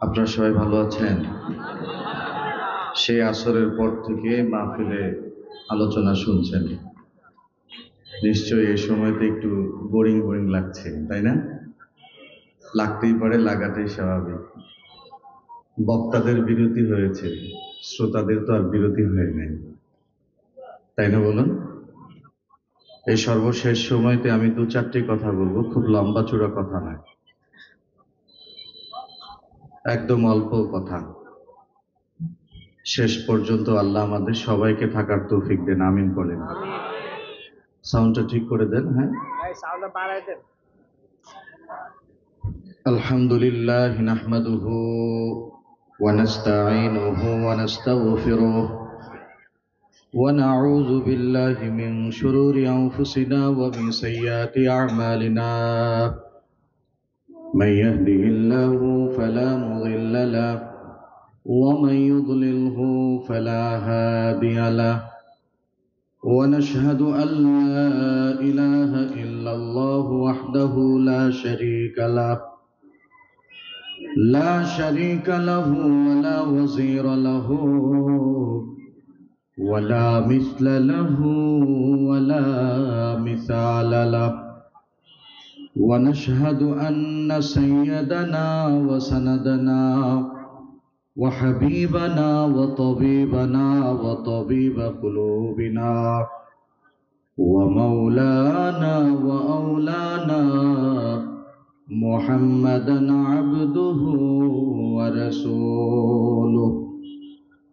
আপনারা সবাই ভালো আছেন? সেই আসরের পর থেকে মাহফিলে আলোচনা শুনছেন, নিশ্চয়ই এই সময়তে একটু বোরিং বোরিং লাগছে, তাই না? লাগতেই পারে, লাগাটাই স্বাভাবিক। বক্তাদের বিরতি হয়েছে, শ্রোতাদের তো আর বিরতি হয় নাই, তাই না বলুন? এই সর্বশেষ সময়তে আমি দু চারটি কথা বলবো, খুব লম্বা চূড়া কথা নয়, একদম অল্প কথা। শেষ পর্যন্ত আল্লাহ আমাদের সবাইকে থাকার তৌফিক দেন, আমিন বলেন। সাউন্ডটা ঠিক করে দেন। হ্যাঁ, সাউন্ডটা বাড়াই দেন। আলহামদুলিল্লাহ নাহমাদুহু ওয়া নাস্তাঈনুহু ওয়া নাস্তাগফিরুহ ওয়া নাউযু বিল্লাহি মিন শুরুরি আনফুসিনা ওয়া মিন সাইয়্যাতি আ'মালিনা মান ইয়াহদিহিল্লাহু ফালা মুদিল্লা লাহু ওয়া মান ইউদ্লিলহু ফালা হাদিয়া লাহু ونشهد أن لا إله إلا الله وحده لا شريك له ولا وزير له ولا مثل له ولا مثال له ونشهد أن سيدنا وسندنا وحبيبنا وطبيبنا وطبيب قلوبنا ومولانا وأولانا محمدا عبده ورسوله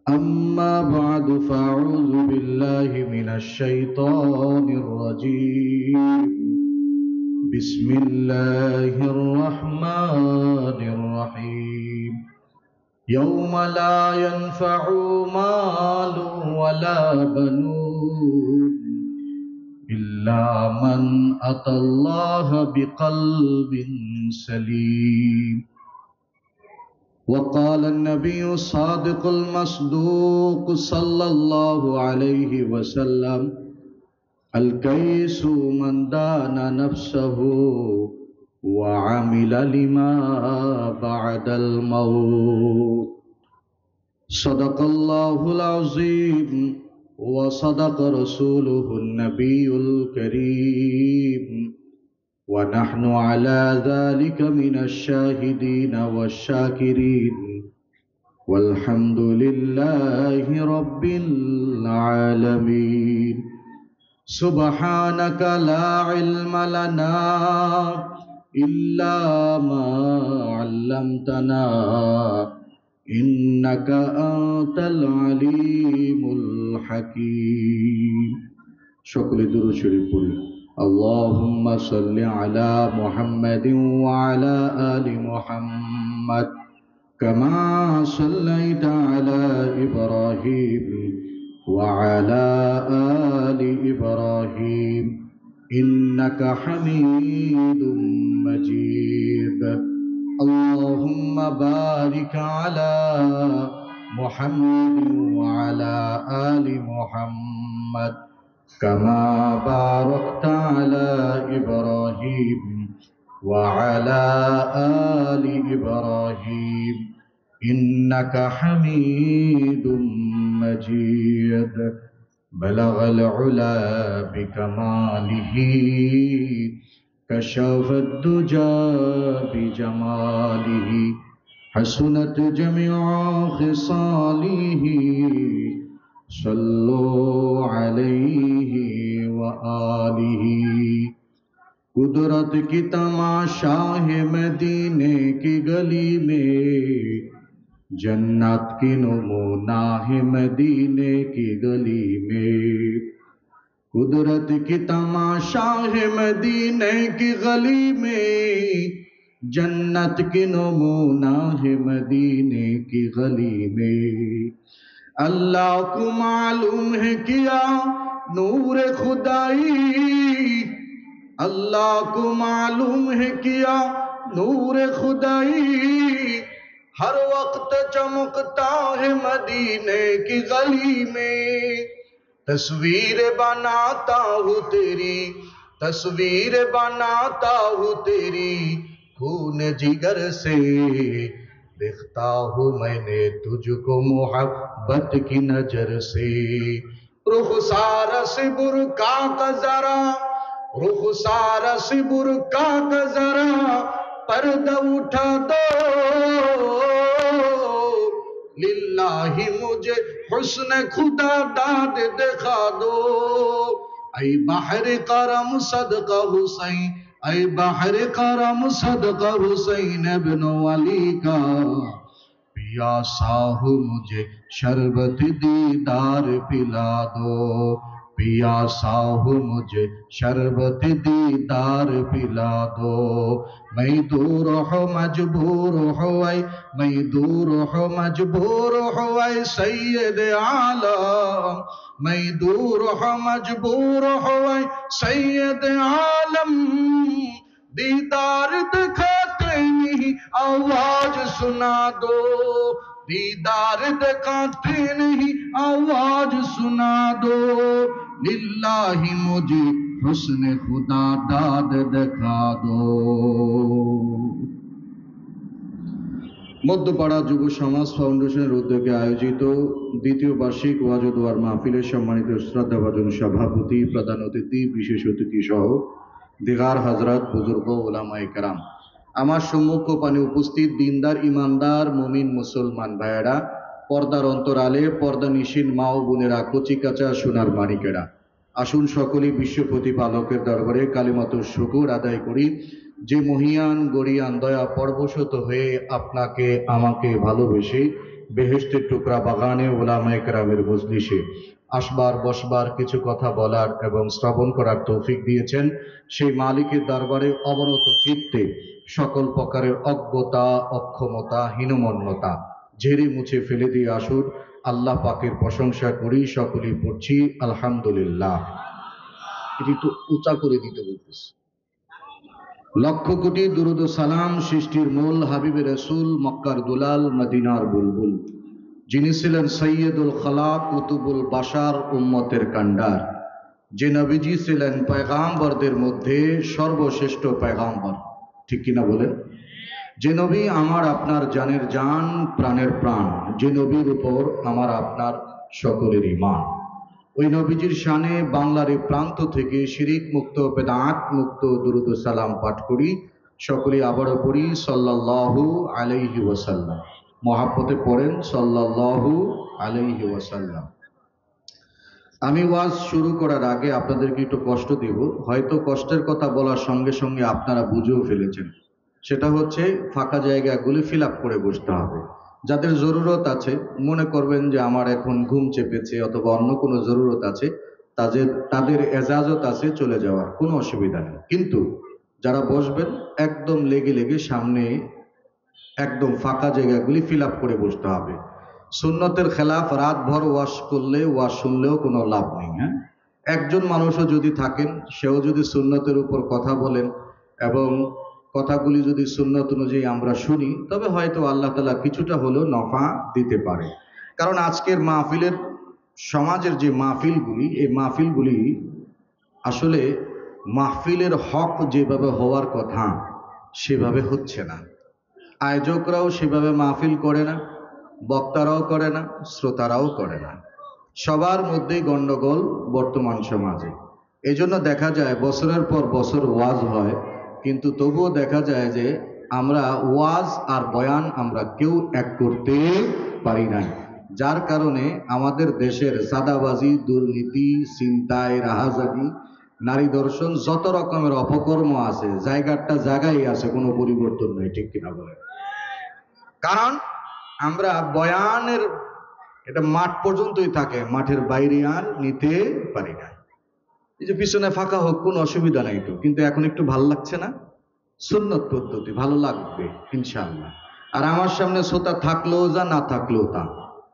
أما بعد فأعوذ بالله من الشيطان الرجيم بسم الله الرحمن الرحيم يوم لا ينفع مال ولا بنون إلا من أتى الله بقلب سليم وقال النبي الصادق المصدوق صلى الله عليه وسلم الكيس من دان نفسه وعمل لما بعد الموت صدق الله العظيم وصدق رسوله النبي الكريم ونحن على ذلك من الشاهدين والشاكرين والحمد لله رب العالمين سبحانك لا علم لنا إلا ما علمتنا إنك أنت العليم الحكيم সকলে দুরূদ শরীফ পড়ি اللهم صل على محمد وعلى آل محمد كما صليت على إبراهيم وعلى آل إبراهيم إنك حميد مجيد اللهم بارك على محمد وعلى آل محمد كما باركت على إبراهيم وعلى آل إبراهيم إنك حميد مجيد بلغ العلا بكماله كشف الدجى بجماله حسنت جميع خصاله صلوا عليه وآله कुदरत की तमाशा है मदीने की गली में जन्नत की नमूना है मदीने की गली में कुदरत की तमाशा है मदीने की गली में जन्नत की नमूना है मदीने की गली में अल्लाह को मालूम है किया नूर खुदाई अल्लाह को मालूम है किया नूर खुदाई हर वक्त चमकता है मदीने की गली में तस्वीर बनाता हूँ तेरी तस्वीर बनाता हूँ तेरी खून जिगर से देखता हूँ मैंने तुझको मोहब्बत की नजर से। रुखसार से बुरका का जरा, रुखसार से बुरका का जरा पर्दा उठा दो, लिल्लाही मुझे हुस्न खुदा दाद दिखा दो। ऐ बाहर करम सदका हुसैन, ऐ बाहर करम सदका हुसैन इब्न अली का, पियासा हूँ मुझे शरबत दीदार पिला दो, पियासा हूँ मुझे शरबत दीदार पिला दो। मैं दूर हो मजबूर हो ऐ, मैं दूर हो मजबूर हो ऐ सैयद आलम, मैं दूर हो मजबूर हो ऐ सैयद आलम, दीदार दिखाते नहीं आवाज सुना दो, दीदार दिखाते नहीं आवाज सुना दो, लिल्लाही मुझे हुस्न खुदा दाद दिखा दो। মধ্যপাড়া যুব সমাজ ফাউন্ডেশনের উদ্যোগে আয়োজিত দ্বিতীয় বার্ষিক ওয়াজ ও দোয়ার মাহফিলের সম্মানিত শ্রদ্ধাভাজন সভাপতি, প্রধান অতিথি, বিশেষ অতিথি সহ দিগার হযরত, বুজুর্গ, উলামায়ে কেরাম, আমার সম্মুখ পানে উপস্থিত দিনদার ইমানদার মুমিন মুসলমান ভাইয়েরা, পর্দার অন্তরালে পর্দা নিশীন মা ও বোনেরা, কচিকাঁচা সোনার মানিকেরা, আসুন সকলেই বিশ্ব প্রতিপালকের দরবারে কালিমাতুশ শুকুর আদায় করি, যে মহিয়ান গরিয়ান দয়া পরবশত হয়ে আপনাকে আমাকে ভালোবেসে বেহেশতের টুকরা বাগানে উলামায়ে কেরামের মজলিসে আসবার বসবার, কিছু কথা বলার এবং শ্রবণ করার তৌফিক দিয়েছেন, সেই মালিকের দরবারে অবনত চিত্তে সকল প্রকারের অজ্ঞতা, অক্ষমতা, হীনমন্যতা ঝেড়ে মুছে ফেলে দিয়ে আসুন আল্লাহ পাকের প্রশংসা করি। সকলেই পড়ছি আলহামদুলিল্লাহ। এটি তো উঁচা করে দিতে বলতেছি। লক্ষ কোটি দুরুদ ও সালাম সৃষ্টির মূল হাবিবে রসুল, মক্কার দুলাল, মদিনার বুলবুল, যিনি ছিলেন সৈয়দুল খালাক, কুতুবুল বাশার, উম্মতের কান্ডার, যে নবীজি ছিলেন পয়গাম্বরদের মধ্যে সর্বশ্রেষ্ঠ পয়গাম্বর, ঠিক কিনা বলেন? যে নবী আমার আপনার জানের জান, প্রাণের প্রাণ, যে নবীর উপর আমার আপনার সকলের ঈমান, ওই নবীজির শানে বাংলার এই প্রান্ত থেকে শিরিক মুক্ত, বেদাত মুক্ত দুরূদ ও সালাম পাঠ করি। সকলে আবারও পড়ি সাল্লাল্লাহু আলাইহি ওয়াসাল্লাম। মহাব্বতে পড়েন সাল্লাল্লাহু আলাইহি ওয়াসাল্লাম। আমি ওয়াজ শুরু করার আগে আপনাদেরকে একটু কষ্ট দেব, হয়তো কষ্টের কথা বলার সঙ্গে সঙ্গে আপনারা বুঝেও ফেলেছেন। সেটা হচ্ছে ফাঁকা জায়গাগুলি ফিল আপ করে বসতে হবে। যাদের জরুরত আছে, মনে করবেন যে আমার এখন ঘুম চেপেছে অথবা অন্য কোনো জরুরত আছে, তাদের এজাজত আছে চলে যাওয়ার, কোনো অসুবিধা নেই। কিন্তু যারা বসবেন একদম লেগে লেগে সামনে একদম ফাঁকা জায়গাগুলি ফিল আপ করে বসতে হবে। সুন্নতের খেলাফ রাত ভর ওয়াজ করলে, ওয়াজ শুনলেও কোনো লাভ নেই। হ্যাঁ, একজন মানুষও যদি থাকেন, সেও যদি সুন্নতের উপর কথা বলেন এবং কথাগুলি যদি সুন্নত অনুযায়ী আমরা শুনি, তবে হয়তো আল্লাহ তাআলা কিছুটা হলেও নফা দিতে পারে। কারণ আজকের মাহফিলের, সমাজের যে মাহফিলগুলি, এই মাহফিলগুলি আসলে মাহফিলের হক যেভাবে হওয়ার কথা সেভাবে হচ্ছে না। আয়োজকরাও সেভাবে মাহফিল করে না, বক্তারাও করে না, শ্রোতারাও করে না। সবার মধ্যেই গণ্ডগোল বর্তমান সমাজে। এজন্য দেখা যায় বছরের পর বছর ওয়াজ হয়, কিন্তু তবুও দেখা যায় যে আমরা ওয়াজ আর বয়ান আমরা কেউ এক করতে পারি না, যার কারণে আমাদের দেশের সাদাবাজি, দুর্নীতি, ছিনতাই, রাহাজানি, নারী দর্শন, যত রকমের অপকর্ম আছে জায়গাটা জায়গায় আছে, কোনো পরিবর্তন নেই, ঠিক কিনা বলে? কারণ আমরা বয়ানের এটা মাঠ পর্যন্তই থাকে, মাঠের বাইরে আর নিতে পারি না। এই যে পিছনে ফাঁকা হোক কোনো অসুবিধা নাই তো, কিন্তু এখন একটু ভালো লাগছে না? সুন্নত পদ্ধতি, ভালো লাগবে ইনশাআল্লাহ। আর আমার সামনে শ্রোতা থাকলেও যা, না থাকলেও তা।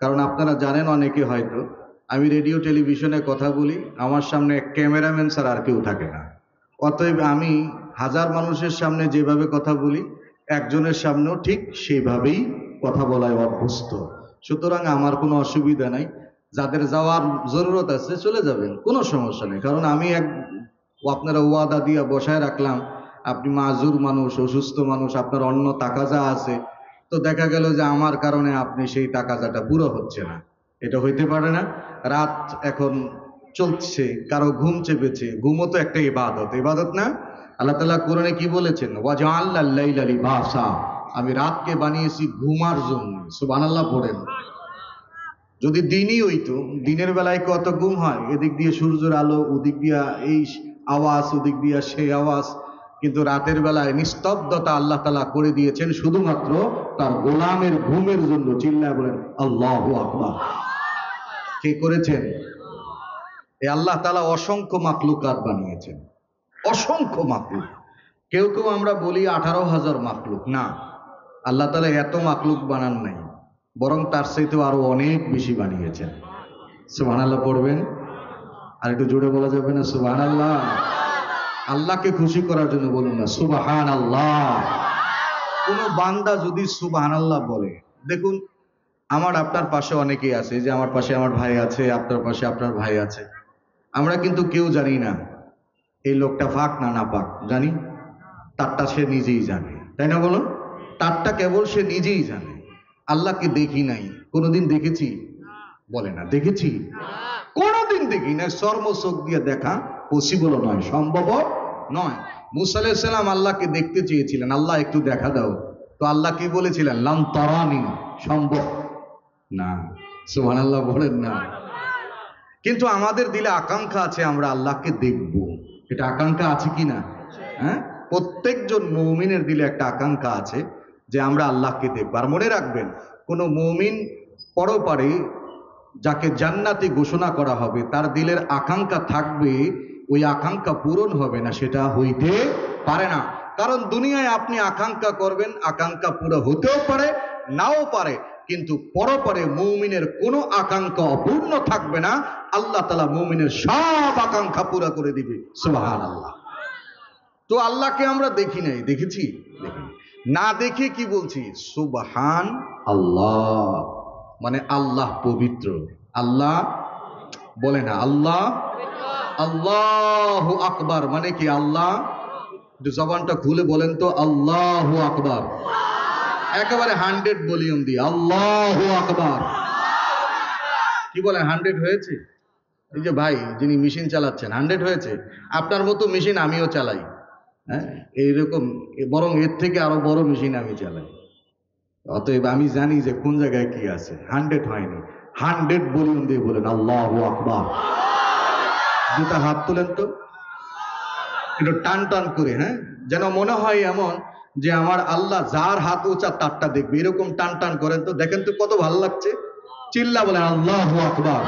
কারণ আপনারা জানেন অনেকে হয়তো, আমি রেডিও টেলিভিশনে কথা বলি, আমার সামনে ক্যামেরাম্যান ছাড়া আর কেউ থাকে না। অতএব আমি হাজার মানুষের সামনে যেভাবে কথা বলি, একজনের সামনেও ঠিক সেইভাবেই কথা বলায় অভ্যস্ত। সুতরাং আমার কোনো অসুবিধা নাই। যাদের যাওয়ার জরুরত আছে চলে যাবেন, কোনো সমস্যা নেই। কারণ আমি আপনারা ওয়াদা দিয়া বসায় রাখলাম, আপনি মাজুর মানুষ, অসুস্থ মানুষ, আপনার অন্য তাকাজা আছে, তো দেখা গেল যে আমার কারণে আপনি সেই তাকাজাটা পুরো হচ্ছে না। এটা হইতে পারে না। রাত এখন চলছে, কারো ঘুম চেপেছে, ঘুমও তো একটা ইবাদত, ইবাদত না? আল্লাহ তাআলা কোরআনে কি বলেছেন? ওয়াজআলনাল লাইলা লিবাসা, আমি রাতকে বানিয়েছি ঘুমার জন্য। সুবহানাল্লাহ পড়েন। যদি দিনই হইতো, দিনের বেলায় কত ঘুম হয়, এদিক দিয়ে সূর্যের আলো, ওদিক দিয়া এই আওয়াজ, ওদিক দিয়া সেই আওয়াজ। কিন্তু রাতের বেলায় নিস্তব্ধতা আল্লাহ তাআলা করে দিয়েছেন শুধুমাত্র তার গোলামের ঘুমের জন্য। চিল্লায় বলেন আল্লাহু আকবার। কে করেছেন? এই আল্লাহ তাআলা অসংখ্য মাখলুকাত বানিয়েছেন, অসংখ্য মাখলুক। কেউ কেউ আমরা বলি 18,000 মাখলুক। না, আল্লাহ তাআলা এত মাখলুক বানান নাই, বরং তার চাইতেও আরো অনেক বেশি বানিয়েছেন। সুবহানাল্লাহ পড়বেন। আর একটু জোরে বলা যাবে না সুবহানাল্লাহ? আল্লাহকে খুশি করার জন্য বলুন না সুবহানাল্লাহ। কোন বান্দা যদি সুবহানাল্লাহ বলে, দেখুন আমার আপনার পাশে অনেকেই আছে, যে আমার পাশে আমার ভাই আছে, আপনার পাশে আপনার ভাই আছে। আমরা কিন্তু কেউ জানি না এই লোকটা পাক না নাপাক, জানি? তারটা সে নিজেই জানে, তাই না বলুন? তারটা কেবল সে নিজেই জানে। আল্লাহকে দেখি নাই, কোনোদিন দেখেছি? বলে না দেখেছি, কোনোদিন দেখি না। চর্ম চোখ দিয়ে দেখা পসিবল নয়, সম্ভব নয়। মুসা আলাইহিস সালাম আল্লাহকে দেখতে চেয়েছিলেন, আল্লাহ একটু দেখা দাও। তো আল্লাহ কি বলেছিলেন? লান তারানি, সম্ভব না। সুবহানাল্লাহ বলেন না। কিন্তু আমাদের দিলে আকাঙ্ক্ষা আছে আমরা আল্লাহকে দেখব। এটা আকাঙ্ক্ষা আছে কি না? হ্যাঁ, প্রত্যেকজন মুমিনের দিলে একটা আকাঙ্ক্ষা আছে যে আমরা আল্লাহকে দেখব। আর মনে রাখবেন, কোন মুমিন পরপারে যাকে জান্নাতি ঘোষণা করা হবে, তার দিলের আকাঙ্ক্ষা থাকবে, ওই আকাঙ্ক্ষা পূরণ হবে না, সেটা হইতে পারে না। কারণ দুনিয়ায় আপনি আকাঙ্ক্ষা করবেন, আকাঙ্ক্ষা পুরো হতেও পারে, নাও পারে, কিন্তু পরপারে মুমিনের কোনো আকাঙ্ক্ষা অপূর্ণ থাকবে না। আল্লাহ তাআলা মুমিনের সব আকাঙ্ক্ষা পুরো করে দিবে। সুবহানাল্লাহ। তো আল্লাহকে আমরা দেখি নাই, দেখেছি? দেখিনি। না দেখে কি বলছি? সুবহান আল্লাহ, মানে আল্লাহ পবিত্র। আল্লাহ বলে না আল্লাহ, আল্লাহু আকবার মানে কি? আল্লাহ, একটু জবানটা খুলে বলেন তো আল্লাহু আকবার, একেবারে 100 ভলিউম দিয়ে আল্লাহু আকবার। কি বলেন, 100 হয়েছে? এই যে ভাই যিনি মেশিন চালাচ্ছেন, 100 হয়েছে? আপনার মতো মেশিন আমিও চালাই, হ্যাঁ, এইরকম, বরং এর থেকে আরো বড় মেশিন আমি চালাই। অতএব আমি জানি যে কোন জায়গায় কি আছে। 100 হয়নি, 100 ভলিউম দিয়ে বলেন আল্লাহু আকবার। দুটা হাত তোলেন তো একটু টান টান করে, হ্যাঁ, যেন মনে হয় এমন যে আমার আল্লাহ যার হাত উঁচা তারটা দেখবে, এরকম টান টান করেন তো, দেখেন তো কত ভালো লাগছে। চিল্লা বলেন আল্লাহু আকবার।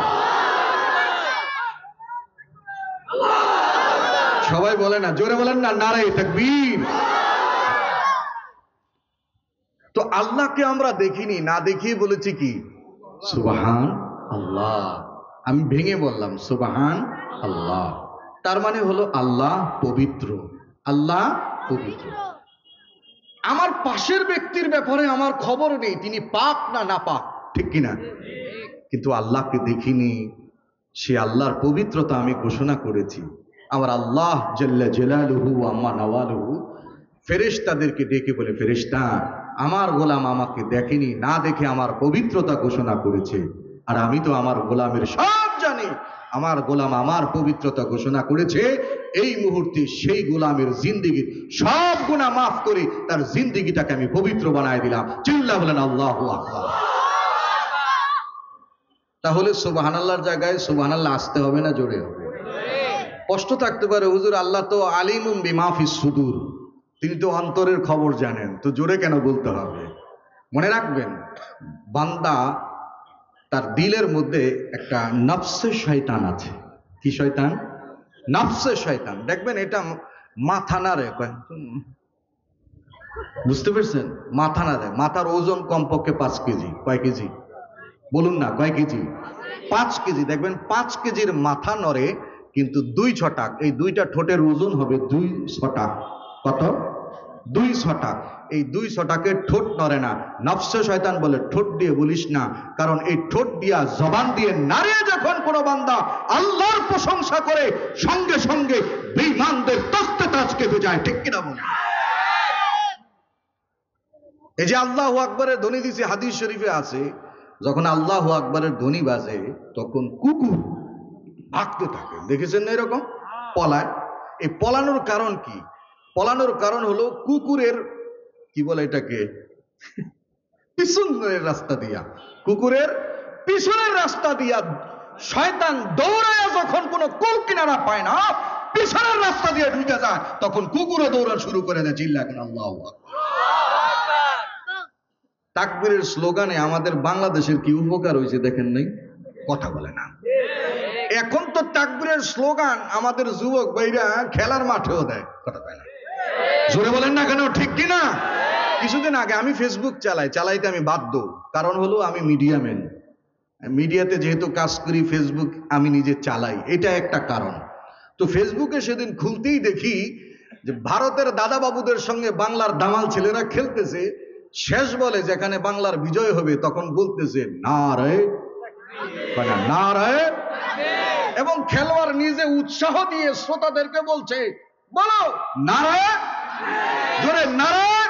সবাই বলে না, জোরে বলেন না নারে তাকবীর। তো আল্লাহকে আমরা দেখিনি, না দেখিয়ে বলেছি কি? সুবহান আল্লাহ। আমি ভেঙে বললাম সুবহান আল্লাহ। তার মানে হলো আল্লাহ পবিত্র, আল্লাহ পবিত্র। আমার পাশের ব্যক্তির ব্যাপারে আমার খবর নেই তিনি পাক না নাপাক, ঠিক কিনা? কিন্তু আল্লাহকে দেখিনি, সে আল্লাহর পবিত্রতা আমি ঘোষণা করেছি। আমার আল্লাহ জাল্লা জালালুহু আম্মা নওয়ালুহু ফেরেশতাদেরকে ডেকে বলে, ফেরেশতা, আমার গোলাম আমাকে দেখেনি, না দেখে আমার পবিত্রতা ঘোষণা করেছে। আর আমি তো আমার গোলামের সব জানি। আমার গোলাম আমার পবিত্রতা ঘোষণা করেছে, এই মুহূর্তে সেই গোলামের জিন্দেগির সব গুনাহ মাফ করে তার জিন্দেগিটাকে আমি পবিত্র বানায় দিলাম। চিল্লা বলেন আল্লাহু আকবার। তাহলে সুবহানাল্লাহর জায়গায় সুবহানাল্লাহ আসতে হবে না জোরে হবে? কষ্ট থাকতে পারে, হুজুর আল্লাহ তো আলিমুম বিমা ফিস সুদূর, তিনি তো অন্তরের খবর জানেন, তো জোরে কেন বলতে হবে? মনে রাখবেন, বান্দা তার দিলের মধ্যে একটা নফসে শয়তান আছে। কি শয়তান? নফসে শয়তান। দেখবেন এটা মাথা না রে, বুঝতে পেরেছেন? মাথা না রে, মাথার ওজন কমপক্ষে 5 কেজি। কয় কেজি বলুন না, কয় কেজি? 5 কেজি। দেখবেন 5 কেজির মাথা নড়ে, কিন্তু 2 ছটাক, এই দুইটা ঠোঁটের ওজন হবে 2 ছটাক। কত? 2 ছটাক। এই 2 ছটাকের ঠোঁট নড়ে না। নফসে শয়তান বলে ঠোঁট দিয়ে বলিস না, কারণ এই ঠোঁট দিয়া জবান দিয়ে নাড়িয়ে যখন কোনো বান্দা আল্লাহর প্রশংসা করে, সঙ্গে সঙ্গে বেঈমানদের তখতে তাজ কেঁপে যায়, ঠিক কিনা বলে? এই যে আল্লাহু আকবরের ধ্বনি দিছে, হাদিস শরীফে আছে যখন আল্লাহু আকবরের ধ্বনি বাজে তখন কুকুর ভাগতে থাকে, দেখেছেন না এরকম পলায়। এই পলানোর কারণ কি? পলানোর কারণ হলো কুকুরের কি বলে এটাকে পিছনের রাস্তা দিয়া, কুকুরের পিছনের রাস্তা দিয়া শয়তান দৌড়ায় যখন কোনো কুল কিনারা পায় না, পিছনের রাস্তা দিয়ে ঢুকে যায়, তখন কুকুরও দৌড়ানো শুরু করে দেয়। চিল্লা এখন আল্লাহু আকবার। তাকবীরের স্লোগানে আমাদের বাংলাদেশের কি উপকার হয়েছে দেখেন নাই? কথা বলে না। এখন তো তাকবীরের স্লোগান আমাদের যুবক ভাইরা খেলার মাঠেও দেয়, কথা কয় না। জোরে বলেন না কেন, ঠিক কি না? কিছুদিন আগে আমি ফেসবুক চালাইতে আমি বাধ্য, কারণ হলো আমি মিডিয়াম্যান, মিডিয়াতে যেহেতু কাজ করি, ফেসবুক আমি নিজে চালাই, এটা একটা কারণ। তো ফেসবুকে সেদিন খুলতেই দেখি যে ভারতের দাদা বাবুদের সঙ্গে বাংলার দামাল ছেলেরা খেলতেছে, শেষ বলে যেখানে বাংলার বিজয় হবে তখন বলতেছে নারায়ে নারায়ে, এবং খেলোয়াড় নিজে উৎসাহ দিয়ে শ্রোতাদেরকে বলছে বলো নারায়ে, জোরে নারায়ে।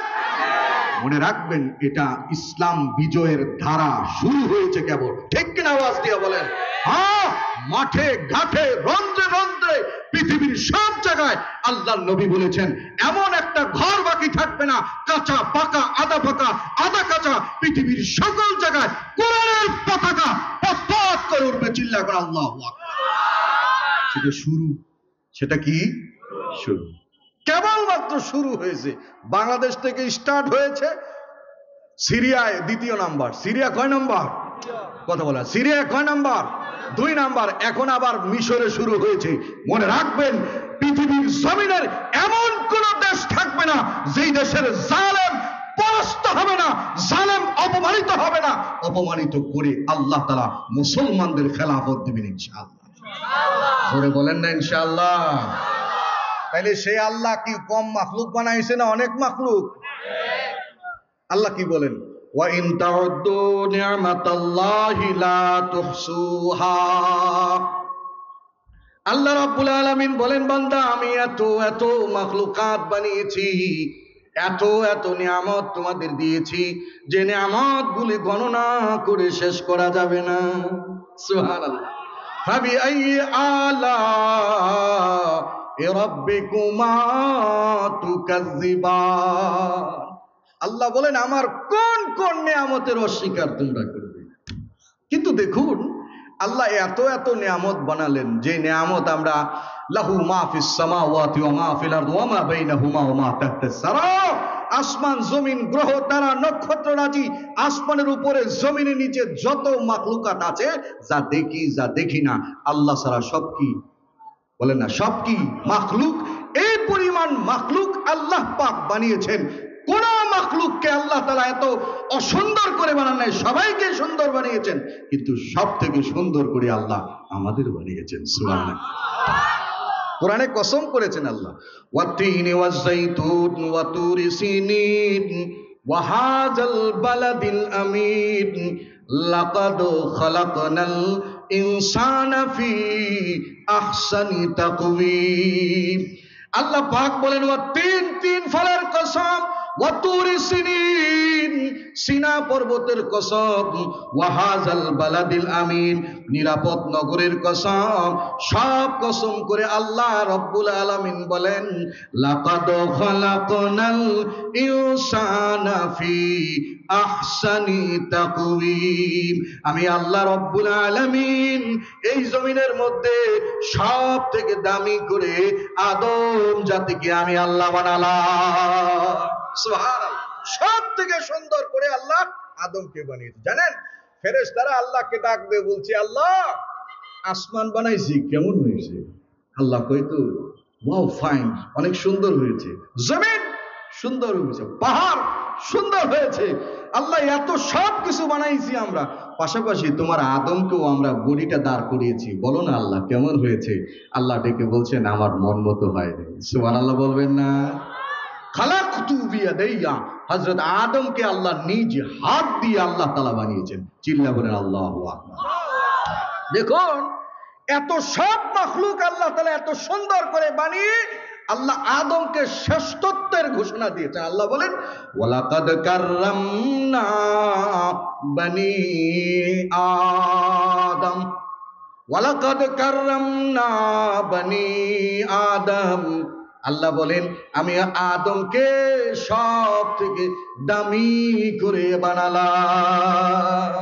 মনে রাখবেন এটা ইসলাম বিজয়ের ধারা শুরু হয়েছে কেবল, ঠিক কিনা? আওয়াজ দিয়ে বলেন। হ্যাঁ, মাঠে ঘাটে রন্ধ্রে রন্ধ্রে পৃথিবীর সব জায়গায় আল্লাহর নবী বলেছেন এমন একটা ঘর বাকি থাকবে না, কাঁচা পাকা আধা পাকা আধা কাঁচা, পৃথিবীর সকল জায়গায় কোরআনের পতাকা পথ করে উঠবে। চিল্লা করে আল্লাহু আকবার। সেটা শুরু, সেটা কি শুরু, কেবলমাত্র শুরু হয়েছে। বাংলাদেশ থেকে স্টার্ট হয়েছে, সিরিয়ায় দ্বিতীয় নাম্বার। সিরিয়া কয় নাম্বার? কথা বলা, সিরিয়া কয় নাম্বার? 2 নাম্বার। এখন আবার মিশরে শুরু হয়েছে। মনে রাখবেন পৃথিবীর জমিনের এমন কোন দেশ থাকবে না যেই দেশের জালেম পরাস্ত হবে না, জালেম অপমানিত হবে না। অপমানিত করে আল্লাহ তাআলা মুসলমানদের খেলাফত দিবেন ইনশাআল্লাহ। জোরে বলেন না ইনশাআল্লাহ। তাইলে সেই আল্লাহ কি কম মাখলুক বানাইছে না অনেক মাখলুক? আল্লাহ কি বলেন? ওয়া ইন তাউদ্দু নি'মাতাল্লাহি লা তুহসুহা। আল্লাহ রাব্বুল আলামিন বলেন বান্দা আমি এত এত মাখলুকাত বানিয়েছি, এত এত নিয়ামত তোমাদের দিয়েছি, যে নিয়ামত গুলি গণনা করে শেষ করা যাবে না। সুবহানাল্লাহ। ফাবি আইয়ি আলা রাব্বিকুমা তুকাজ্জিবান। আল্লাহ বলেন আমার কোন কোন নিয়ামতের অস্বীকার তোমরা করবে। কিন্তু দেখুন আল্লাহ এত এত নিয়ামত বানালেন, যে নিয়ামত আমরা লাহু মা ফিস সামাওয়াতি ওয়া মা ফিল আরদি ওয়া মা বাইনাহুমা ওয়া মা তাহতাস সারা, আসমান জমিন গ্রহ তারা নক্ষত্র রাজি, আসমানের উপরে জমিনের নিচে যত মাখলুকাত আছে, যা দেখি যা দেখি না, আল্লাহ ছাড়া সব কি? বলেন না, সব কি মাখলুক। এই পরিমাণ মাখলুক আল্লাহ পাক বানিয়েছেন। কোন মাখলুককে আল্লাহ তাআলা এত অসুন্দর করে বানান নাই, সবাইকে সুন্দর বানিয়েছেন, কিন্তু সব থেকে সুন্দর করে আল্লাহ আমাদের বানিয়েছেন। সুবহানাল্লাহ। কোরআনে কসম করেছেন আল্লাহ, ওয়াতিনি ওয়াজাইতুন ওয়া তুরি সিনিন ওয়া হাযাল বালাদিল আমিন লাকাদ খালাকনাল ইনসানা ফি আহসানি তাকওয়িম। আল্লাহ পাক বলেন ওয়া তিন ফলের কসম, ওয়া তুরি সিনিন সিনা পর্বতের কসম, ওয়া হাযাল বালাদিল আমিন নিরাপদ নগরের কসম। সব কসম করে আল্লাহ রাব্বুল আলামিন বলেন লাকাদ খালাকনাল ইনসানা ফি আহসানি তাকওয়িম। আমি আল্লাহ রাব্বুল আলামিন এই জমিনের মধ্যে সব থেকে দামি করে আদম জাতিকে আমি আল্লাহ বানালাম। সুবহানাল্লাহ। সব থেকে সুন্দর করে আল্লাহ আদমকে বানিয়েছে। জানেন ফেরেশতারা আল্লাহকে ডাক দিয়ে বলছে আল্লাহ আসমান বানাইছি কেমন হয়েছে? আল্লাহ কইতো ওয়াও ফাইন, অনেক সুন্দর হয়েছে। জমিন সুন্দর হয়েছে, পাহাড় সুন্দর হয়েছে। আল্লাহ এত সব কিছু বানাইছি আমরা, পাশাপাশি তোমার আদমকেও আমরা বডিটা দাঁড় করিয়েছি, বলো না আল্লাহ কেমন হয়েছে? আল্লাহ ডেকে বলছেন আমার মন মতো হয়নি। সুবহানাল্লাহ বলবেন না? খালাকতু বিয়াদাইয়া, হযরত আদমকে আল্লাহ নিজ হাত দিয়ে আল্লাহ তাআলা বানিয়েছেন। চিল্লা বলেন আল্লাহু আকবার। দেখুন এত সব মাখলুক আল্লাহ তাআলা এত সুন্দর করে বানিয়ে আল্লাহ আদমকে শ্রেষ্ঠত্বে অস্তিত্বের ঘোষণা দিয়েছেন। আল্লাহ বলেন ওয়ালাকাদ কাররামনা বনি আদম, ওয়ালাকাদ কাররামনা বনি আদম। আল্লাহ বলেন আমি আদমকে সব থেকে দামি করে বানালাম,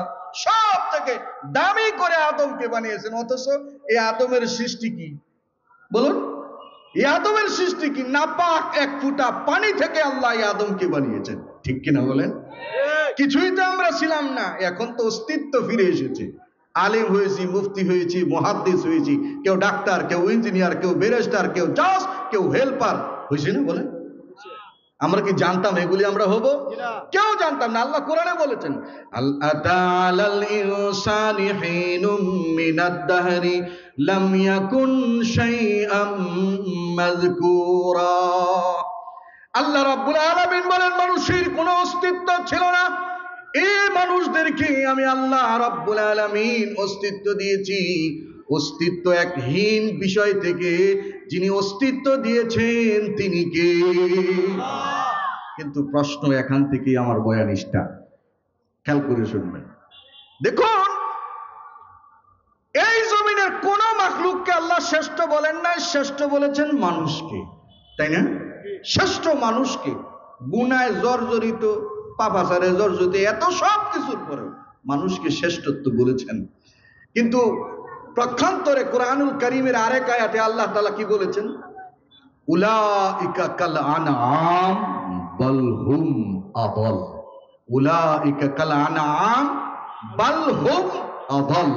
সব থেকে দামি করে আদমকে বানিয়েছেন। অথচ এই আদমের সৃষ্টি কি বলুন? এই আদমের সৃষ্টি কি? নাপাক এক ফোঁটা পানি থেকে আল্লাহ এই আদমকে বানিয়েছেন, ঠিক কিনা বলেন? কিছুই তো আমরা ছিলাম না, এখন তো অস্তিত্ব ফিরে এসেছে। আলেম হয়েছি, মুফতি হয়েছি, মুহাদ্দিস হয়েছি, কেউ ডাক্তার, কেউ ইঞ্জিনিয়ার, কেউ ব্যারিস্টার, কেউ জাজ, কেউ হেল্পার হয়েছি না বলেন? আমরা কি জানতাম এগুলি আমরা হব? কেউ জানতাম না। আল্লাহ কোরআনে বলেছেন আল আতালাল ইনসানি হিনুম মিনাদ দাহরি লাম ইয়াকুন শাইআম মাযকুরা। আল্লাহ রাব্বুল আলামিন বলেন মানুষের কোনো অস্তিত্ব ছিল না, এই মানুষদেরকে আমি আল্লাহ রাব্বুল আলামিন অস্তিত্ব দিয়েছি। অস্তিত্ব এক হীন বিষয় থেকে যিনি অস্তিত্ব দিয়েছেন তিনি কে? কিন্তু প্রশ্ন এখান থেকে আমার বয়ান স্টার্ট, খেয়াল করে শুনবেন। দেখুন, এই জমিনের কোন মাখলুককে আল্লাহ শ্রেষ্ঠ বলেন নাই, শ্রেষ্ঠ বলেছেন মানুষকে, তাই না? শ্রেষ্ঠ মানুষকে, গুনায় জর্জরিত, পাপাচারে জর্জরিত, এত সব কিছুর পরেও মানুষকে শ্রেষ্ঠত্ব বলেছেন। কিন্তু পক্ষান্তরে কোরআনুল কারীমের আরেক আয়াতে আল্লাহ তাআলা কি বলেছেন? উলাইকা কাল আনআম বাল হুম আদাল। উলাইকা কাল আনআম বাল হুম আদাল।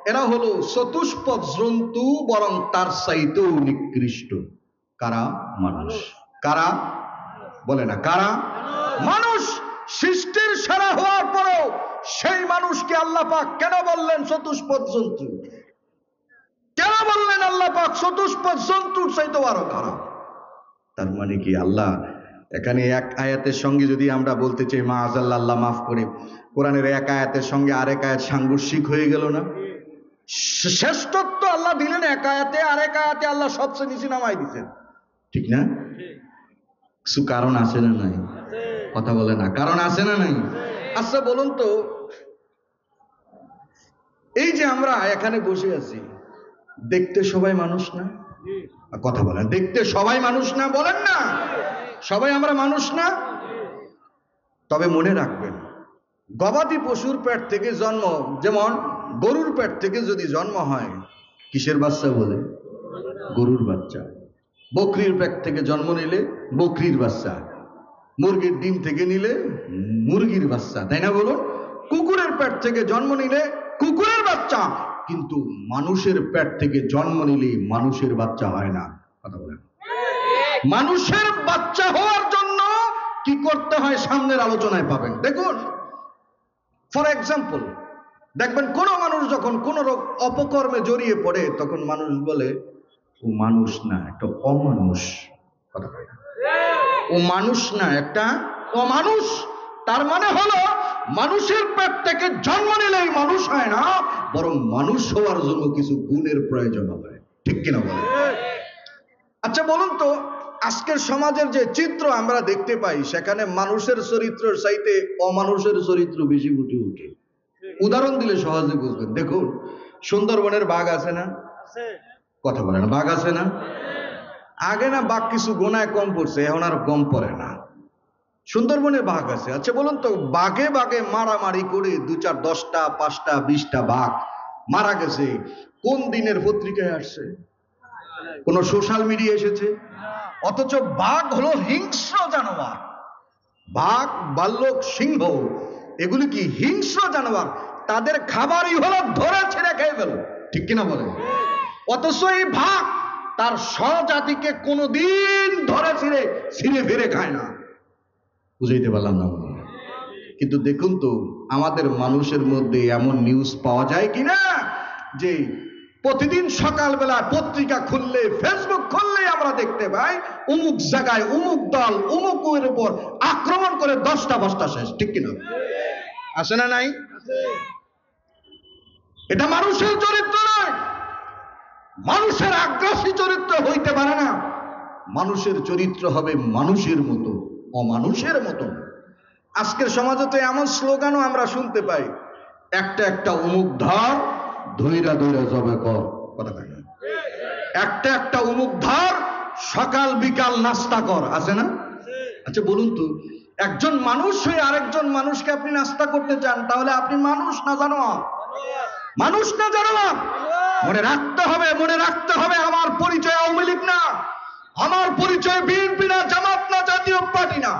এরা হলো চতুষ্পদ জন্তু, বরং তার চাইতেও নিকৃষ্ট। কারা? মানুষ। কারা? বলে না কারা? মানুষ। সৃষ্টির সেরা হওয়ার পরেও সেই মানুষকে আল্লাহ পাক কেন বললেন চতুষ্পদ জন্তু? কেন বললেন আল্লাহ পাক চতুষ্পদ জন্তুর চাইতেও আরো খারাপ? তার মানে কি আল্লাহ এখানে এক আয়াতের সঙ্গে যদি আমরা বলতে চাই মাআযাল্লাহ, আল্লাহ মাফ করে, কোরআনের এক আয়াতের সঙ্গে আরেক আয়াত সাংঘর্ষিক হয়ে গেল না? শ্রেষ্ঠত্ব আল্লাহ দিলেন এক আয়াতে, আরেক আয়াতে আল্লাহ সবচেয়ে নিচে নামাই দিচ্ছেন, ঠিক না? কিছু কারণ আছে না নাই? কথা বলে না, কারণ আছে না নাই? আচ্ছা বলুন তো, এই যে আমরা এখানে বসে আছি, দেখতে সবাই মানুষ না? কথা বলেন, দেখতে সবাই মানুষ না? বলেন না, সবাই আমরা মানুষ না? তবে মনে রাখবেন, গবাদি পশুর পেট থেকে জন্ম, যেমন গরুর পেট থেকে যদি জন্ম হয়, কিসের বাচ্চা বলে? গরুর বাচ্চা। বকরির পেট থেকে জন্ম নিলে বকরির বাচ্চা, মুরগির ডিম থেকে নিলে মুরগির বাচ্চা, তাই না বলুন? কুকুরের পেট থেকে জন্ম নিলে কুকুরের বাচ্চা, কিন্তু মানুষের পেট থেকে জন্ম নিলে মানুষের বাচ্চা হয় না। কথা বলেন, মানুষের বাচ্চা হওয়ার জন্য কি করতে হয় সামনের আলোচনায় পাবেন। দেখুন, ফর এক্সাম্পল, দেখবেন কোন মানুষ যখন কোন অপকর্মে জড়িয়ে পড়ে, তখন মানুষ বলে ও মানুষ না, একটা অমানুষ। কথা বলে, ও মানুষ না, একটা অমানুষ। তার মানে হলো মানুষের পেট থেকে জন্ম নিলেই মানুষ হয় না, বরং মানুষ হওয়ার জন্য কিছু গুণের প্রয়োজন হয়, ঠিক কিনা বলে? আচ্ছা বলুন তো, আজকের সমাজের যে চিত্র আমরা দেখতে পাই, সেখানে মানুষের চরিত্রের চাইতে অমানুষের চরিত্র বেশি ফুটে ওঠে। উদাহরণ দিলে সহজে বুঝবেন। দেখুন, সুন্দরবনের বাঘ আছে না? কথা বলে না, বাঘ আছে না? আগে না বাঘ কিছু গোনায় কম পড়ছে, এখন আর কম পড়ে না। সুন্দরবনে বাঘ আছে। আচ্ছা বলুন তো, বাঘে বাঘে মারামারি করে 2, 4, 10টা, 5টা, 20টা বাঘ মারা গেছে, কোন দিনের পত্রিকায় আসছে? কোন সোশ্যাল মিডিয়া এসেছে? অথচ বাঘ হলো হিংস্র জানোয়ার। বাঘ, ভাল্লুক, সিংহ এগুলি কি হিংস্র জানোয়ার? তাদের খাবারই হলো ধরে ছেড়ে খেয়ে ফেল, ঠিক কিনা বলে? অথচ এই বাঘ তার স্বজাতিকে কোনোদিন ধরে ছিঁড়ে ফিরে খায় না। বুঝাইতে পারলাম না? কিন্তু দেখুন তো, আমাদের মানুষের মধ্যে এমন নিউজ পাওয়া যায় কিনা যে প্রতিদিন সকালবেলা পত্রিকা খুললে, ফেসবুক খুললে আমরা দেখতে পাই অমুক জায়গায় অমুক দল অমুকের উপর আক্রমণ করে 10টা বস্তা শেষ, ঠিক কিনা? আছে না নাই? এটা মানুষের চরিত্র নয়, মানুষের আগ্রাসী চরিত্র হইতে পারে না। মানুষের চরিত্র হবে মানুষের মতো, অমানুষের মতো। আজকের সমাজে তো এমন স্লোগানও আমরা শুনতে পাই, একটা একটা অমুক ধর, ধৈরা ধৈরা জবে কর, কথা বলে না? একটা একটা অমুক ধর, সকাল বিকাল নাস্তা কর, আছে না? আচ্ছা বলুন তো, একজন মানুষ হয়ে আরেকজন মানুষকে আপনি নাস্তা করতে চান, তাহলে আপনি মানুষ না জানোয়ার? মানুষ না জানোয়ার? মনে রাখতে হবে, মনে রাখতে হবে, আমার পরিচয় আওয়ামী লীগ না, আমার পরিচয় বিএনপি না, জামাত না, জাতীয় পার্টি না,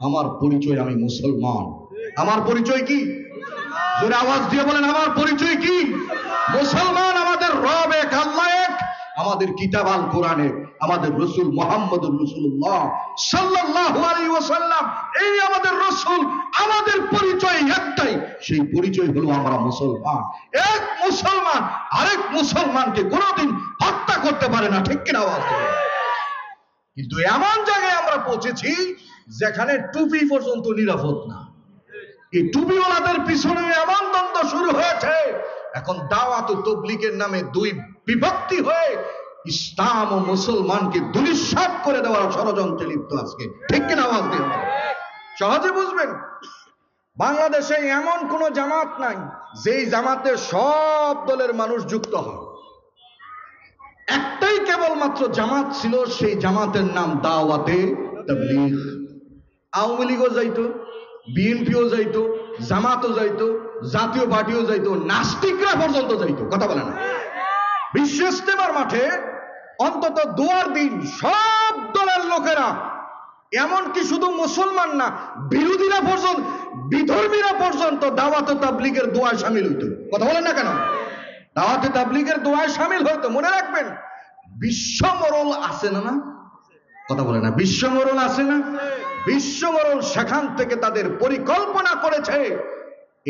আমার পরিচয় আমি মুসলমান। আমার পরিচয় কি? জোরে আওয়াজ দিয়ে বলেন, আমার পরিচয় কি? মুসলমান। আমাদের রব এক, আল্লাহ এক, আমাদের কিতাব আল কোরআনে আমাদের রসুল মুহাম্মদুর রাসূলুল্লাহ সাল্লাল্লাহু আলাইহি ওয়াসাল্লাম, এই আমাদের রসুল। আমাদের পরিচয় একটাই, সেই পরিচয় হলো আমরা মুসলমান। এক মুসলমান আরেক মুসলমানকে কোনোদিন হত্যা করতে পারে না, ঠিক কিনা আওয়াজ দিয়ে? কিন্তু এমন জায়গায় আমরা পৌঁছেছি যেখানে টুপি পর্যন্ত নিরাপদ না। এই টুপিওয়ালাদের পিছনে এমন দ্বন্দ্ব শুরু হয়েছে, এখন দাওয়াত ও তাবলীগের নামে দুই বিভক্তি হয়ে ইসলাম ও মুসলমানকে দুলিশাত করে দেওয়ার ষড়যন্ত্রে লিপ্ত আজকে, ঠিক কিনা আওয়াজ দিয়ে? সহজে বুঝবেন, বাংলাদেশে এমন কোন জামাত নাই যেই জামাতে সব দলের মানুষ যুক্ত হয়। একটাই কেবলমাত্র জামাত ছিল, সেই জামাতের নাম দাওয়াতে তাবলীগ। আওয়ামী লীগও যাইতো, বিএনপিও যাইতো, জামাতও যাইতো, জাতীয় পার্টিও যাইতো, নাস্তিকরা পর্যন্ত যাইতো, কথা বলে না? বিশ্ব ইজতেমার মাঠে অন্তত দুয়ার দিন সব দলের লোকেরা, এমনকি শুধু মুসলমান না, বিরোধীরা পর্যন্ত, বিধর্মীরা পর্যন্ত দাওয়াতে তাবলীগের দোয়ায় শামিল হইতো, কথা বলেন না কেন? দাওয়াতে তাবলীগের দোয়ায় শামিল হইতো। মনে রাখবেন, বিশ্বমরল আছে না? না, কথা বলে না? বিশ্বমরল আছে না? বিশ্বমরল সেখান থেকে তাদের পরিকল্পনা করেছে,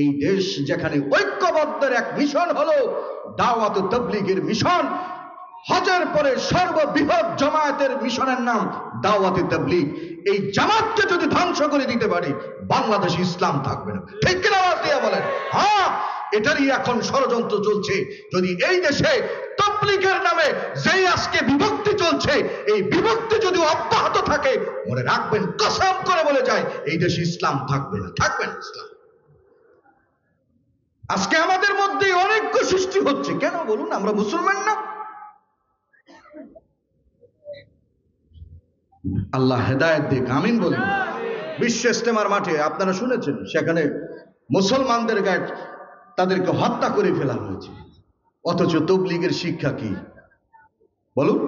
এই দেশ যেখানে ঐক্যবদ্ধের এক মিশন হলো দাওয়াত তাবলীগের মিশন, হজের পরে সর্ববৃহৎ জামায়াতের মিশনের নাম দাওয়াতে তাবলীগ। এই জামাতকে যদি ধ্বংস করে দিতে পারি, বাংলাদেশে ইসলাম থাকবে না, ঠিক কিনা আওয়াজ দিয়ে বলেন? হ্যাঁ, এটারই এখন ষড়যন্ত্র চলছে। যদি এই দেশে তাবলীগের নামে যেই আজকে বিভক্তি চলছে, এই বিভক্তি যদি অব্যাহত থাকে, মনে রাখবেন, কসম করে বলে যায়, এই দেশে ইসলাম থাকবে না, থাকবে না ইসলাম। আজকে আমাদের মধ্যে অনেক সৃষ্টি হচ্ছে, কেন বলুন? আমরা মুসলমান না? আল্লাহ হেদায়েত দিক, আমিন বলুন। বিশ্ব ইজতেমার মাঠে আপনারা শুনেছেন, সেখানে মুসলমানদের গায়ে তাদেরকে হত্যা করে ফেলা হয়েছে, অথচ তাবলীগের শিক্ষা কি বলুন?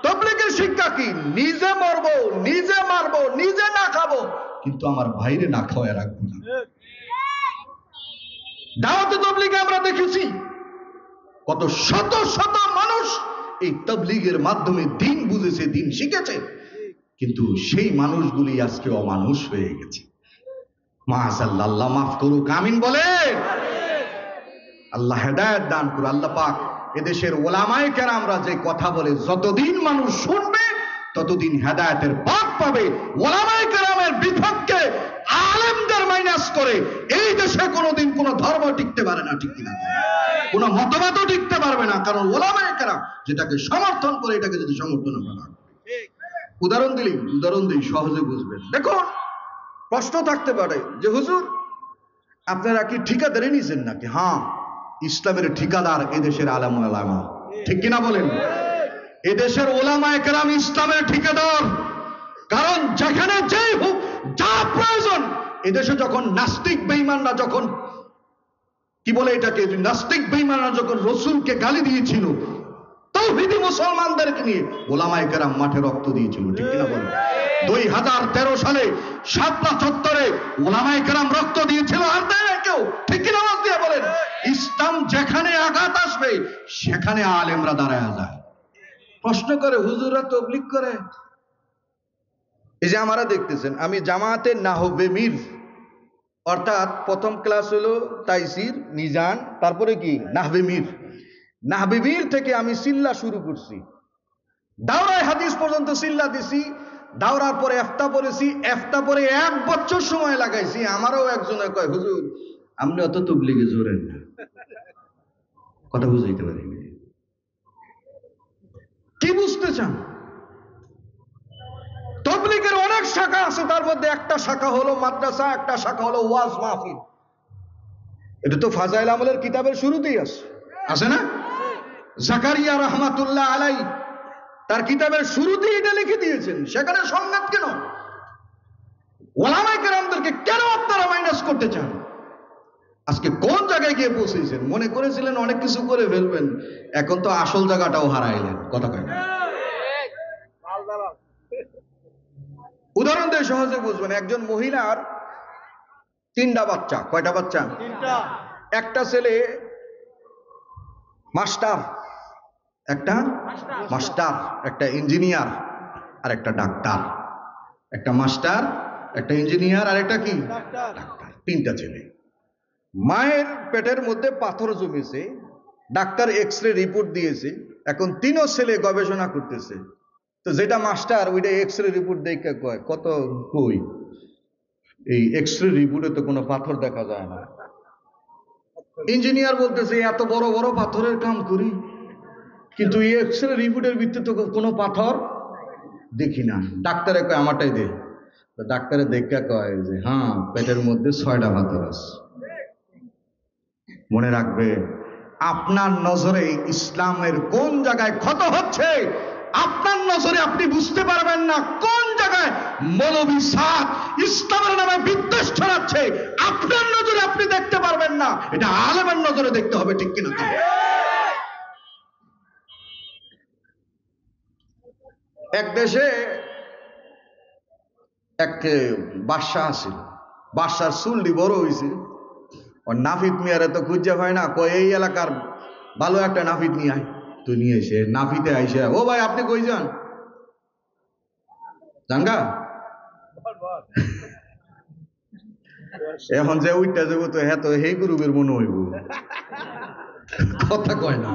তাবলীগের শিক্ষা কি? নিজে মরবো, নিজে মারবো, নিজে না খাবো, কিন্তু আমার ভাইরে না খাওয়ায় রাখবো না। দাওয়াতে তাবলীগে আমরা দেখেছি কত শত শত মানুষ এই তাবলীগের মাধ্যমে দিন বুঝেছে, দিন শিখেছে, কিন্তু সেই মানুষগুলি আজকে অমানুষ হয়ে গেছে। মাশাআল্লাহ, আল্লাহ মাফ করুক, আমিন বলেন। আল্লাহ হেদায়েত দান করুক। আল্লাহ পাক এদেশের ওলামায়ে কেরামরা যে কথা বলে, যতদিন মানুষ শুনবে ততদিন হেদায়েতের পথ পাবে। ওলামায়ে কেরামের বিপক্ষে আলেমদের মাইনাস করে এই দেশে কোনোদিন কোনো ধর্ম টিকতে পারে না, ঠিক কিনা? কোনো মতবাদও টিকতে পারবে না, কারণ ওলামায়ে কেরাম যেটাকে সমর্থন করে, এটাকে যদি সমর্থন করা। উদাহরণ দিই, সহজে বুঝবেন। দেখুন, প্রশ্ন থাকতে পারে যে হুজুর, আপনারা কি ঠিকাদারি নিয়েছেন নাকি? হ্যাঁ, ইসলামের ঠিকাদার এদেশের আলেম ওলামা, ঠিক কিনা বলেন? এদেশের ওলামায়ে কেরাম ইসলামের ঠিকাদার। কারণ যেখানে যেই হোক, যা প্রয়োজন, এদেশে যখন নাস্তিক বেঈমানরা, যখন কি বলে এটাকে, নাস্তিক বেঈমানরা যখন রসুলকে গালি দিয়েছিল, তাওহীদি মুসলমানদেরকে নিয়ে ওলামায়ে কেরাম মাঠে রক্ত দিয়েছিল, ঠিক কিনা বলেন? 2013 সালে শাপলা চত্বরে ওলামায়ে কেরাম রক্ত দিয়েছিল, আর দেয় না কেউ, ঠিক কিনা আওয়াজ দিয়ে বলেন? ইসলাম যেখানে আঘাত আসবে সেখানে আলেমরা দাঁড়ায় যায়। প্রশ্ন করে, হুজুররা তাবলীগ করে। এই যে আমারা দেখতেছেন, আমি জামাতের নাহবে মির, অর্থাৎ প্রথম ক্লাস হলো তাইসির, মিজান, তারপরে কি নাহবে মির। নাহবে মির থেকে আমি সিল্লা শুরু করছি, দাওরায় হাদিস পর্যন্ত সিল্লা দিছি, দাওরার পরে এফতা পড়েছি, এফতা পরে 1 বছর সময় লাগাইছি। আমারও একজনে কয়, হুজুর আপনি অত তাবলীগে জোরেন না, কথা বুঝাইতে পারি। কি বুঝতে চান? তবলিগের অনেক শাখা আছে, তার মধ্যে একটা শাখা হলো মাদ্রাসা, একটা শাখা হলো ওয়াজ মাহফিল। এটা তো ফাজাইল আমলের কিতাবের শুরুতেই আছে না? জাকারিয়া রহমাতুল্লাহ আলাই তার কিতাবের শুরুতেই এটা লিখে দিয়েছেন। সেখানে সংঘাত কেন? ওলামায়ে কেরামদেরকে কেন আপনারা মাইনাস করতে চান? আজকে কোন জায়গায় গিয়ে পৌঁছেছেন? মনে করেছিলেন অনেক কিছু করে ফেলবেন, এখন তো আসল জায়গাটাও হারাইলেন। কথা কয় না? উদাহরণ দিয়ে সহজে বুঝবেন। একজন মহিলার 3টা বাচ্চা। কয়টা বাচ্চা? 3টা। একটা ছেলে মাস্টার, একটা ইঞ্জিনিয়ার, আর একটা ডাক্তার। একটা মাস্টার, একটা ইঞ্জিনিয়ার, আর একটা কি? ডাক্তার। 3টা ছেলে। মায়ের পেটের মধ্যে পাথর জমেছে, ডাক্তার এক্সরে রিপোর্ট দিয়েছে, এখন 3ও ছেলে গবেষণা করতেছে। তো যেটা মাস্টার ওইটা এক্সরে রিপোর্ট দেখে কয় কত কই, এই এক্সরে রিপোর্টে তো কোনো পাথর দেখা যায় না। ইঞ্জিনিয়ার বলতেছে এত বড় বড় পাথরের কাম করি, কিন্তু এই এক্সরে রিপোর্টের ভিত্তিতে তো কোনো পাথর দেখি না। ডাক্তারে কয় আমারটাই দে। ডাক্তারে দেখে কয় যে হ্যাঁ, পেটের মধ্যে 6টা পাথর আছে। মনে রাখবে, আপনার নজরে ইসলামের কোন জায়গায় ক্ষত হচ্ছে, আপনার নজরে আপনি বুঝতে পারবেন না। কোন জায়গায় মৌলবী সাদ ইসলামের নামে বিদ্বেষ ছড়াচ্ছে, আপনার নজরে আপনি দেখতে পারবেন না। এটা আলেমের নজরে দেখতে হবে, ঠিক কিনা? এক দেশে এক বাদশাহ আছিল। বাদশার চুলটি বড় হয়েছে, আর নাফিদ মিয়ারে তো খুঁজে পায় না। কয় এই এলাকার ভালো একটা নাফিদ নিয়ে আয়। তো নিয়ে এসে নাফিতে আইসে, ও ভাই আপনি কই যান? জাঙ্গা এখন যে উইটা যাবো তো হ্যাঁ, তো হেই গ্রুপের মনে হইব। কথা কয় না,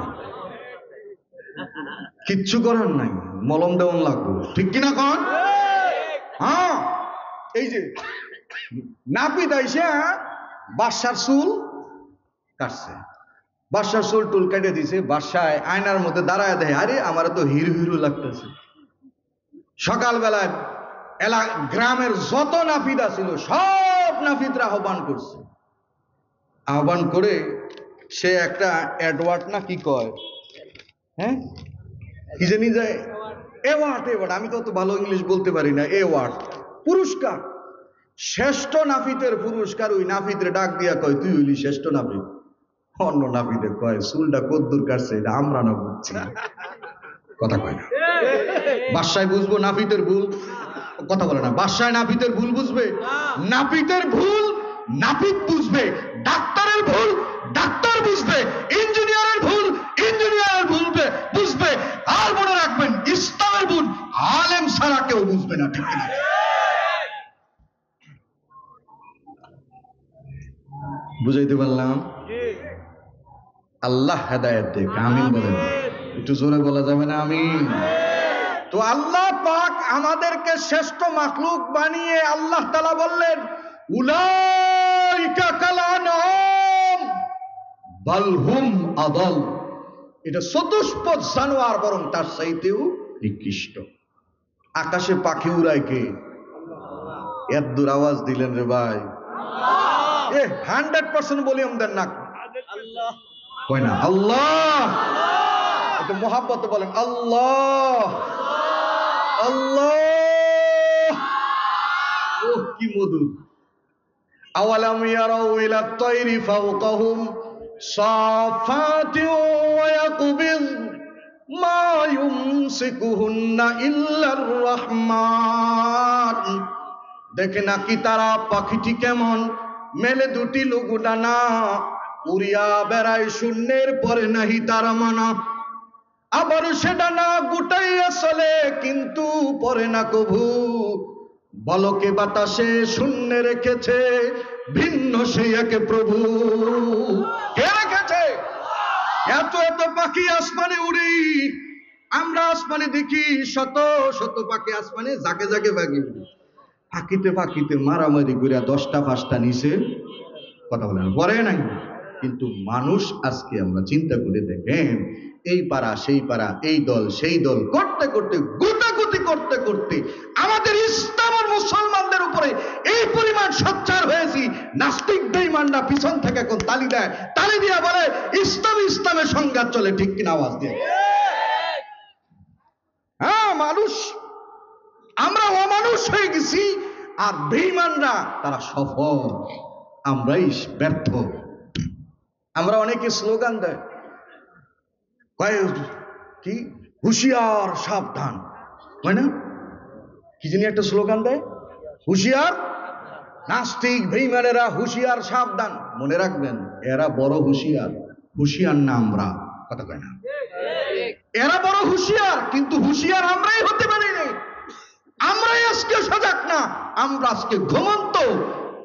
কিচ্ছু করার নাই, মলম দেওয়ান লাগবো, ঠিক কিনা কন? হ্যাঁ, এই যে নাপিত আইসে বাদশার চুল কাটছে। বাদশার চুল টুল কেটে দিছে। বাদশায় আয়নার মধ্যে দাঁড়ায় দেয়, আরে আমার তো হিরো হিরো লাগতেছে। সকালবেলায় গ্রামের যত নাপিত ছিল সব নাপিতরা আহ্বান করছে। আহ্বান করে সে একটা অ্যাডওয়ার্ড না কি কয়, হ্যাঁ কি জানি যায়, অ্যাওয়ার্ড, আমি তো ভালো ইংলিশ বলতে পারি না, অ্যাওয়ার্ড, পুরস্কার, শ্রেষ্ঠ নাপিতের পুরস্কার। ওই নাপিতরে ডাক দিয়া কয় তুই হইলি শ্রেষ্ঠ নাপিত। অন্য নাপিতে কয় চুলটা কদ্দুর কাটছে এটা আমরা না বুঝছি। কথা কয় না। বাদশায় বুঝবো নাপিতের ভুল? কথা বলে না। বাদশায় নাপিতের ভুল বুঝবে? নাপিতের ভুল নাপিত বুঝবে, ডাক্তারের ভুল ডাক্তার বুঝবে, ইঞ্জিনিয়ারের ভুল ইঞ্জিনিয়ারের বুঝবে। আর মনে রাখবেন, ইসলামের ভুল আলেম ছাড়া কেউ বুঝবে না, ঠিক না? বুঝাইতে পারলাম? আল্লাহ হেদায়েত দেখ, আমিন বলেন। একটু জোরে বলা যাবে না আমিন? তো আল্লাহ পাক আমাদেরকে শ্রেষ্ঠ মাখলুক বানিয়ে আল্লাহ তাআলা বললেন উলাইকা কাল আনআম বাল হুম আদাল। এটা চতুষ্পদ জানোয়ার, বরং তার চাইতেও নিকৃষ্ট। আকাশে পাখি উড়ায় কে? এত দূর আওয়াজ দিলেন রে ভাই, 100% ভলিউম দেন না। কয় না আল্লাহ? একটু মোহাব্বত বলেন আল্লাহ আল্লাহ। ও কি মধুর। আওয়ালাম ইয়ারাউ ইলা তায়রি ফাওকাহুম সাফাতিন ওয়া ইয়াকবিজ মা ইউমসিকুহুন্না ইল্লার রহমান। দেখে নাকি তারা পাখিটি কেমন, মেলে দুটি লঘু ডানা, উড়িয়া বেড়ায় শূন্যের পরে নাহি তার মানা। আবার সেটা না গুটাইয়া চলে কিন্তু পরে না কভু, বলকে বাতাসে শূন্য রেখেছে ভিন্ন সেই একে প্রভু। কে রেখেছে? এত এত পাখি আসমানে উড়ি, আমরা আসমানে দেখি শত শত পাখি আসমানে জাগে জাগে বাগি উড়ি। পাখিতে পাখিতে মারামারি করে 10টা 5টা নিচে, কথা বলেন পরে নাই। কিন্তু মানুষ আজকে আমরা চিন্তা করে দেখেন, এই পাড়া সেই পাড়া, এই দল সেই দল করতে করতে, গুটাগুটি করতে করতে আমাদের ইসলাম সোচ্চার হয়েছি, নাস্তিক বেঈমানরা পিছন থেকে কোন তালি দেয়, তালি দিয়ে বলে ইসলাম ইসলামের সংঘাত চলে, ঠিক কিনা আওয়াজ দিয়ে? হ্যাঁ, মানুষ আমরা অমানুষ হয়ে গেছি, আর বেঈমানরা তারা সফল, আমরাই ব্যর্থ। আমরা অনেকে স্লোগান দেয়, কয় কি হুঁশিয়ার সাবধান, হয় না? কি জানি একটা স্লোগান দেয়, হুঁশিয়ার, নাস্তিক বেঈমানেরা হুঁশিয়ার সাবধান। মনে রাখবেন, এরা বড় হুঁশিয়ার, হুঁশিয়ার না আমরা, কথা কয় না? এরা বড় হুঁশিয়ার, কিন্তু হুঁশিয়ার আমরাই হতে পারি না। আমরাই আজকে সজাগ না, আমরা আজকে ঘুমন্ত,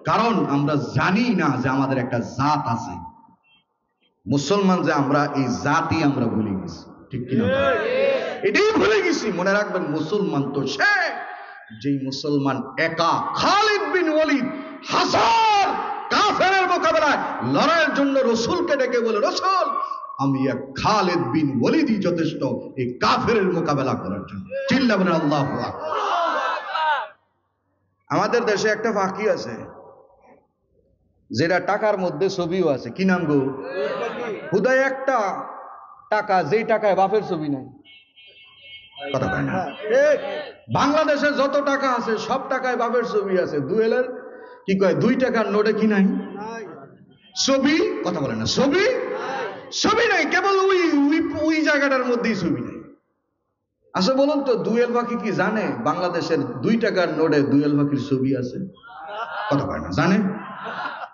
কারণ আমরা জানি না যে আমাদের একটা জাত আছে। মুসলমান যে আমরা, এই জাতি আমরা ভুলে গেছি, ঠিক কিনা? এটাই ভুলে গেছি। মনে রাখবেন, মুসলমান তো সে যেই মুসলমান একা, খালিদ বিন ওয়ালিদ হাজার কাফেরের মোকাবেলায় লড়াইয়ের জন্য রসুলকে ডেকে বলে, রসুল আমি এক খালিদ বিন ওয়ালিদই যথেষ্ট এই কাফেরের মোকাবেলা করার জন্য। চিল্লা বলেন আল্লাহু আকবার। আমাদের দেশে একটা ফাঁকি আছে, যেটা টাকার মধ্যে ছবিও আছে। কি নাম গো? হুদায় একটা টাকা, যেই টাকায় বাপের ছবি নাই, কথা কয় না? বাংলাদেশে যত টাকা আছে সব টাকায় বাপের ছবি আছে। দুয়েলের কি কয়, 2 টাকার নোটে কি নাই? ছবি, কথা বলে না, ছবি ছবি নাই, কেবল ওই জায়গাটার মধ্যেই ছবি নাই। আচ্ছা বলুন তো, দুয়েল পাখি কি জানে বাংলাদেশের 2 টাকার নোটে দুয়েল পাখির ছবি আছে? কথা কয় না, জানে?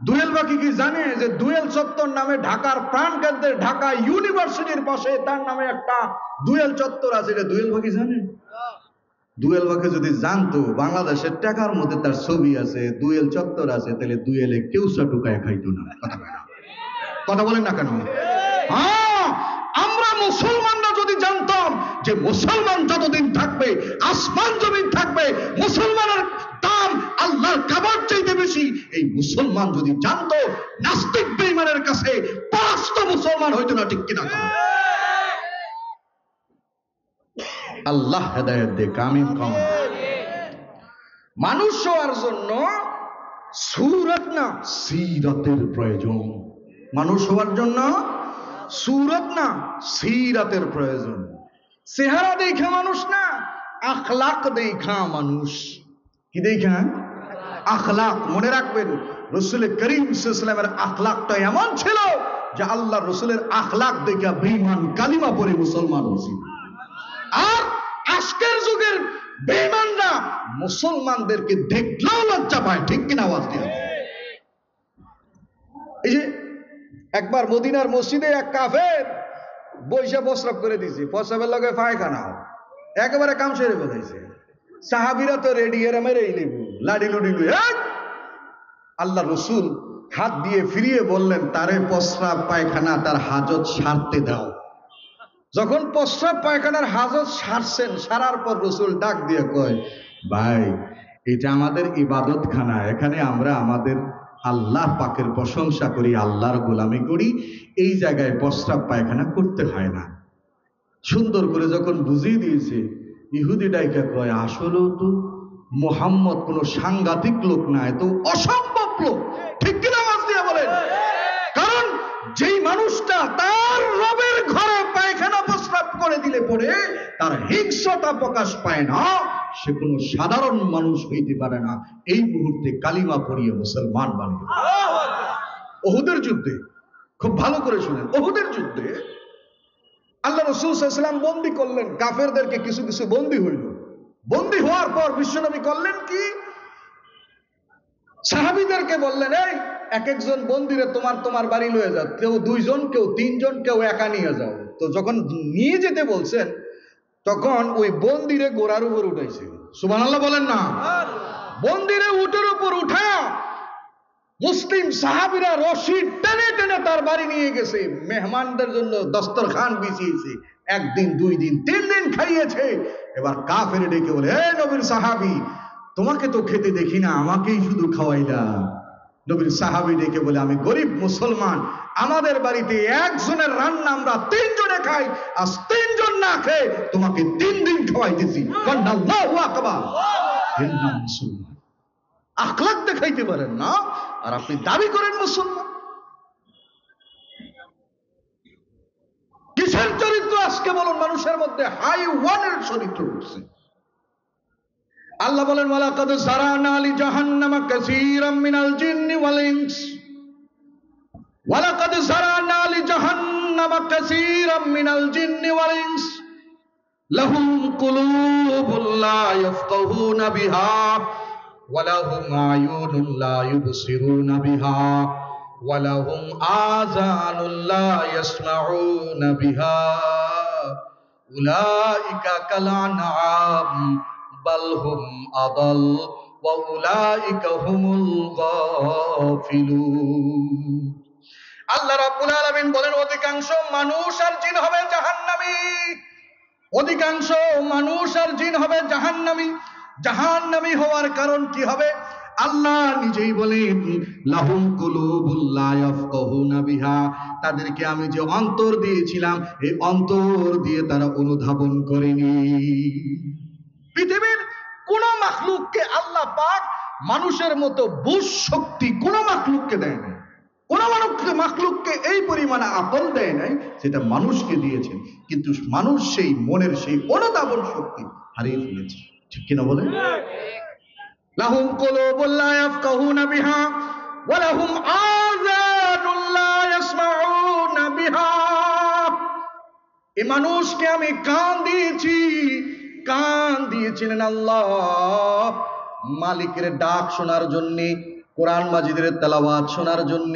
দুয়েল পাখি কি জানে যে দুয়েল চত্বর নামে ঢাকার প্রাণকেন্দ্রের ঢাকা ইউনিভার্সিটির পাশে তার নামে একটা দুয়েল চত্বর আছে? এটা দুয়েল পাখি জানে? দুয়েল পাখি যদি জানতো বাংলাদেশের টাকার মধ্যে তার ছবি আছে, দুয়েল চত্বর আছে, তাহলে দুয়েলে কেউ চটুকায় খাইতো না। কথা কয় না? কথা বলেন না কেন? হ্যাঁ, আমরা মুসলমানরা যদি জানতাম যে মুসলমান যতদিন থাকবে, আসমান জমিন থাকবে, মুসলমানের দাম আল্লাহর কাবার চাইতে বেশি, এই মুসলমান যদি জানতো, নাস্তিক বেঈমানের কাছে পরাস্ত মুসলমান হইতো না, ঠিক কিনা? আল্লাহ হেদায়েত দে, আমিন কম। মানুষ হওয়ার জন্য সূরত না সিরাতের প্রয়োজন। মানুষ হওয়ার জন্য সূরত না সিরাতের প্রয়োজন। চেহারা দেখা মানুষ না, আখলাক দেখা মানুষ। কি দেখা? আখলাক। মনে রাখবেন, রাসূল করিম সাল্লাল্লাহু আলাইহি ওয়াসাল্লামের আখলাকটা এমন ছিল যে আল্লাহ রাসূলের আখলাক দেখা বেঈমান কালিমা পড়ে মুসলমান হয়েছিল। আর আজকের যুগের বেঈমানরা মুসলমানদেরকে দেখলেও লজ্জা পায়, ঠিক কিনা আওয়াজ দিয়ে? এই যে একবার মদিনার মসজিদে এক কাফের বইসা প্রস্রাব করে দিয়েছে, প্রস্রাবের লগে পায়খানা, একেবারে কাম সেরে ফেলাইছে। সাহাবীরা তো রেডি, এরা মেরেই লেবু লাডি লুডি লুই। আল্লাহ রসুল হাত দিয়ে ফিরিয়ে বললেন, তারে প্রস্রাব পায়খানা তার হাজত সারতে দাও। যখন প্রস্রাব পায়খানার হাজত সারছেন, সারার পর রসুল ডাক দিয়ে কয়, ভাই এটা আমাদের ইবাদতখানা, এখানে আমরা আমাদের আল্লাহ পাকের প্রশংসা করি, আল্লাহর গোলামি করি, এই জায়গায় প্রস্রাব পায়খানা করতে হয় না। সুন্দর করে যখন বুঝিয়ে দিয়েছে, ইহুদি ডাইকা কয়, আসলেও তো মুহাম্মদ কোনো সাংঘাতিক লোক না, এত অসম্ভব লোক, ঠিক কিনা আওয়াজ দিয়ে বলেন? কারণ যেই মানুষটা তার রবের ঘরে পায়খানা প্রস্রাব করে দিলে পরে তার হিংস্রতা প্রকাশ পায় না, সে কোনো সাধারণ মানুষ হইতে পারে না। এই মুহূর্তে কালিমা পড়িয়ে মুসলমান বানিয়ে। উহুদের যুদ্ধে, খুব ভালো করে শুনেন, উহুদের যুদ্ধে আল্লাহ রাসূল সাল্লাল্লাহু আলাইহি ওয়াসাল্লাম বন্দী করলেন কাফেরদেরকে, কিছু কিছু বন্দী হইল। বন্দী হওয়ার পর বিশ্বনবী করলেন কি, সাহাবীদেরকে বললেন, এই এক একজন বন্দীরে তোমার তোমার বাড়ি লয়ে যাও, কেউ 2 জন, কেউ 3 জন, কেউ একা নিয়ে যাও। তো যখন নিয়ে যেতে বলছেন, তখন ওই বন্দীরে ঘোড়ার উপর উঠাইছে। সুবহানাল্লাহ বলেন না? বন্দীরে উটের উপর উঠা মুসলিম সাহাবীরা রশি টেনে টেনে তার বাড়ি নিয়ে গেছে। মেহমানদের জন্য দস্তরখান বিছিয়েছে, 1 দিন 2 দিন 3 দিন খাইয়েছে। এবার কাফের ডেকে বলে, হে নবীর সাহাবী, তোমাকে তো খেতে দেখি না, আমাকেই শুধু খাওয়াইলা। নবীর সাহাবী ডেকে বলে, আমি গরিব মুসলমান, আমাদের বাড়িতে একজনের রান্না আমরা 3 জনে খাই, আজ 3 জন না খেয়ে তোমাকে 3 দিন খাওয়াইতেছি। আল্লাহু আকবার। মুসলমান আখলাক দেখাইতে পারেন না, আর আপনি দাবি করেন মুসলমান। কিসের চরিত্র আজকে বলুন মানুষের মধ্যে? হাই ওয়ানের চরিত্র উঠছে। আল্লাহ বলেন ওয়ালাকাদ যারানা লি জাহান্নামা কাসীরাম মিনাল জিন্নি ওয়াল ইনস, ওয়ালাকাদ যারানা লি জাহান্নামা কাসীরাম মিনাল জিন্নি ওয়াল ইনস লাহুম কুলুবুন লা ইয়াফকাহুনা বিহা ওয়া লাহুম আয়ুনুন লা ইউবসিরুনা বিহা ওয়া লাহুম আযানুন লা ইয়াসমাউনা বিহা উলাইকা কাল আনআম বাল হুম আদাল ওয়া উলাইকা হুমুল গাফিলুন। আল্লাহ রাব্বুল আলামিন বলেন অধিকাংশ মানুষ আর জিন হবে জাহান্নামী, অধিকাংশ মানুষ আর জিন হবে জাহান্নামী। জাহান্নামী হওয়ার কারণ কি হবে? আল্লাহ নিজেই বলেন লাহুম কুলুবুল লা ইয়াফকাহুনা বিহা, তাদেরকে আমি যে অন্তর দিয়েছিলাম এই অন্তর দিয়ে তারা অনুধাবন করেনি। পৃথিবীর কোন মাখলুককে আল্লাহ পাক মানুষের মতো বুঝ শক্তি কোন মাখলুককে দেয় নাই, কোন মাখলুককে এই পরিমাণে আকল দেয় নাই, সেটা মানুষকে দিয়েছেন। কিন্তু মানুষ সেই মনের সেই অনুধাবন শক্তি হারিয়ে ফেলেছে। ঠিক কিনা বলেন? লাহুম কুলুবুন লা ইয়াফকাহুনা বিহা ওয়া লাহুম আযানুন লা ইয়াসমাউনা বিহা। এই মানুষকে আমি কান দিয়েছি, কান দিয়েছিলেন আল্লাহ মালিকের ডাক শোনার জন্য, কোরআন মাজিদের তেলাওয়াত শোনার জন্য।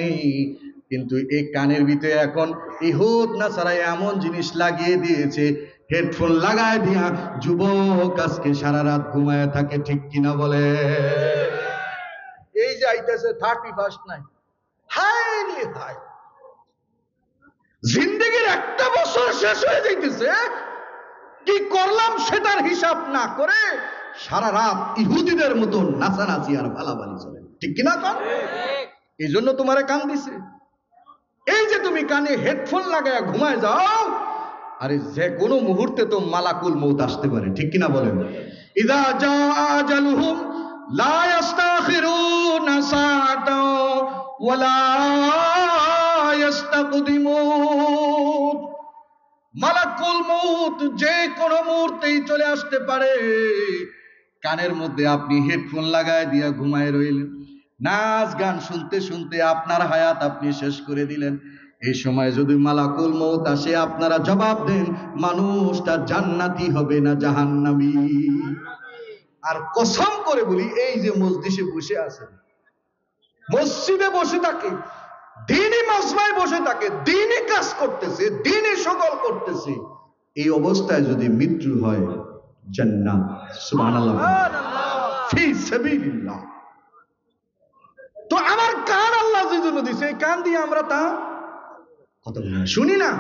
কিন্তু এই কানের ভিতরে এখন ইহুদ নাসারা এমন জিনিস লাগিয়ে দিয়েছে, হেডফোন লাগায় দিয়া যুবক আজকে সারা রাত ঘুমায় থাকে। ঠিক কিনা বলে? এই যে আইতেছে 31st নাইট, হায় রে হায়, জিন্দেগির একটা বছর শেষ হয়ে যাইতেছে, কি করলাম সেটার হিসাব না করে সারা রাত ইহুদিদের মতো নাচানাচি আর ভালাবালি চলে। ঠিক কিনা কন? এই জন্য তোমারে কান দিছে। এই যে তুমি কানে হেডফোন লাগায় ঘুমায় যাও, আরে যে কোনো মুহূর্তে তো মালাকুল মউত আসতে পারে। ঠিক কিনা বলেন? ইযা জা আজালুহুম লা ইস্তাখিরুনা সাআতাও ওয়া লা ইস্তাকদিমুন। মালাকুল মউত যে কোনো মুহূর্তেই চলে আসতে পারে। কানের মধ্যে আপনি হেডফোন লাগায় দিয়া ঘুমায় রইলেন, নাচ গান শুনতে শুনতে আপনার হায়াত আপনি শেষ করে দিলেন। এই সময় যদি মালাকুল মউত আসে, আপনারা জবাব দেন মানুষটা জান্নাতি হবে না জাহান্নামী? আর কসম করে বলি, এই যে মসজিদে বসে আছেন, মসজিদে বসে থাকে, দ্বীনি মাজমায় বসে থাকে, দ্বীনি কাজ করতেছে, দ্বীনি সকল করতেছে, এই অবস্থায় যদি মৃত্যু হয় জান্নাত। সুবহানাল্লাহ, ফি সাবিলিল্লাহ। তো আমার কান আল্লাহ যে জন্য দিছে, এই কান দিয়ে আমরা তা কত শুনি না।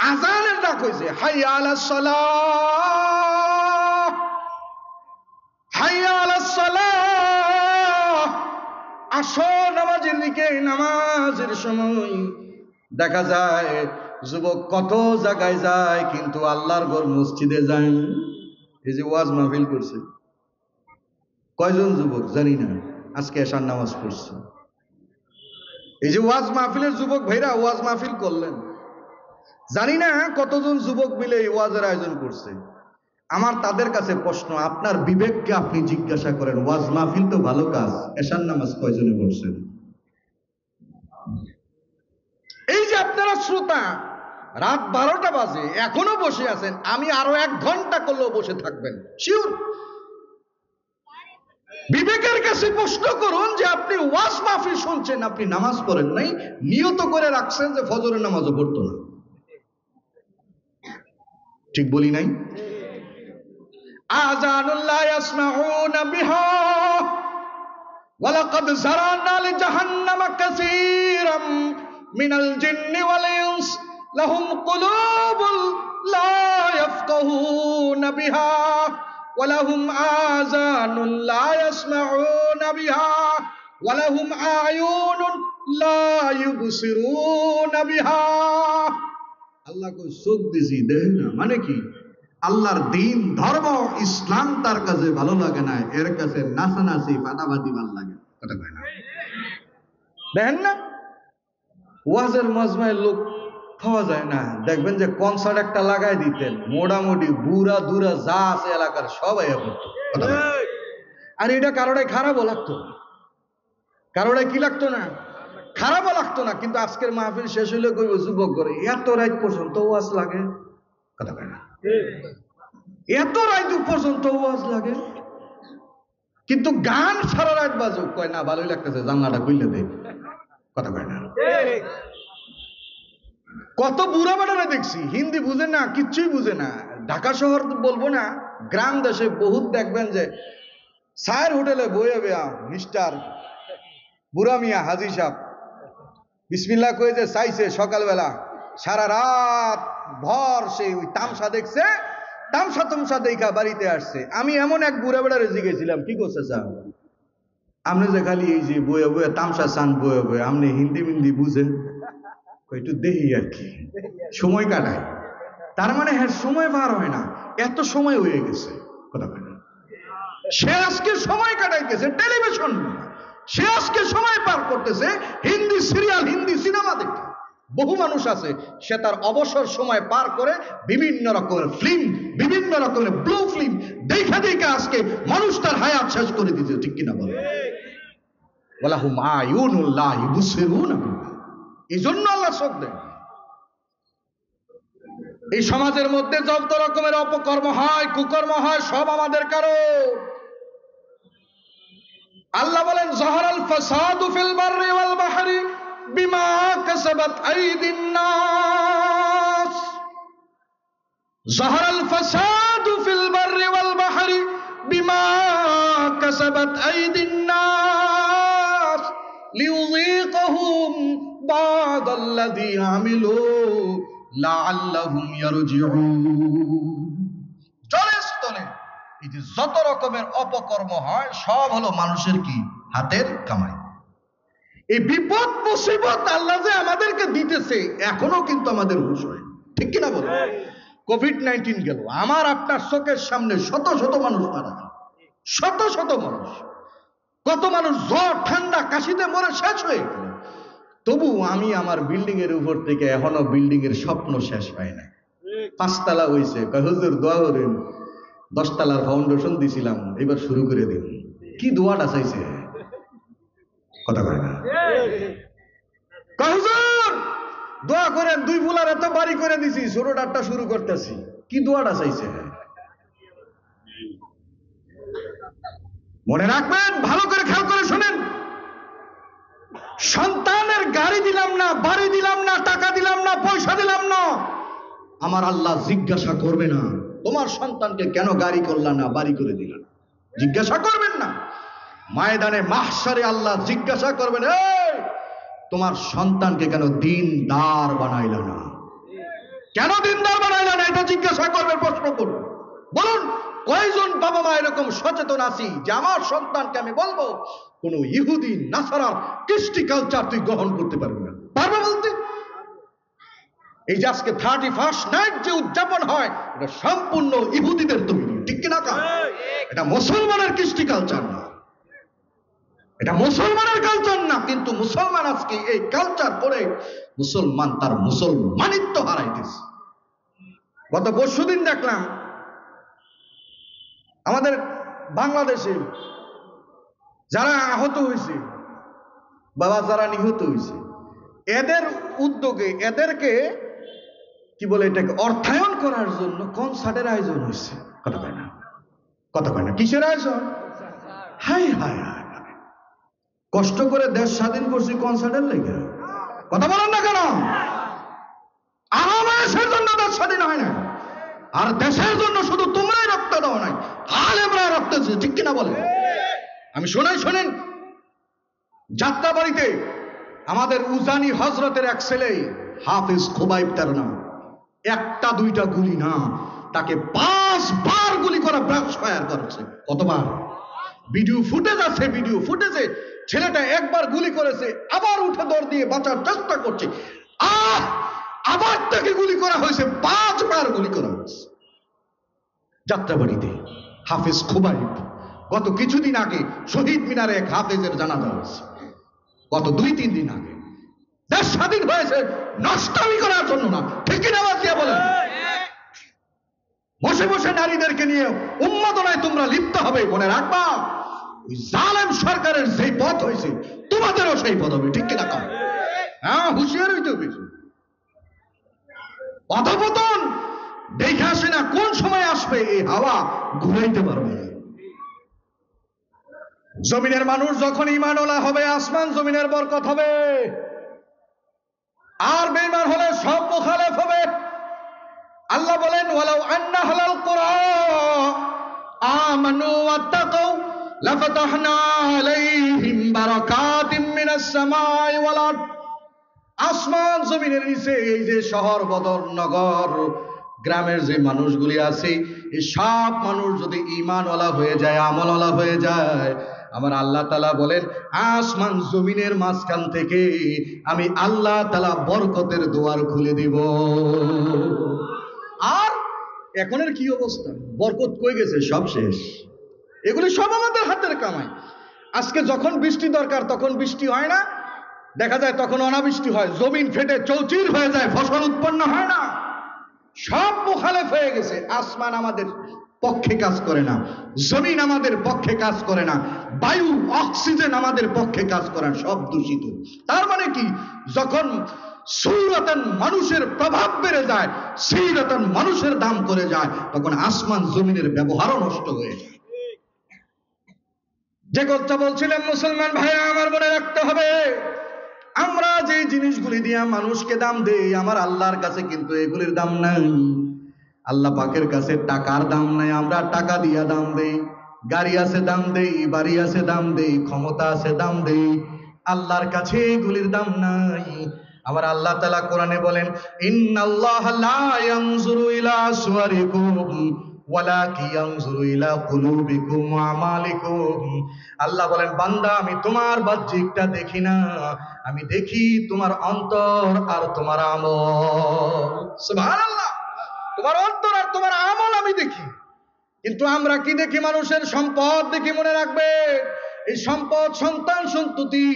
আজানের ডাক হইছে হাইয়া আলাস সালাহ, হাইয়া আলাস সালাহ, আসো নামাজের দিকে। নামাজের সময় দেখা যায় যুবক কত জায়গায় যায়, কিন্তু আল্লাহর ঘর মসজিদে যায়। এই যে ওয়াজ মাহফিল করছে, কয়জন যুবক জানি না আজকে এশার নামাজ পড়ছে। এই যে ওয়াজ মাহফিলের যুবক ভাইরা ওয়াজ মাহফিল করলেন, জানি না কতজন যুবক মিলে এই ওয়াজের আয়োজন করছে। আমার তাদের কাছে প্রশ্ন, আপনার বিবেককে আপনি জিজ্ঞাসা করেন, ওয়াজ মাহফিল তো ভালো কাজ, এশার নামাজ কয়জনে পড়ছেন? এই যে আপনারা শ্রোতা, রাত 12টা বাজে এখনো বসে আছেন, আমি আরো 1 ঘন্টা করলেও বসে থাকবেন শিওর। বিবেকের কাছে প্রশ্ন করুন যে আপনি ওয়াজ মাহফিল শুনছেন, আপনি নামাজ পড়েন নাই, নিয়ত করে রাখছেন যে ফজরের নামাজও পড়তো না। ঠিক বলি নাই? আযানুল লা ইয়াসমাউনা বিহা ওয়া লাকাদ যারানা লি জাহান্নামা কাসীরাম মিনাল জিন্নি ওয়াল ইনস লাহুম কুলুবুন লা ইয়াফকাহুনা বিহা ওয়া লাহুম আযানুন লা ইয়াসমাউনা বিহা ওয়া লাহুম আয়ুনুন লা ইউবসিরুনা বিহা। আল্লাহ কই চোখ দিছি দেখেন না, মানে কি? আল্লাহর দিন ধর্ম ইসলাম তার কাছে ভালো লাগে না, এর কাছে নাচানাচি ফাটাফাটি ভালো লাগে। কথা কয় না? দেখেন না ওয়াজের মজমায় লোক পাওয়া যায় না, দেখবেন যে কনসার্ট একটা লাগাই দিতেন, মোটামুটি বুড়া দুরা যা আছে এলাকার সবাই পড়তো। কথা কয় না? আর এটা কারোটাই খারাপও লাগতো না, কারোটাই কি লাগতো না, খারাপও লাগতো না। কিন্তু আজকের মাহফিল শেষ হইলে কইব যুবক করে এত রাত পর্যন্ত ওয়াজ লাগে। কথা কয় না? এত রাত পর্যন্ত ওয়াজ লাগে, কিন্তু গান সারা রাত বাজুক, কয় না ভালোই লাগতেছে, জানলাটা খুললে দে। কথা কয় না? কত বুড়া বেড়ারে দেখছি, হিন্দি বুঝে না, কিচ্ছুই বুঝে না। ঢাকা শহর বলবো না, গ্রাম দেশে বহুত দেখবেন যে সায়ের হোটেলে বইয়ে বেয়া মিস্টার বুড়া মিয়া হাজি সাহেব বিসমিল্লাহ কয়ে যে চাইছে, সকালবেলা সারা রাত ভর সেই ওই তামসা দেখছে, তামসা দেখা বাড়িতে আসছে। আমি এমন এক বুড়া বেড়ারে জিগেছিলাম, কি করছে স্যার আপনি যে খালি এই যে বয়ে বয়ে তামসা চান বয়ে বয়ে, আপনি হিন্দি মিন্দি বুঝেন? একটু দেখি আর কি, সময় কাটায়। তার মানে হ্যাঁ সময় পার হয় না, এত সময় হয়ে গেছে। কথা বলে না, সে আজকে সময় কাটাইতেছে টেলিভিশন, সে আজকে সময় পার করতেছে হিন্দি সিরিয়াল, হিন্দি সিনেমা দেখে। বহু মানুষ আছে সে তার অবসর সময় পার করে বিভিন্ন রকমের ফিল্ম, বিভিন্ন রকমের ব্লু ফিল্ম দেখা দেখে আজকে মানুষ তার হায়াত শেষ করে দিতে। ঠিক কিনা বলে? ওয়ালাহুম আয়ুনুল্লাহ ইবসিরুনা বিহা। এই জন্য আল্লাহ চোখ দেন। এই সমাজের মধ্যে যত রকমের অপকর্ম হয়, কুকর্ম হয়, সব আমাদের কারণ। আল্লাহ বলেন যাহারাল ফাসাদু ফিল বাররি ওয়াল বাহরি বিমা কাসাবাত আইদিন নাস। যাহারাল ফাসাদু ফিল বাররি ওয়াল বাহরি বিমা কাসাবাত আইদিন নাস লিয়ুযীকাহুম বা'দাল্লাযী আমিলু লাআল্লাহুম ইয়ারজিউন। জলে স্থলে এই যে যত রকমের অপকর্ম হয় সব হলো মানুষের কি হাতের কামাই। এই বিপদ মুসিবত আল্লাহ যে আমাদেরকে দিতেছে এখনো কিন্তু আমাদের হুঁশ হয়। ঠিক কিনা বলো? কোভিড-19 গেল, আমার আপনার চোখের সামনে শত শত মানুষ মারা গেল, শত শত মানুষ। কত মানুষ জ্বর ঠান্ডা কাশিতে মরে শেষ হয়ে গেল। তবু আমি আমার বিল্ডিং এর উপর থেকে এখনো বিল্ডিং এর স্বপ্ন শেষ হয় না। 5 তলা হয়েছে, হুজুর দোয়া করেন, 10 তলার ফাউন্ডেশন দিছিলাম, এবার শুরু করে দিন। কি দোয়াটা চাইছে? কথা কয় না? হুজুর দোয়া করেন, 2 ফুলার এত বাড়ি করে দিছি, ছোটটা শুরু করতেছি। কি দোয়াটা চাইছে? মনে রাখবেন, ভালো করে খেয়াল করে শোনেন, সন্তানের গাড়ি দিলাম না, বাড়ি দিলাম না, টাকা দিলাম না, পয়সা দিলাম না, আমার আল্লাহ জিজ্ঞাসা করবে না তোমার সন্তানকে কেন গাড়ি করলা না, বাড়ি করে দিলা না। জিজ্ঞাসা করবেন না। ময়দানে মাহশারে আল্লাহ জিজ্ঞাসা করবেন, এই তোমার সন্তানকে কেন দিনদার বানাইলা না, কেন দিনদার বানাইলা না, এটা জিজ্ঞাসা করবে, প্রশ্ন করবে। বলুন কয়জন বাবা মা এরকম সচেতন আছি যে আমার সন্তানকে আমি বলবো কোন ইহুদি নাসারার কৃষ্টি কালচার তুই গ্রহণ করতে পারবি না? পারবে বলতে? এই যে আজকে 31st নাইট যে উদযাপন হয় এটা সম্পূর্ণ ইহুদিদের তৈরি। ঠিক কিনা? এটা মুসলমানের কৃষ্টি কালচার না, এটা মুসলমানের কালচার না। কিন্তু মুসলমান আজকে এই কালচার করে মুসলমান তার মুসলমানিত্ব হারাইতেছে। গত পরশুদিন দেখলাম আমাদের বাংলাদেশে যারা আহত হয়েছে, বাবা যারা নিহত হয়েছে, এদের উদ্যোগে এদেরকে কি বলে এটাকে অর্থায়ন করার জন্য কনসার্টের আয়োজন হয়েছে। কথা কয় না? কথা কয় না? কিসের আয়োজন? হাই হাই হাই, কষ্ট করে দেশ স্বাধীন করছি কনসার্টের লেগে। কথা বলেন না কেন? আরামের জন্য দেশ স্বাধীন হয় না, আর দেশের জন্য শুধু তোমরাই রক্ত দাও নাই, আলেমরা রক্ত দিয়েছে। ঠিক কিনা বলে? আমি শোনেন, যাত্রাবাড়িতে আমাদের উজানি হজরতের এক ছেলে হাফেজ খোবাইব, তার নাম, 1টা 2টা গুলি না, তাকে 5 বার গুলি করা ব্রাশ ফায়ার করেছে। কতবার? ভিডিও ফুটেজ আছে, ভিডিও ফুটেজে ছেলেটা একবার গুলি করেছে, আবার উঠে দৌড় দিয়ে বাঁচার চেষ্টা করছে, আবার তাকে গুলি করা হয়েছে, 5 বার গুলি করা হয়েছে। যাত্রাবাড়িতে হাফেজ খুবাইব গত কিছুদিন আগে শহীদ মিনারে এক হাফেজের জানাজা হয়েছে, গত 2-3 দিন আগে। দেশ স্বাধীন হয়েছে নষ্টামি করার জন্য না, ঠিক কিনা আওয়াজ দিয়ে বলেন? বসে বসে নারীদেরকে নিয়ে উন্মাদনায় তোমরা লিপ্ত হবে, মনে রাখবা ওই জালেম সরকারের যেই পথ হয়েছে তোমাদেরও সেই পথ হবে, ঠিক কিনা? হ্যাঁ, হুঁশিয়ার হইতে হবে। অধপতন দেখে আসে না কোন সময় আসবে, এই হাওয়া ঘুরাইতে পারবে না। জমিনের মানুষ যখন ঈমানওয়ালা হবে আসমান জমিনের বরকত হবে, আর বেঈমান হলে সব মুখালেফ হবে। আল্লাহ বলেন ওয়ালাউ আন্না হালাল কুরআ আমানু ওয়াত্তাকাউ লাফাতাহনা আলাইহিম বারাকাতিম মিনাস সামাই ওয়াল আরদ। আসমান জমিনের নিচে এই যে শহর বদর নগর গ্রামের যে মানুষগুলি আছে, এই সব মানুষ যদি ঈমানওয়ালা হয়ে যায়, আমলওয়ালা হয়ে যায়, আমার আল্লাহ তাআলা বলেন আসমান জমিনের মাঝখান থেকে আমি আল্লাহ তাআলা বরকতের দুয়ার খুলে দিব। আর এখনের কি অবস্থা, বরকত কই গেছে, সব শেষ। এগুলি সব আমাদের হাতের কামাই। আজকে যখন বৃষ্টি দরকার তখন বৃষ্টি হয় না, দেখা যায় তখন অনাবৃষ্টি হয়, জমিন ফেটে চৌচির হয়ে যায়, ফসল উৎপন্ন হয় না। সব মুখালেফ হয়ে গেছে। আসমান আমাদের পক্ষে কাজ করে না, জমিন আমাদের পক্ষে কাজ করে না, বায়ু অক্সিজেন আমাদের পক্ষে কাজ করে না, সব দূষিত। তার মানে কি, যখন সুরতান মানুষের প্রভাব বেড়ে যায়, সুরতান মানুষের দাম করে যায়, তখন আসমান জমিনের ব্যবহারও নষ্ট হয়ে যায়। যে কথা বলছিলাম মুসলমান ভাইরা আমার মনে রাখতে হবে, আমরা যে জিনিসগুলি দিয়া মানুষকে দাম দেই, আমার আল্লাহর কাছে কিন্তু এগুলির দাম নাই। আল্লাহ পাকের কাছে টাকার দাম নাই, আমরা টাকা দিয়া দাম দেই। গাড়ি আছে দাম দেই, বাড়ি আছে দাম দেই, ক্ষমতা আছে দাম দেই। আল্লাহর কাছে এগুলির দাম নাই। আমার আল্লাহ তাআলা কোরআনে বলেন ইন্নাল্লাহা লা ইয়ানজুরু ইলা সুওয়ারিকুম ওয়ালাকিন ইয়ানজুরু ইলা কুলুবিকুম ওয়া আমালিকুম। আল্লাহ বলেন বান্দা, আমি তোমার বাহ্যিকটা দেখি না, আমি দেখি তোমার অন্তর আর তোমার আমল। সুবহানাল্লাহ, তোমার অন্তর আর তোমার আমল আমি দেখি। কিন্তু আমরা কি দেখি? মানুষের সম্পদ দেখি। মনে রাখবে, এই সম্পদ সন্তান সন্ততি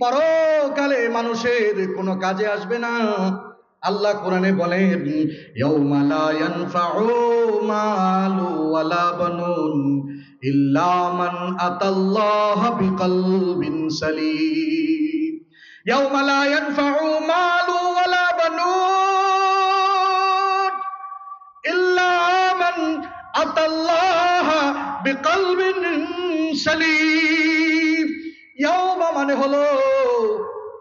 পরকালে মানুষের কোনো কাজে আসবে না। আল্লাহ কোরআনে বলেন ইয়াউমা লা ইয়ানফাউ মালু ওয়ালা বানুন ইল্লা মান আতাল্লাহা বিকলবিন সালিম। ইয়াউমা লা ইয়ানফাউ মালু ওয়ালা বানুন ইল্লা মান আতাল্লাহা বিকলবিন সালিম। ইয়াউমা মানে হলো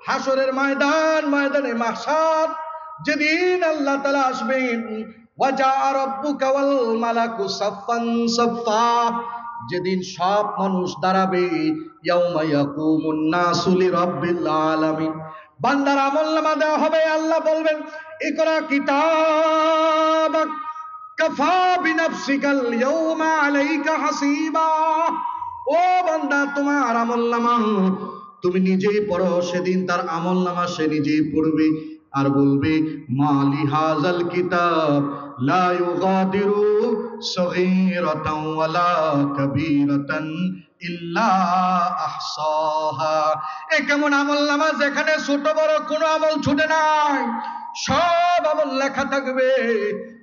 হাসরের ময়দান, ময়দানে মাহশার, যেদিন আল্লাহ তাআলা আসবেন। ওয়াজা রাব্বুকা ওয়াল মালাকু সাফফান সাফফা, যেদিন সব মানুষ দাঁড়াবে। ইয়াউমা ইয়াকুমুন নাসু লিরাব্বিল আলামিন। বান্দার আমলনামা দেওয়া হবে, আল্লাহ বলবেন ইকরা কিতাবাক কাফা বিনাফসিকাল ইয়াউমা আলাইকা হাসিবা। ও বান্দা, তোমার আমলনামা তুমি নিজেই পড়ো। সেদিন তার আমলনামা সে নিজেই পড়বে আর বলবে মালি হাযাল কিতাব লা ইউগাদিরু সগীরাতান ওয়ালা কাবীরাতান ইল্লা আহসাহা। এ কেমন আমলনামা যেখানে ছোট বড় কোনো আমল ছুটে নাই, সব আমল লেখা থাকবে।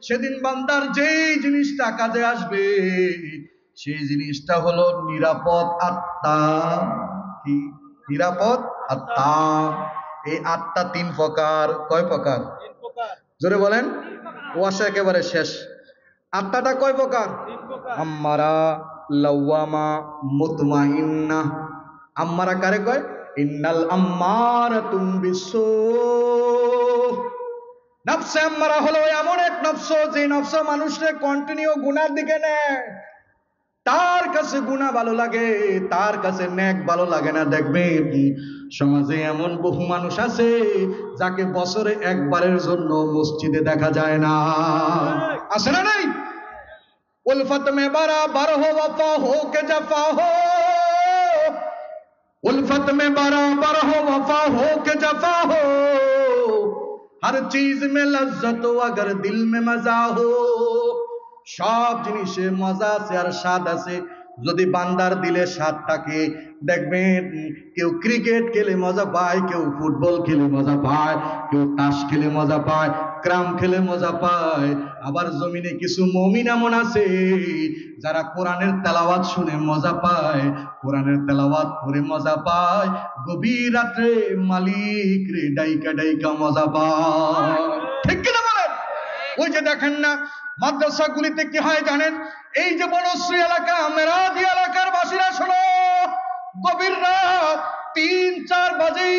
সেদিন বান্দার যেই জিনিসটা কাজে আসবে সেই জিনিসটা হলো নিরাপদ আত্মা। কি নিরাপদ আত্মা? এই আত্মা 3 প্রকার। কয় প্রকার? জোরে বলেন। ওয়াশা একেবারে শেষ। আত্মাটা কয় প্রকার? আম্মারা, লাওয়ামা, মুতমাইন্না। আম্মারা কারে কয়? ইন্নাল আম্মারাতুম বিসু। নফসে আম্মারা হলো এমন এক নফস, যে নফস মানুষকে কন্টিনিউ গুনার দিকে নেয়। তার কাছে গুনাহ ভালো লাগে, তার কাছে নেক ভালো লাগে না। দেখবে সমাজে এমন বহু মানুষ আছে যাকে বছরে একবারের জন্য মসজিদে দেখা যায় না। আছে না নাই? উলফত মে বরাবর হো ওয়ফা হো কে জফা হো, उल्फत में बराबर हो वफा हो के जफा हो, हर चीज में लज्जत हो अगर दिल में मजा हो। সব জিনিসে মজা আছে আর স্বাদ আছে। যদি বান্দার দিলে স্বাদ থাকে, দেখবেন কেউ ক্রিকেট খেলে মজা পায়, কেউ ফুটবল খেলে মজা পায়, কেউ তাস খেলে মজা পায়, ক্রাম খেলে মজা পায়। আবার জমিনে কিছু মুমিন এমন আছে যারা কোরআনের তেলাওয়াত শুনে মজা পায়, কোরআনের তেলাওয়াত করে মজা পায়, গভীর রাত্রে মালিক রে ডাইকা ডাইকা মজা পায়। ঠিক কিনা বলেন? ওই যে দেখেন না মাদ্রাসাগুলিতে কি হয় জানেন? এই যে বনশ্রী এলাকা, মেরাদি এলাকার বাসীরা শোনো, গভীর রাত ৩-৪ বাজে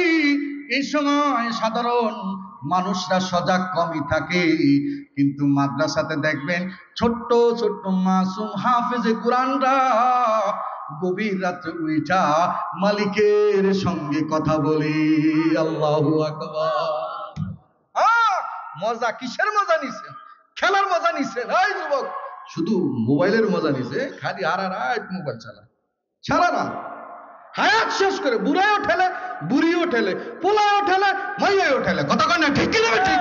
এই সময় সাধারণ মানুষরা সজাগ কমই থাকে, কিন্তু মাদ্রাসাতে দেখবেন ছোট্ট ছোট্ট মাসুম হাফেজে কোরআনরা গভীর রাত্রে উঠা মালিকের সঙ্গে কথা বলি। আল্লাহু আকবার। মজা কিসের মজা নিছেন? খেলার মজা নিছেন? এই যুবক শুধু মোবাইলের মজা নিছে, খালি আর মোবাইল চালা সারা রাত, হায়াত শেষ করে বুড়াইও ঠেলে, বুড়িও ঠেলে, পোলাও ঠেলে, মাইয়াও ঠেলে। কথা কয় না ঠিক কিনা ঠিক?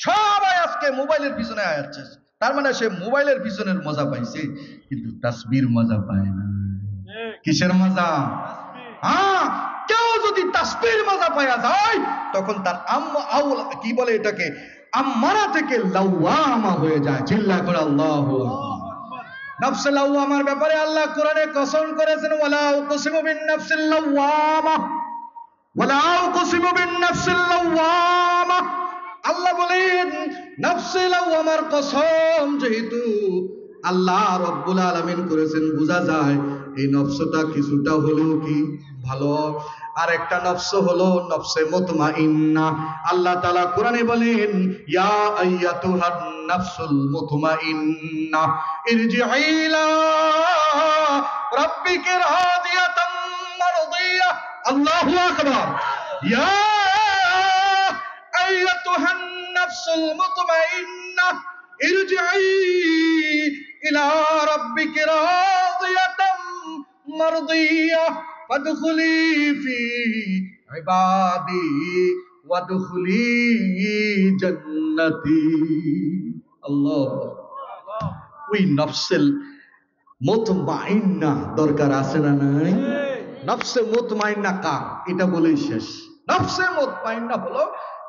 সবাই আজকে মোবাইলের পিছনে আয়াচ্ছে। তার মানে সে মোবাইলের পিছনের মজা পাইছে, কিন্তু তাসবির মজা পায় না। কিসের মজা? কেউ যদি তাসবির মজা পায়া যায়, তখন তার আম্মা আউল কি বলে এটাকে, আম্মারা থেকে লাওয়ামা হয়ে যায়। চিল্লা করে আল্লাহু আকবার। নফসে লাওয়ামার ব্যাপারে আল্লাহ কোরআনে কসম করেছেন, ওয়ালা উকসিমু বিন নফসিল লাওয়ামা, ওয়ালা উকসিমু বিন নফসিল লাওয়ামা। আল্লাহ বলেন নফসে লাওয়ামার কসম যেহেতু আল্লাহ রব্বুল আলামিন করেছেন, বোঝা যায় এই নফসটা কিছুটা হলেও কি ভালো। আর একটা নফস হলো নফসে মুতমাইন্না। আল্লাহ তাআলা কোরআনে বলেন, ইয়া আইয়াতুহান নাফসুল মুতমাইন্না ইরজিই ইলা রাব্বিকি রাদিয়াতাম মারদিয়া। আল্লাহু আকবার। ইয়া আইয়াতুহান নাফসুল মুতমাইন্না ইরজিই ইলা রাব্বিকি রাদিয়াতাম মারদিয়া ফাদখুলি ফি ইবাদি ওয়াদখুলি জান্নাতি। আল্লাহ, ওই নফসেল মুতমাইন্না দরকার আছে না নাই? নফসে মুতমাইন্না কার? এটা বলেই শেষ। নফসে মুতমাইন্না হলো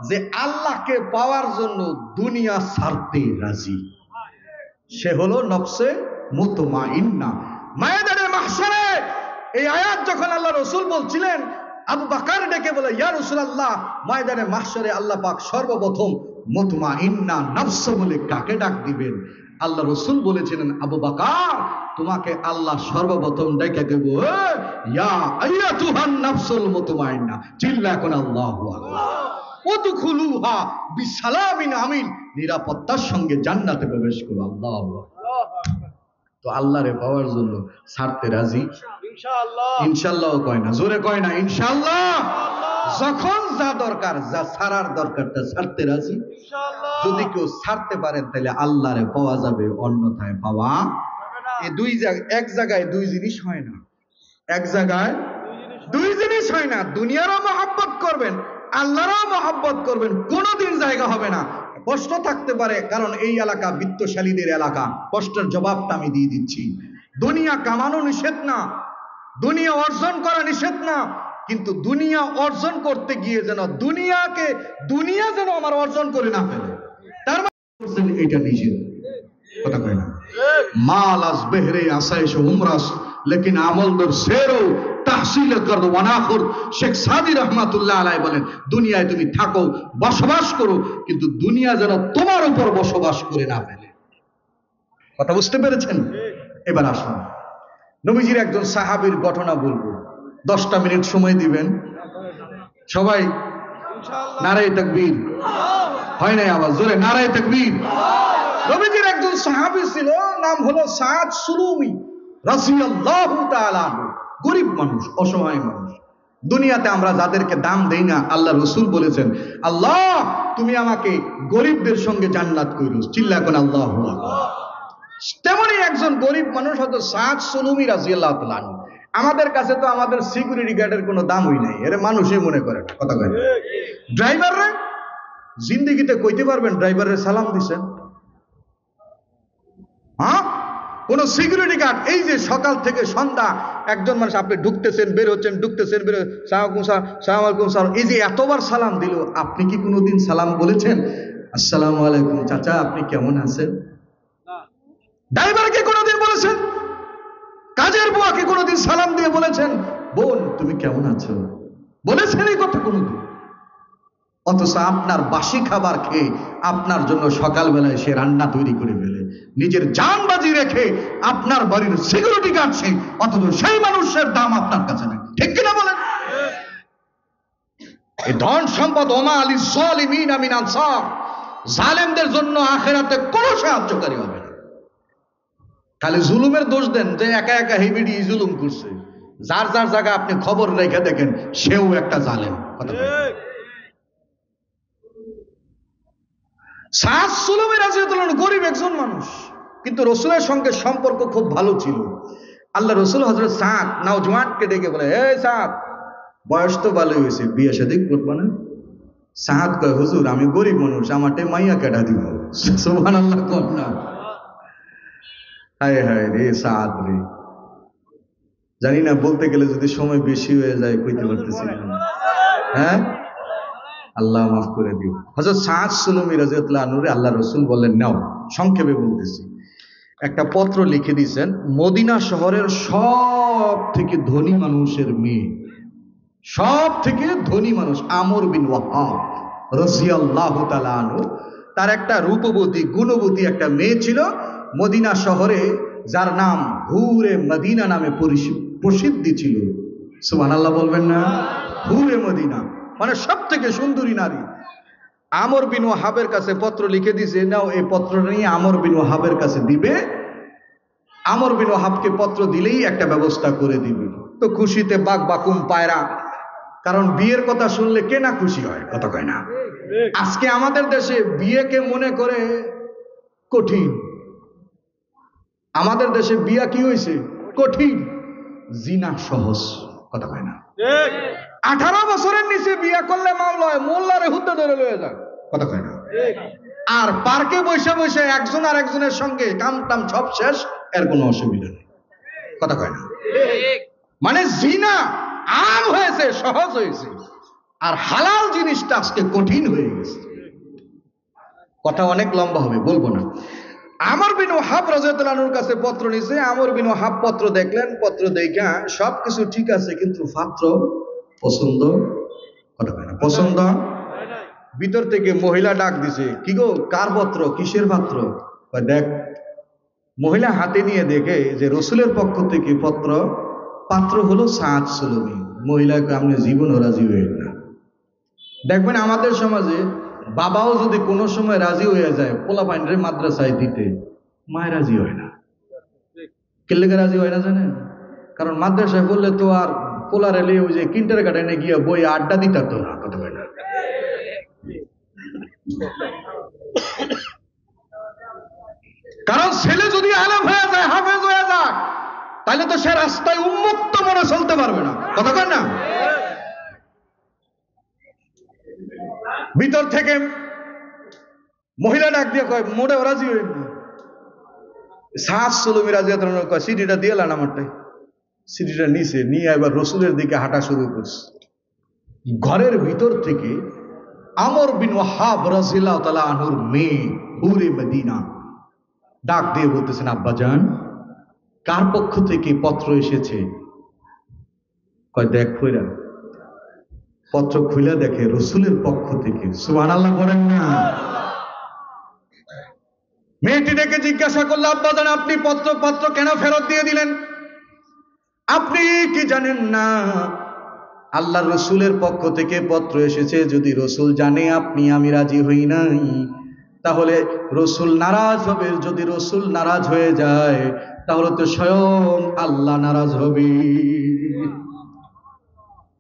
যে আল্লাহকে পাওয়ার জন্য দুনিয়া ছাড়তে রাজি, সে হলো নফসে মুতমাইন্না। ময়দানে মাহশারে এই আয়াত যখন আল্লাহ রাসূল বলছিলেন, আবু বকর ডেকে বলে, ইয়া রাসূলুল্লাহ, ময়দানে মাহশারে আল্লাহ পাক সর্বপ্রথম মুতমাইন্না নফস বলে কাকে ডাক দিবেন? আল্লাহ রাসূল বলেছিলেন, আবু বকর, তোমাকে আল্লাহ সর্বপ্রথম ডেকে দেব, ইয়া আইয়াতুহান নাফসুল মুতমাইন্না। চিল্লা কোন আল্লাহু আকবার। ওয়াদখুলুহা বিসালামিন আমিন, নিরাপত্তার সঙ্গে জান্নাতে প্রবেশ করো। আল্লাহু আকবার। তো আল্লাহরে পাওয়ার জন্য ছাড়তে রাজি ইনশাআল্লাহ। ইনশাআল্লাহ কয় না, জোরে কয় না ইনশাআল্লাহ। যখন যা দরকার, যা ছাড়ার দরকার তা ছাড়তে রাজি ইনশাআল্লাহ। যদি কেউ ছাড়তে পারেন তাহলে আল্লাহরে পাওয়া যাবে, অন্যথায় পাওয়া এই দুই জায়গায়, এক জায়গায় দুই জিনিস হয় না, এক জায়গায় দুই জিনিস হয় না। দুনিয়ারও মহব্বত করবেন, আল্লাহরও মহব্বত করবেন, কোনোদিন জায়গা হবে না। কষ্ট থাকতে পারে, কারণ এই এলাকা বিত্তশালীদের এলাকা। কষ্টের জবাবটা আমি দিয়ে দিচ্ছি। দুনিয়া কামানো নিষেধ না, দুনিয়া অর্জন করা নিষেধ না, কিন্তু দুনিয়া অর্জন করতে গিয়ে যেন দুনিয়া যেন আমার অর্জন করে না ফেলে, তার মানে এটা নিষেধ। কথা কয় না? মাল আজ বেহরে আসাইশ উমরাস লেকিন আমল দর সেরো তাহসিল কর ওয়ানাখুর। শেখ সাদি রহমাতুল্লাহ আলাইহি বলেন, দুনিয়ায় তুমি থাকো, বসবাস করো, কিন্তু দুনিয়া যেন তোমার উপর বসবাস করে না ফেলে। কথা বুঝতে পেরেছেন? এবার আসুন নবীজির একজন সাহাবীর ঘটনা বলবো। 10টা মিনিট সময় দিবেন সবাই। নারায়ে তাকবীর। হয় নাই আওয়াজ, জোরে নারায়ে তাকবীর। নবীজির একজন সাহাবী ছিল, নাম হলো সাদ সুলুমি রাদিয়াল্লাহু তাআলা। গরিব মানুষ, অসহায় মানুষ। দুনিয়াতে আমরা যাদেরকে দাম দেই না, আল্লাহ রাসূল বলেছেন, আল্লাহ তুমি আমাকে গরিবদের সঙ্গে জান্নাত কইরো। চিল্লা কোন আল্লাহু আকবার। তেমনি একজন গরিব মানুষ হতো সাদ সুলুমি রাদিয়াল্লাহু তাআলা। আমাদের কাছে তো আমাদের সিকিউরিটি গার্ডের কোনো দামই নাই, এর মানুষই মনে করে না। কথা কয়। ড্রাইভাররা জিন্দেগিতে কইতে পারবেন ড্রাইভারের সালাম দিছেন? হ্যাঁ, কোন সিকিউরিটি গার্ড এই যে সকাল থেকে সন্ধ্যা একজন মানুষ আপনি ঢুকতেছেন বের হচ্ছেন, ঢুকতেছেন বের সালাম আলাইকুম সালাম, এই যে এতবার সালাম দিল, আপনি কি কোনোদিন সালাম বলেছেন আসসালামু আলাইকুম চাচা আপনি কেমন আছেন? ড্রাইভারকে কোনোদিন বলেছেন? কাজের বুয়াকে কোনোদিন সালাম দিয়ে বলেছেন বোন তুমি কেমন আছো? বলেছেন এই কথা কোনোদিন? অথচ আপনার বাসি খাবার খেয়ে আপনার জন্য সকালবেলায় সে রান্না তৈরি করে ফেলে, নিজের জান বাজি রেখে আপনার বাড়ির সিকিউরিটি গার্ড সে, অথচ সেই মানুষের দাম আপনার কাছে নেই। ঠিক কিনা বলেন? এই ধন সম্পদ ওমা আলী যালিমিন মিন আনসার, জালেমদের জন্য আখিরাতে কোনো সাহায্যকারী হবে না। খালি জুলুমের দোষ দেন যে একা একা হেবিডি জুলুম করছে, যার যার জায়গা আপনি খবর রেখে দেখেন সেও একটা জালেম। কথা বলেন। সাদ সুলমি রাদিয়াল্লাহু আনহু গরিব একজন মানুষ, কিন্তু রসুলের সঙ্গে সম্পর্ক খুব ভালো ছিল। আল্লাহ রসুল হযরত সাদ নওজওয়ানকে ডেকে বলে, এই সাদ বয়স তো ভালো হয়েছে, বিয়ে শাদী করবা না? সাদ কয়, হুজুর আমি গরিব মানুষ, আমারটা মাইয়া কেটা দিব। সুবহানাল্লাহ কোন না? হায় হায় রে সাদ রে, জানি না বলতে গেলে যদি সময় বেশি হয়ে যায় কইতে পারতেছি না। হ্যাঁ, আল্লাহ মাফ করে দিও। হযরত সাদ সুলমি রাদিয়াল্লাহু আনহু আল্লাহ রাসূল বললেন, নাও, সংক্ষেপে বলতেছি। একটা পত্র লিখে দিয়েছেন মদিনা শহরের সব থেকে ধনী মানুষের মেয়ে, সব থেকে ধনী মানুষ আমর বিন ওয়াহাব রাদিয়াল্লাহু তাআলা আনহু, তার একটা রূপবতী গুণবতী একটা মেয়ে ছিল মদিনা শহরে, যার নাম হুরে মদিনা নামে প্রসিদ্ধি ছিল। সুবহানাল্লাহ বলবেন না? হুরে মদিনা মানে সব থেকে সুন্দরী নারী। আমর বিন ওয়াহাবের কাছে পত্র লিখে দিয়েছে, নাও এই পত্রটা নিয়ে আমর বিন ওয়াহাবের কাছে দিবে, আমর বিন ওয়াহাবকে পত্র দিলেই একটা ব্যবস্থা করে দিবে। তো খুশিতে বাক বাকুম পায়রা, কারণ বিয়ের কথা শুনলে কে না খুশি হয়, কথা কয় না? আজকে আমাদের দেশে বিয়েকে মনে করে কঠিন, আমাদের দেশে বিয়া কি হয়েছে কঠিন, জিনা সহজ, কথা কয় না? 18 বছরের নিচে বিয়া করলে মামলা হয়, মোল্লারে হুদ্দা ধরে লয়ে যায়, কথা কয় না? আর পার্কে বসে বসে একজন আর একজনের সঙ্গে কাম টাম সব শেষ, এর কোনো অসুবিধা নেই, কথা কয় না? মানে জিনা আম হয়েছে, সহজ হয়েছে, আর হালাল জিনিসটা আজকে কঠিন হয়ে গেছে। কথা অনেক লম্বা হবে, বলবো না। আমর বিন ওয়াহাব রাদিয়াল্লাহু আনহুর কাছে পত্র নিছে। আমর বিন ওয়াহাব পত্র দেখলেন, পত্র দেখা সবকিছু ঠিক আছে, কিন্তু পাত্র পছন্দ, কথা কয় না? পছন্দ। ভিতর থেকে মহিলা ডাক দিছে, কি গো কার পত্র, কিসের পাত্র? দেখ। মহিলা হাতে নিয়ে দেখে যে রসুলের পক্ষ থেকে পত্র, পাত্র হলো সাদ সুলমি। মহিলাকে আপনি জীবনও রাজি হইেন না। দেখবেন আমাদের সমাজে বাবাও যদি কোনো সময় রাজি হয়ে যায় পোলাপাইনরে মাদ্রাসায় দিতে, মায় রাজি হয় না। কেলেকে রাজি হয় না জানেন? কারণ মাদ্রাসায় বললে তো আর পোলারে লিয়ে ওই যে কিন্টার গার্ডেনে গিয়ে বই আড্ডা দিতে তো না, কথা হয় না। কারণ ছেলে যদি আলেম হয়ে যায়, হাফেজ হয়ে যায়, তাহলে তো সে রাস্তায় উন্মুক্ত মনে চলতে পারবে না, কথা কয় না? ভিতর থেকে মহিলা ডাক দিয়ে কয়, মোড়ে রাজি হইন না। সাদ সুলমি রাদিয়াল্লাহু আনহু কয়, সিডিটা দিয়ে লান আমারটাই। সিডিটা নিচে নিয়ে এবার রসুলের দিকে হাঁটা শুরু করছে। ঘরের ভিতর থেকে আমর বিন ওয়াহাব রাদিয়াল্লাহু তাআলা আনহুর মেয়ে হুরে মদিনা ডাক দিয়ে বলতেছেন, আব্বাজান কার পক্ষ থেকে পত্র এসেছে? কয় দেখ কইরা। পত্র খুলে দেখে রসুলের পক্ষ থেকে। সুবহানাল্লাহ বলেন না? মেয়েটি ডেকে জিজ্ঞাসা করলো, আব্বাজান আপনি পত্র কেন ফেরত দিয়ে দিলেন? আপনি কি জানেন না আল্লাহ রসুলের পক্ষ থেকে পত্র এসেছে? যদি রসুল জানে আমি রাজি হই নাই, তাহলে রসুল নারাজ হবে। যদি রসুল নারাজ হয়ে যায় তাহলে তো স্বয়ং আল্লাহ নারাজ হবে।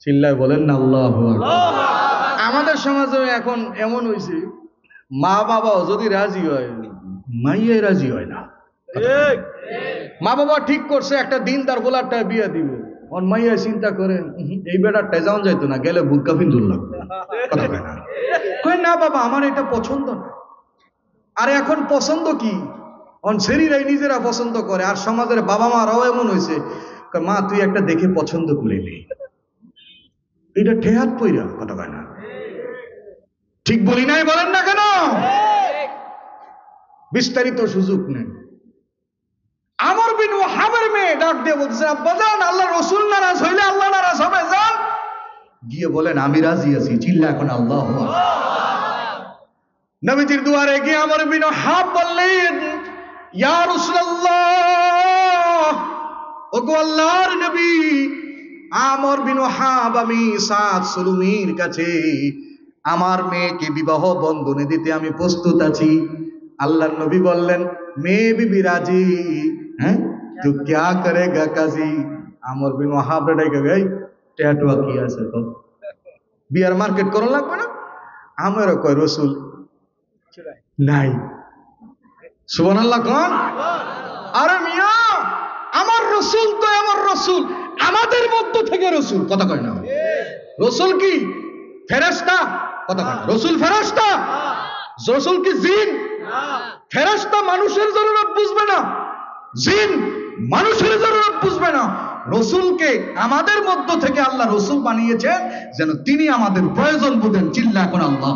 চিল্লায় বলেন না আল্লাহু আকবার। আমাদের সমাজে এখন এমন হয়েছে, মা বাবাও যদি রাজি হয়, মাইয়াই রাজি হয় না। মা বাবা ঠিক করছে একটা দিন তার বোলারটা বিয়ে দিব, ওর মাইয়া চিন্তা করেন এই বেটারটা যাওয়া যাইতো না, গেলে বুরকা পিন্দুল লাগবে, কথা কয় না? কয় না বাবা আমার এটা পছন্দ না। আরে এখন পছন্দ কি? ছেলেরাই নিজেরা পছন্দ করে, আর সমাজের বাবা মারাও এমন হয়েছে, কয়, মা তুই একটা দেখে পছন্দ করে নে। এটা ঠেহাত পইরা কথা কয় না, ঠিক বলি নাই? বলেন না কেন? বিস্তারিত সুযোগ নেন। আমর বিন ওয়াহাবের মেয়ে ডাক দিয়ে বলছে, আব্বাজান, আল্লাহ রসুল নারাজ হইলে আল্লাহ নারাজ হবে, যান গিয়ে বলেন আমি রাজি আছি। চিল্লা এখন আল্লাহ। নবীজির দুয়ারে গিয়ে আমর বিন ওয়াহাব বললেন, ইয়া রাসূলুল্লাহ, ওগো আল্লাহর নবী, আমর বিন ওয়াহাব আমি সাদ সুলুমির কাছে আমার মেয়েকে বিবাহ বন্ধনে দিতে আমি প্রস্তুত আছি। আল্লাহর নবী বললেন, মেয়ে বিবি রাজি, হ্যাঁ তো क्या करेगा কাজী? আমর বিন ওয়াহাব রে ডাইকা গই, ট্যাটুয়া কি আছে তো, বিয়ার মার্কেট করা লাগবে না? আমারও কয় রসুল নাই। সুবহানাল্লাহ কোন? আরে মিয়া, আমার রসুল তো আমার রসুল, আমাদের মধ্য থেকে রসুল, কথা কয় না? রসুল কি ফেরেশতা? কথা কয় না? রসুল ফেরেশতা? রসুল কি জিন? ফেরেশতা মানুষের জরুরত বুঝবে না, জিন মানুষের জরুরত বুঝবে না। রসুলকে আমাদের মধ্য থেকে আল্লাহ রসুল বানিয়েছেন যেন তিনি আমাদের প্রয়োজন বুঝেন। চিল্লা এখন আল্লাহ।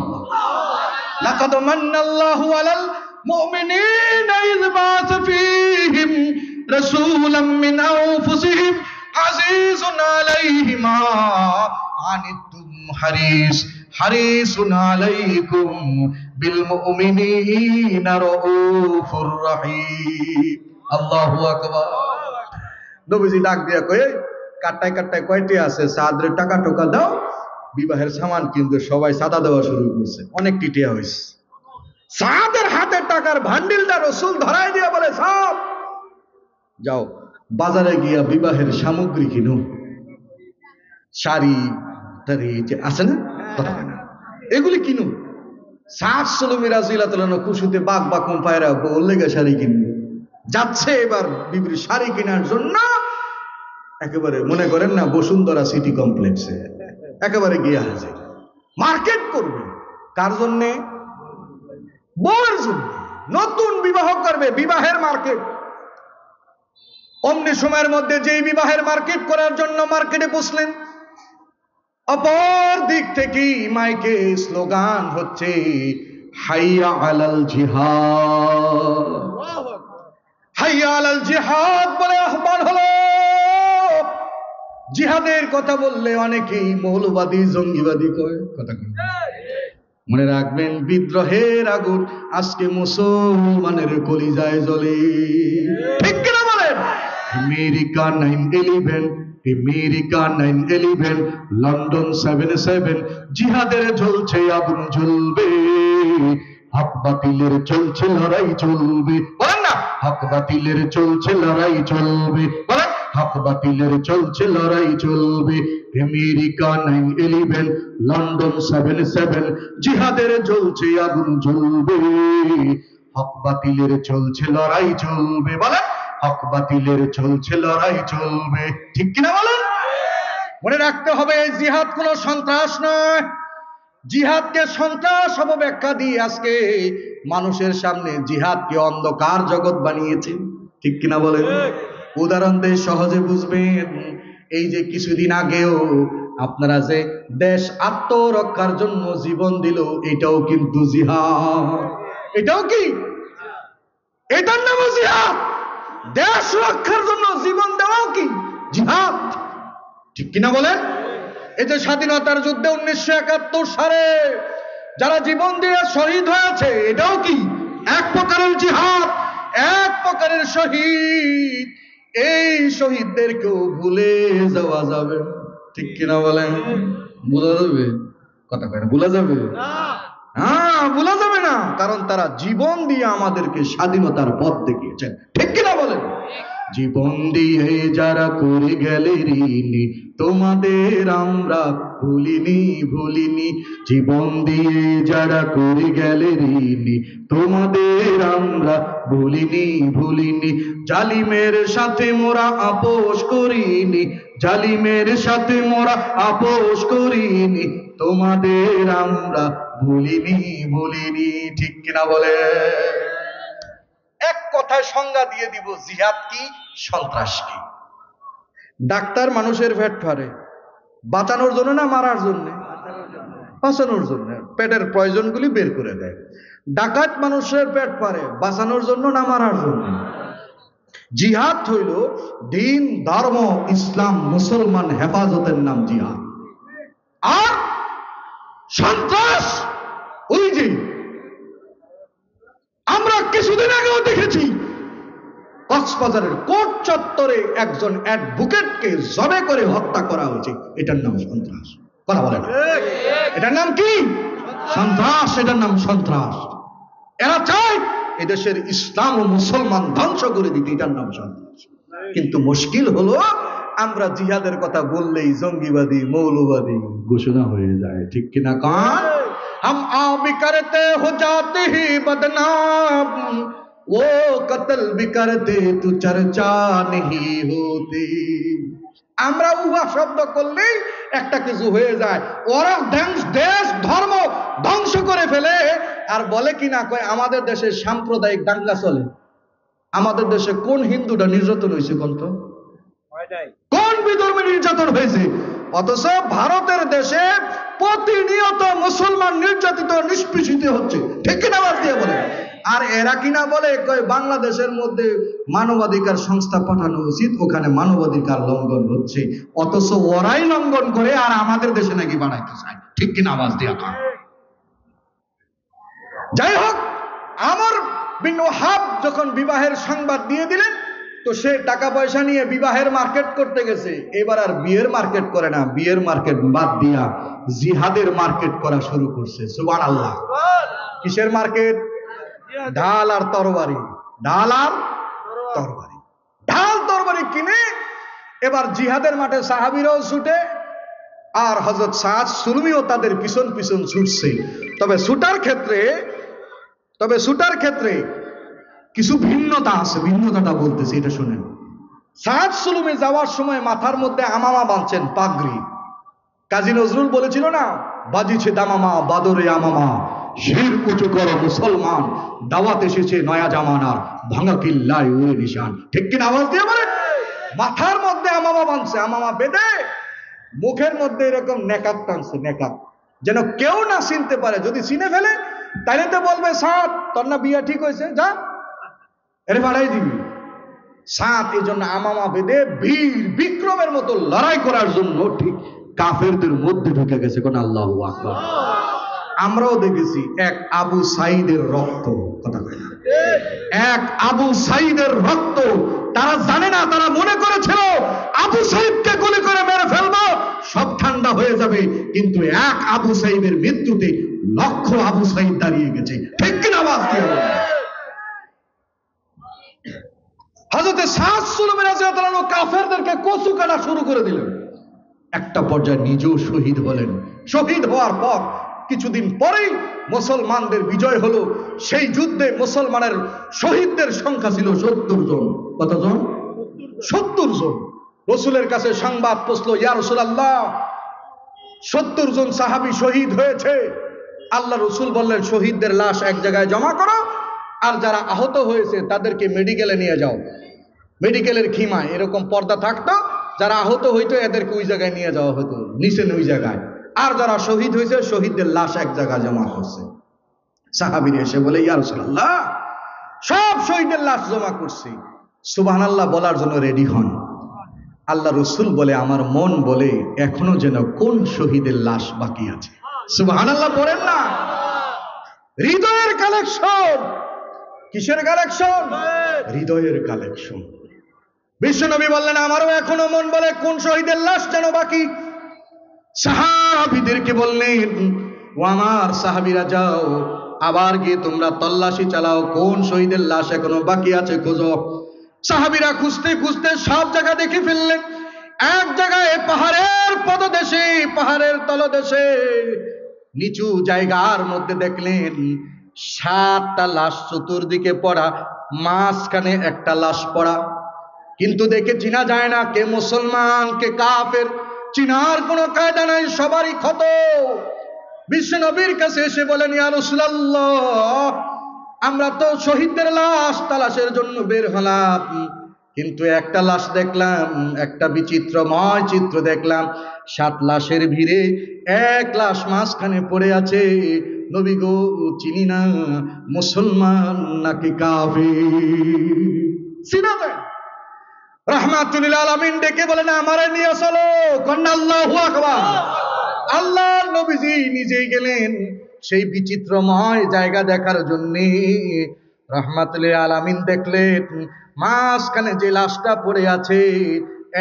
লাকাদ মান্নাল্লাহু আলাল মুমিনিনা ইয বাআসা ফীহিম রাসূলাম মিন আনফুসিহিম আজিজুন আলাইহি মা আনিতুম হারিসুন আলাইকুম বিল মুমিনিনা রাউফুর রহিম। আল্লাহু আকবার। নবীজি ডাক দিয়া কয়, কাটায় কাটায় কয়টি আছে, সাদরে টাকা টোকা দাও, বিবাহের সামান কিন্তু সবাই সাদা দেওয়া শুরু করছে, অনেক টিটিয়া হয়েছে। সাদের হাতে টাকার ভান্ডিলটা রসুল ধরাই দিয়া বলে, সাদ যাও বাজারে গিয়া বিবাহের সামগ্রী কিনো, শাড়ি টাড়ি যে আছে না, কথা হয় না, এগুলি কিনো। সাদ সুলমি রাদিয়াল্লাহু তাআলা খুশিতে বাঘ বাকুম পায়রা বললে গে শাড়ি কিনবো, যাচ্ছে এবার বিবির শাড়ি কেনার জন্য। একেবারে মনে করেন না বসুন্ধরা সিটি কমপ্লেক্সে একেবারে গিয়ে হাজির। মার্কেট করবে কার জন্যে? বউয়ের জন্য। নতুন বিবাহ করবে, বিবাহের মার্কেট। অমনি সময়ের মধ্যে যেই বিবাহের মার্কেট করার জন্য মার্কেটে বসলেন, অপর দিক থেকে মাইকে স্লোগান হচ্ছে, হাইয়া আলাল জিহাদ, হাইয়া আলাল জিহাদ বলে আহ্বান হলো। জিহাদের কথা বললে অনেকেই মৌলবাদী জঙ্গিবাদী কয়, কথা কয়। মনে রাখবেন, বিদ্রোহের আগুন আজকে মুসলমানের কলিজায় জ্বলে, ঠিক কিনা বলেন? আমেরিকা 9/11, আমেরিকা 9/11, লন্ডন 7/7, জিহাদের জ্বলছে আগুন জ্বলবে, হক বাতিলের চলছে লড়াই চলবে। বলেন না, হক বাতিলের চলছে লড়াই চলবে। বলেন, হক বাতিলের চলছে লড়াই চলবে। আমেরিকা 9/11, লন্ডন 7/7, জিহাদের জ্বলছে আগুন জ্বলবে, হক বাতিলের চলছে লড়াই চলবে। বলেন, হক বাতিলের চলছে লড়াই চলবে, ঠিক কিনা বলেন? মনে রাখতে হবে, জিহাদ কোন সন্ত্রাস নয়। জিহাদকে সন্ত্রাস অপব্যাখ্যা দিয়ে আজকে মানুষের সামনে জিহাদকে অন্ধকার জগৎ বানিয়েছে, ঠিক কিনা বলেন? উদাহরণ দিয়ে সহজে বুঝবেন। এই যে কিছুদিন আগেও আপনারা যে দেশ আত্মরক্ষার জন্য জীবন দিল, এটাও কিন্তু জিহাদ। এটাও কি? এটার নাম জিহাদ। দেশ রক্ষার জন্য জীবন দেওয়াও কি জিহাদ, ঠিক কিনা বলেন? এই যে স্বাধীনতার যুদ্ধে 1971 সালে যারা জীবন দিয়ে শহীদ হয়েছে, এটাও কি এক প্রকারের জিহাদ, এক প্রকারের শহীদ। এই শহীদদেরকেও ভুলে যাওয়া যাবে, ঠিক কিনা বলেন? ভুলা যাবে? কথা কয় না, ভুলা যাবে? হ্যাঁ, ভুলা যাবে না, কারণ তারা জীবন দিয়ে আমাদেরকে স্বাধীনতার পথ দেখিয়েছেন, ঠিক কিনা বলেন? জীবন দিয়ে যারা করে গেলে ঋণ, তোমাদের আমরা ভুলিনি ভুলিনি। জীবন দিয়ে যারা করে গেলে ঋণ, তোমাদের আমরা ভুলিনি ভুলিনি। জালিমের সাথে মোরা আপোষ করিনি, জালিমের সাথে মোরা আপোষ করিনি, তোমাদের আমরা ভুলিনি ভুলিনি, ঠিক কিনা বলে? এক কথায় সংজ্ঞা দিয়ে দিব জিহাদ কি, সন্ত্রাস কি। ডাক্তার মানুষের পেট ফাড়ে বাঁচানোর জন্য না মারার জন্য? বাঁচানোর জন্য, পেটের প্রয়োজনগুলি বের করে দেয়। ডাকাত মানুষের পেট ফাড়ে বাঁচানোর জন্য না মারার জন্য? জিহাদ হইল দিন, ধর্ম, ইসলাম, মুসলমান হেফাজতের নাম জিহাদ। আর সন্ত্রাস ওই যে আমরা কিছুদিন আগেও দেখেছি কক্সবাজারের কোর্ট চত্বরে একজন অ্যাডভোকেটকে জবে করে হত্যা করা হয়েছে। এটার নাম সন্ত্রাস। কথা বলেন, এটার নাম কি? সন্ত্রাস। এটার নাম সন্ত্রাস। এরা চায় এদেশের ইসলাম ও মুসলমান ধ্বংস করে দিতে, এটার নাম সন্ত্রাস। কিন্তু মুশকিল হলো আমরা জিহাদের কথা বললেই জঙ্গিবাদী, মৌলবাদী ঘোষণা হয়ে যায়। ঠিক কিনা কান? हम आप भी करते हो जाते ही बदनाम, वो कत्ल भी करते तू चर्चा नहीं होती। আমরা উহা শব্দ করলেই একটা কিছু হয়ে যায়। ওরা দেশ ধর্ম ধ্বংস করে ফেলে আর বলে কি না কয় আমাদের দেশে সাম্প্রদায়িক দাঙ্গা চলে। আমাদের দেশে কোন হিন্দুটা নির্যাতন হয়েছে কোন তো? কোন বিধর্মী নির্যাতন হয়েছে? অথচ ভারতের দেশে প্রতিনিয়ত মুসলমান নির্যাতিত, নিষ্পেষিত হচ্ছে। ঠিক কিনা আওয়াজ দিয়ে বলে? আর এরা কিনা বলে কয় বাংলাদেশের মধ্যে মানবাধিকার সংস্থা পাঠানো উচিত, ওখানে মানবাধিকার লঙ্ঘন হচ্ছে। অথচ ওরাই লঙ্ঘন করে আর আমাদের দেশে নাকি বাড়াইতে চায়। ঠিক কিনা আওয়াজ দিয়ে কয়? যাই হোক, আমর বিন ওয়াহাব যখন বিবাহের সংবাদ দিয়ে দিলেন তো সে টাকা পয়সা নিয়ে বিবাহের মার্কেট করতে গেছে। এবার আর বিয়ের মার্কেট করে না, বিয়ের মার্কেট বাদ দিয়া জিহাদের মার্কেট করা শুরু করছে। সুবহানাল্লাহ। কিসের মার্কেট? ঢাল আর তরবারি। ঢাল আর তরবারি। ঢাল তরবারি কিনে এবার জিহাদের মাঠে সাহাবীরাও ছুটে আর হযরত সাদ সুলমিও তাদের পিছন পিছন ছুটছে। তবে ছুটার ক্ষেত্রে কিছু ভিন্নতা আছে। ভিন্নতাটা বলতেছি, এটা শুনেন। সাদ সুলমি যাওয়ার সময় মাথার মধ্যে আমামা বাঁধছেন, পাগড়ি। কাজী নজরুল বলেছিল না, বাজিছে দামামা বাদরে আমামা, শির উঁচু করো মুসলমান, দাওয়াত এসেছে নয়া জামানার, ভাঙা কিল্লায় উড়ে নিশান। ঠিক কিনা আওয়াজ দিয়ে বলেন? মাথার মধ্যে আমামা বাঁধছে, আমামা বেঁধে মুখের মধ্যে এরকম নেকাব টানছে, নেকাব, যেন কেউ না চিনতে পারে। যদি চিনে ফেলে তাইলে তো বলবে সাদ তোর না বিয়া ঠিক হয়েছে, যা এর বাড়াই দিবি। সাদ এই জন্য আমামা বেঁধে বীর বিক্রমের মতো লড়াই করার জন্য ঠিক কাফেরদের মধ্যে ঢুকে গেছে। কোন আল্লাহু আকবার। আমরাও দেখেছি এক আবু সাইদের রক্ত, কথা কয় না, এক আবু সাইদের রক্ত। তারা জানে না, তারা মনে করেছিল আবু সাইদকে গুলি করে মেরে ফেলবো, সব ঠান্ডা হয়ে যাবে। কিন্তু এক আবু সাইদের মৃত্যুতে লক্ষ আবু সাইদ দাঁড়িয়ে গেছে। ঠিক কিনা আওয়াজ দিয়ে বলেন? হযরত সাদ সুলমি রাদিয়াল্লাহু আনহু কাফেরদেরকে কচু কাটা শুরু করে দিলেন। একটা পর্যায়ে নিজেও শহীদ হলেন। শহীদ হওয়ার পর কিছুদিন পরেই মুসলমানদের বিজয় হলো। সেই যুদ্ধে মুসলমানের শহীদদের সংখ্যা ছিল 70 জন। কতজন? 70 জন। রাসূলের কাছে সংবাদ পৌঁছলো, ইয়া রাসূলুল্লাহ 70 জন সাহাবী শহীদ হয়েছে। আল্লাহ রাসূল বললেন, শহীদদের লাশ এক জায়গায় জমা করো আর যারা আহত হয়েছে তাদেরকে মেডিকেলে নিয়ে যাও। মেডিকেলের খিমায় এরকম পর্দা থাকতো, যারা আহত হইতো এদেরকে ওই জায়গায় নিয়ে যাওয়া হতো, নিচে ওই জায়গায়। আর যারা শহীদ হয়েছে শহীদদের লাশ এক জায়গায় জমা করছে। সাহাবীরা এসে বলে, ইয়া রাসূলুল্লাহ সব শহীদের লাশ জমা করছি। সুবহানাল্লাহ বলার জন্য রেডি হন। আল্লাহ রাসূল বলে, আমার মন বলে এখনো যেন কোন শহীদের লাশ বাকি আছে। সুবহানাল্লাহ বলেন না? হৃদয়ের কালেকশন। কিসের কালেকশন? হৃদয়ের কালেকশন। বিশ্বনবী বললেন, আমারও এখনো মন বলে কোন শহীদের লাশ যেন বাকি। সাহাবীদেরকে বললেন, ও আমার সাহাবীরা যাও আবার গিয়ে তোমরা তল্লাশি চালাও, কোন শহীদের লাশ এখনো বাকি আছে খোঁজো। সাহাবীরা খুঁজতে খুঁজতে সব জায়গা দেখে ফেললেন। এক জায়গায় পাহাড়ের পদদেশে, পাহাড়ের তলদেশে নিচু জায়গার মধ্যে দেখলেন 7টা লাশ চতুর্দিকে পড়া, মাঝখানে একটা লাশ পড়া। কিন্তু দেখে চিনা যায় না কে মুসলমান কে কাফের, চিনার কোনো কায়দা নাই, সবারই ক্ষত। বিশ্বনবীর কাছে এসে বলেন, ইয়া রাসূলুল্লাহ আমরা তো শহীদদের লাশ তালাশের জন্য বের হলাম, কিন্তু একটা লাশ দেখলাম, একটা বিচিত্রময় চিত্র দেখলাম। 7 লাশের ভিড়ে এক লাশ মাঝখানে পড়ে আছে। নবী গো, চিনি না মুসলমান নাকি কাফির, চিনা যায়। রাহমাতুল আলামিন ডেকে বলেন, আমারে নিয়ে চলো। কন্যা আল্লাহু আকবার। আল্লাহর নবীজি নিজেই গেলেন সেই বিচিত্রময় জায়গা দেখার জন্য। রাহমাতুল আলামিন দেখলেন মাঝখানে যে লাশটা পড়ে আছে,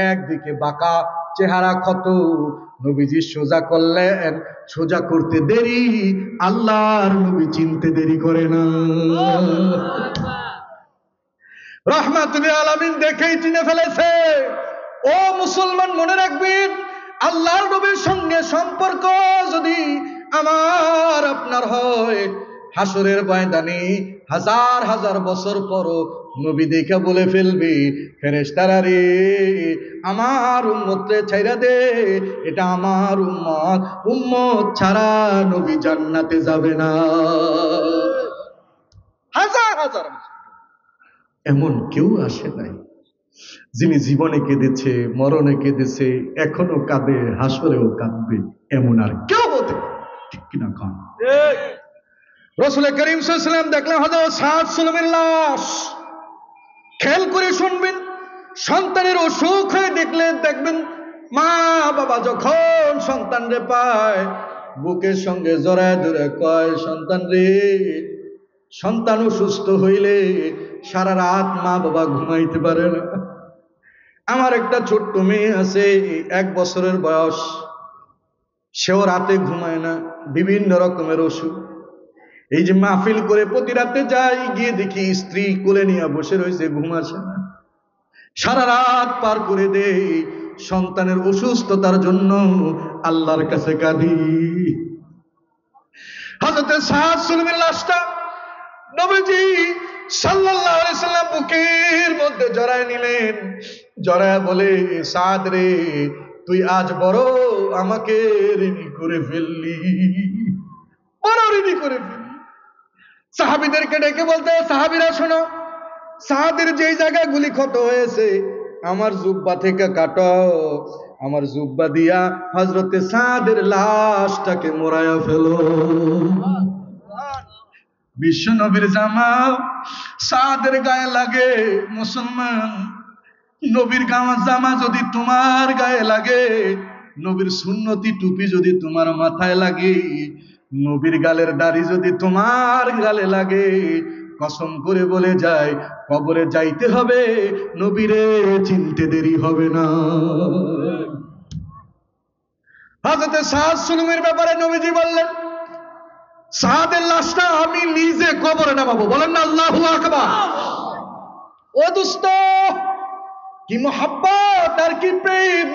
একদিকে বাঁকা, চেহারা ক্ষত। নবীজি সোজা করলেন, সোজা করতে দেরি, আল্লাহর নবী চিনতে দেরি করে না। রাহমাতুল আলামিন দেখেই চিনে ফেলেছে। ও মুসলমান, মনে রাখবেন, আল্লাহর নবীর সঙ্গে সম্পর্ক যদি আমার আপনার হয়, হাসরের ময়দানে হাজার হাজার বছর পরও নবী দেখে বলে ফেলবে, ফেরেশতারা রে, আমার উম্মতরে ছাইরা দে, এটা আমার উম্মত, উম্মত ছাড়া নবী জান্নাতে যাবে না। হাজার হাজার এমন কেউ আসে নাই যিনি জীবনে কেঁদেছে, মরণে কেঁদেছে, এখনো কাঁদে, হাসরেও কাঁদবে, এমন আর কেউ হতে পারে, ঠিক কিনা খান? রাসূল করিম সাল্লাল্লাহু আলাইহি ওয়াসাল্লাম দেখলেন হযরত সাদ সুলমের লাশ। খেয়াল করে শুনবেন, সন্তানের অসুখ হয়ে দেখবেন মা বাবা যখন সন্তানরে পায়, বুকের সঙ্গে জড়ায় ধরে কয়, সন্তান রে, সন্তান অসুস্থ হইলে সারা রাত মা বাবা ঘুমাইতে পারে না। আমার একটা ছোট্ট মেয়ে আছে, 1 বছরের বয়স, সেও রাতে ঘুমায় না, বিভিন্ন রকমের অসুখ। এই যে মাহফিল করে প্রতি রাতে যাই, গিয়ে দেখি স্ত্রী কোলে নিয়ে বসে রয়েছে, ঘুম আসে না, সারা রাত পার করে দেই সন্তানের অসুস্থতার জন্য, আল্লাহর কাছে কাঁদি। হযরত সাদ সুলমের লাশটা নবীজি সাল্লাল্লাহু আলাইহি সাল্লাম বুকের মধ্যে জড়ায় নিলেন, জড়ায় বলে, সাদ রে, তুই আজ বড় আমাকে ঋণী করে ফেললি, বড় ঋণী করে ফেললি। সাহাবীদেরকে ডেকে বলতে, সাহাবীরা শোনো, সাদের যেই জায়গায় গুলি ক্ষত হয়েছে, আমার জুব্বা থেকে কাটো, আমার জুব্বা দিয়া হযরতে সাদের লাশটাকে মোড়ায়া ফেলো। বিশ্ব নবীর জামা সাদের গায়ে লাগে, মুসলমান, নবীর জামা যদি তোমার গায়ে লাগে, নবীর সুন্নতি টুপি যদি তোমার মাথায় লাগে, নবীর গালের দাড়ি যদি তোমার গালে লাগে, কসম করে বলে যায়, কবরে যাইতে হবে, নবীরে চিনতে দেরি হবে না। হযরত সাদ সুলমের ব্যাপারে নবীজি বললেন, সাদের লাশটা আমি নিজে কবরে নামাবো। বলেন না আল্লাহু আকবার। ও দোস্ত, কি মোহাব্বত আর কি প্রেম!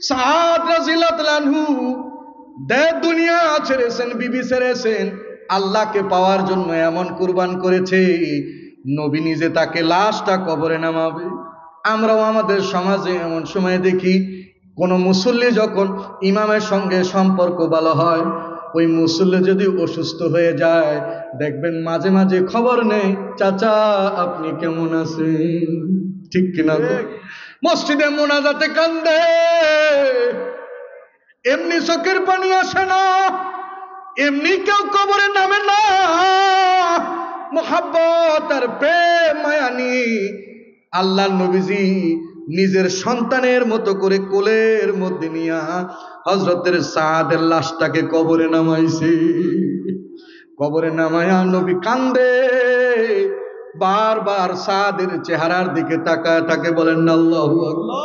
সাদ রাদিয়াল্লাহু আনহু দেশ দুনিয়া ছেড়েছেন, বিবি ছেড়েছেন, আল্লাহকে পাওয়ার জন্য এমন কুরবান করেছে, নবী নিজে তাকে লাশটা কবরে নামাবে। আমরাও আমাদের সমাজে এমন সময় দেখি, কোন মুসল্লি যখন ইমামের সঙ্গে সম্পর্ক ভালো হয়, ওই মুসল্লি যদি অসুস্থ হয়ে যায়, দেখবেন মাঝে মাঝে খবর নেই, চাচা আপনি কেমন আছেন, ঠিক কিনা? মসজিদে মোনাজাতে কান্দে, এমনি চোখের পানি আসে না, এমনি কেউ কবরে নামে না। মোহাব্বত আর প্রেম মায়ানি আল্লাহর নবীজি নিজের সন্তানের মতো করে কোলের মধ্যে নিয়া হযরতের সাদের লাশটাকে কবরে নামাইছে। কবরে নামায়া নবী কান্দে, বারবার সাদের চেহারার দিকে তাকায় তাকে বলেন না আল্লাহু আকবার।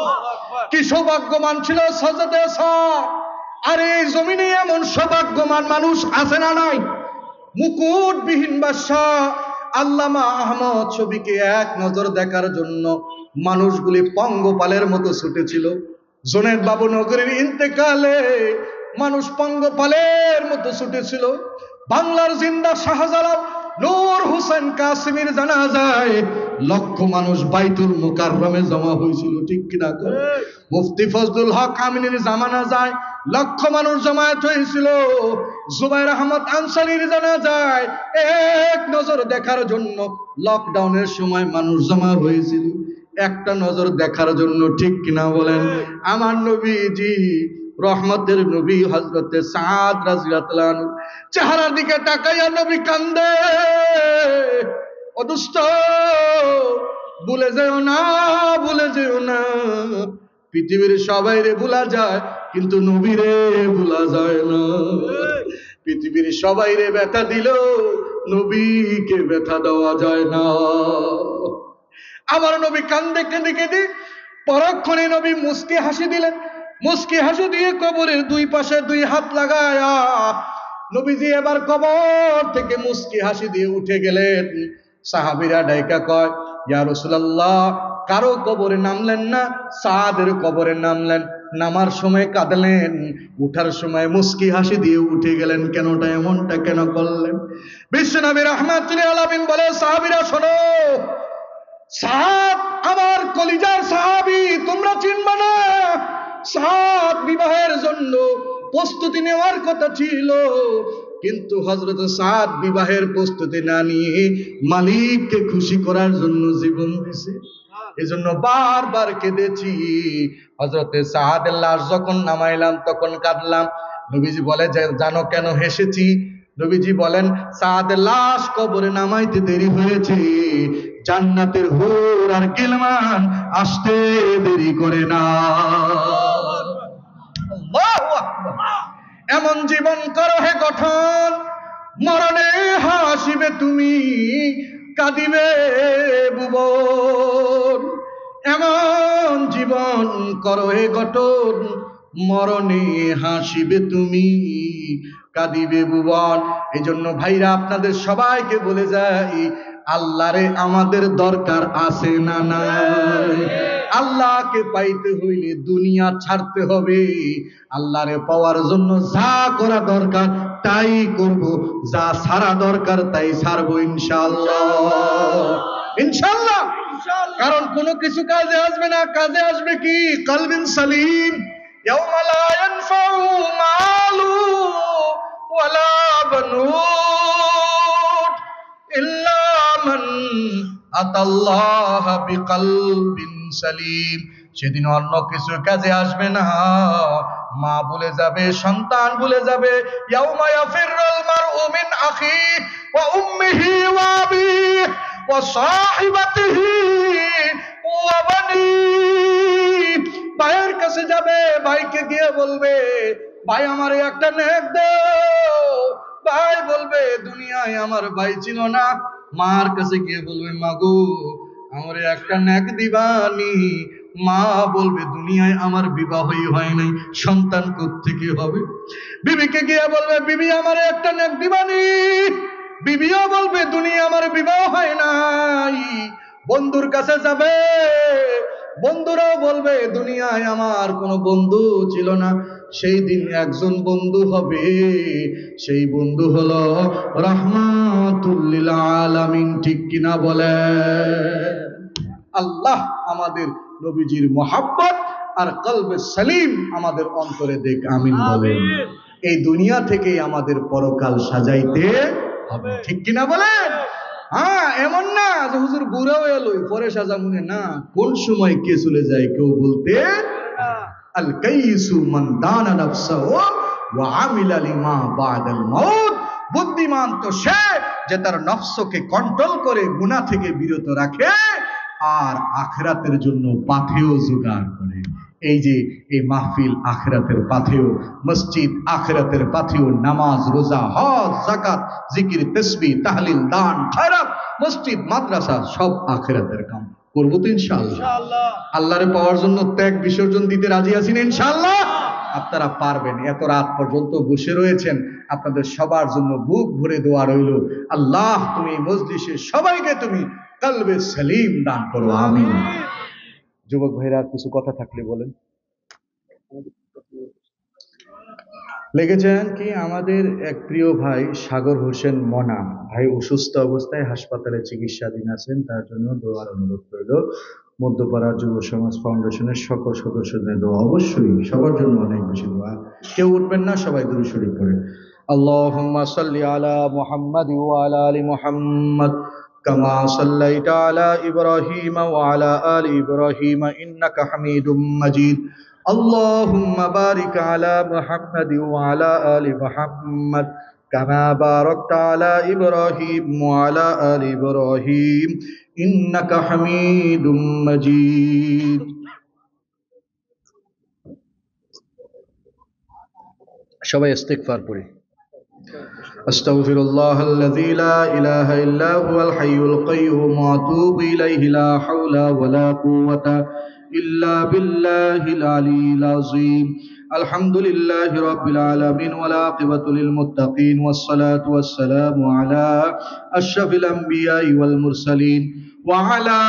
কি সৌভাগ্যবান ছিল হযরতে সাদ! আর এই জমিনে এমন সৌভাগ্যবান মানুষ আছে না নাই? মুকুটবিহীন বাদশা আল্লামা আহমদ শফীকে এক নজর দেখার জন্য মানুষগুলি পঙ্গপালের মতো ছুটেছিল। জুনায়েদ বাবু নগরীর ইন্তেকালে মানুষ পঙ্গপালের মতো ছুটেছিল। বাংলার জিন্দা শাহজালাল নূর হোসেন কাসিমের জানাজায় লক্ষ মানুষ বাইতুল মুকাররমে জমা হয়েছিল, ঠিক কিনা? মুফতি ফজলুল হক আমিনের জামানা যায় লক্ষ মানুষ জমায়েত হয়েছিল। জুবাইর আহমদ আনসারীর জানাজায় 1 নজর দেখার জন্য লকডাউনের সময় মানুষ জমা হয়েছিল, একটা নজর দেখার জন্য, ঠিক কিনা বলেন? আমার নবীজি রহমতের নবী হযরতে সাদ রাদিয়াল্লাহু আনহু চেহারার দিকে তাকাইয়া নবী কান্দে, ও দুষ্ট ভুলে যেও না, ভুলে যেও না, পৃথিবীর সবাই রে ভুলা যায় কিন্তু নবীরে ভুলা যায় না। পৃথিবীর সবাই রে ব্যথা দিল, নবীকে ব্যথা দেওয়া যায় না। আমার নবী কান্দে কেঁদে কেঁদে পরক্ষণে নবী মুস্কি হাসি দিলেন। মুস্কি হাসি দিয়ে কবরের দুই পাশে দুই হাত লাগায়া নবীজি এবার কবর থেকে মুস্কি হাসি দিয়ে উঠে গেলেন। সাহাবীরা ডাইকা কয়, ইয়া রাসূলুল্লাহ, কারো কবরে নামলেন না, সাদের কবরে নামলেন, নামার সময় কাঁদলেন, উঠার সময় মুস্কি হাসি দিয়ে উঠে গেলেন, কেনটা এমনটা কেন করলেন? বিশ্বনবী রাহমাতুল আলামিন বলে, সাহাবীরা শোনো, সাদ আমার কলিজার সাহাবী, তোমরা চিনবে না। সাদ বিবাহের জন্য প্রস্তুতি নেওয়ার কথা ছিল, কিন্তু হযরত সাদ বিবাহের প্রস্তুতি না নিয়ে মালিককে খুশি করার জন্য জীবন দিছে। এজন্য বারবার কেঁদেছি। হযরতে সাদের লাশ যখন নামাইলাম তখন কাঁদলাম। নবীজি বলে, জানো কেন হেসেছি? নবীজি বলেন, সাদের লাশ কবরে নামাইতে দেরি হয়েছে, জান্নাতের হুর আর গিলমান আসতে দেরি করে না। আল্লাহু আকবার। এমন জীবন করো হে গঠন, মরণে হাসিবে তুমি, কাঁদিবে ভুবন। এমন জীবন করো হে গঠন, মরণে হাসিবে তুমি, কাঁদিবে ভুবন। এই জন্য ভাইরা আপনাদের সবাইকে বলে যাই, আল্লাহরে আমাদের দরকার আছে না নাই? আল্লাহকে পাইতে হইলে দুনিয়া ছাড়তে হবে। আল্লাহরে পাওয়ার জন্য যা করা দরকার তাই করব, যা ছাড়া দরকার তাই ছাড়বো ইনশাআল্লাহ। ইনশাআল্লাহ। কারণ কোনো কিছু কাজে আসবে না, কাজে আসবে কি? কলবিন সালিম। ইয়াউমা লা ইয়ানফাউ মালু ওয়ালা বানুন ইল্লা মান আতাল্লাহ বিকলবিন সালিম। সেদিন অন্য কিছু কাজে আসবে না, মা ভুলে যাবে, সন্তান ভুলে যাবে। ইয়াউমা ইয়াফিরুল মারউ মিন আখিহি ওয়া উম্মিহি ওয়া আবিহি ওয়া সাহিবাতিহি ওয়া বানিহি। ভাইয়ের কাছে যাবে, ভাইকে গিয়ে বলবে, ভাই আমারে একটা নেক দাও। ভাই বলবে, দুনিয়ায় আমার ভাই ছিল না। মার কাছে গিয়ে বলবে, মাগো আমারে একটা নেক দিবানি। মা বলবে, দুনিয়ায় আমার বিবাহই হয় নাই, সন্তান কোত্থেকে হবে? বিবিকে গিয়ে বলবে, বিবি আমারে একটা নেক দিবানি। বিবিও বলবে, দুনিয়া আমার বিবাহ হয় নাই। বন্ধুর কাছে যাবে, বন্ধুরাও বলবে, দুনিয়ায় আমার কোনো বন্ধু ছিল না। সেই দিন একজন বন্ধু হবে, সেই বন্ধু হলো রাহমাতুল লিল আলামিন, ঠিক কিনা বলে? আল্লাহ আমাদের নবীজির মহাব্বত আর কলবে সালিম আমাদের অন্তরে দেখ, আমিন বলেন। এই দুনিয়া থেকেই আমাদের পরকাল সাজাইতে হবে, ঠিক কিনা বলেন? হ্যাঁ, এমন না যে হুজুর বুড়া হয়ে এলো পরে সাজামুনে, না, কোন সময় কে চলে যায় কেউ বলতে। আল কাইসু মান দানা নাফসাহু ওয়া আমিলা লিমা বাদাল মাউত। বুদ্ধিমান তো সে যে তার নফসকে কন্ট্রোল করে গুনাহ থেকে বিরত রাখে আর আখিরাতের জন্য পাথেয় জোগাড় করে। এই যে এই মাহফিল আখিরাতের পাথেয়, মসজিদ আখিরাতের পাথেয়, নামাজ, রোজা, হজ, যাকাত, জিকির, তাসবিহ, তাহলিল, দান, খায়রাত, মসজিদ, মাদ্রাসা সব আখিরাতের কাম। করবো তো ইনশাআল্লাহ। আল্লাহরে পাওয়ার জন্য ত্যাগ বিসর্জন দিতে রাজি আছেন ইনশাআল্লাহ? আপনারা পারবেন। এত রাত পর্যন্ত বসে রয়েছেন, আপনাদের সবার জন্য বুক ভরে দোয়া রইল। আল্লাহ তুমি এই মজলিসে সবাইকে তুমি কলবে সালিম দান করো, আমিন। যুবক ভাইরা কিছু কথা থাকলে বলেন। লেগেছেন কি আমাদের এক প্রিয় ভাই সাগর হোসেন মনা ভাই অসুস্থ অবস্থায় হাসপাতালে চিকিৎসাধীন আছেন, তার জন্য দোয়ার অনুরোধ রইল। মধ্যপাড়া যুব সমাজ ফাউন্ডেশনের সকল সদস্যদের দোয়া, অবশ্যই সবার জন্য অনেক বেশি দোয়া। কেউ উঠবেন না, সবাই দুরূদ শরীফ পড়েন। اللهم صل على محمد وعلى آل محمد كما صليت على إبراهيم وعلى آل إبراهيم إنك حميد مجيد اللهم بارك على محمد وعلى آل محمد كما باركت على إبراهيم وعلى آل إبراهيم إنك حميد مجيد সবাই ইস্তিগফার পড়ি أستغفر الله الذي لا إله إلا هو الحي القيوم وأتوب إليه لا حول ولا قوة إلا بالله العلي العظيم الحمد لله رب العالمين والعاقبة للمتقين والصلاة والسلام على أشرف الأنبياء والمرسلين وعلى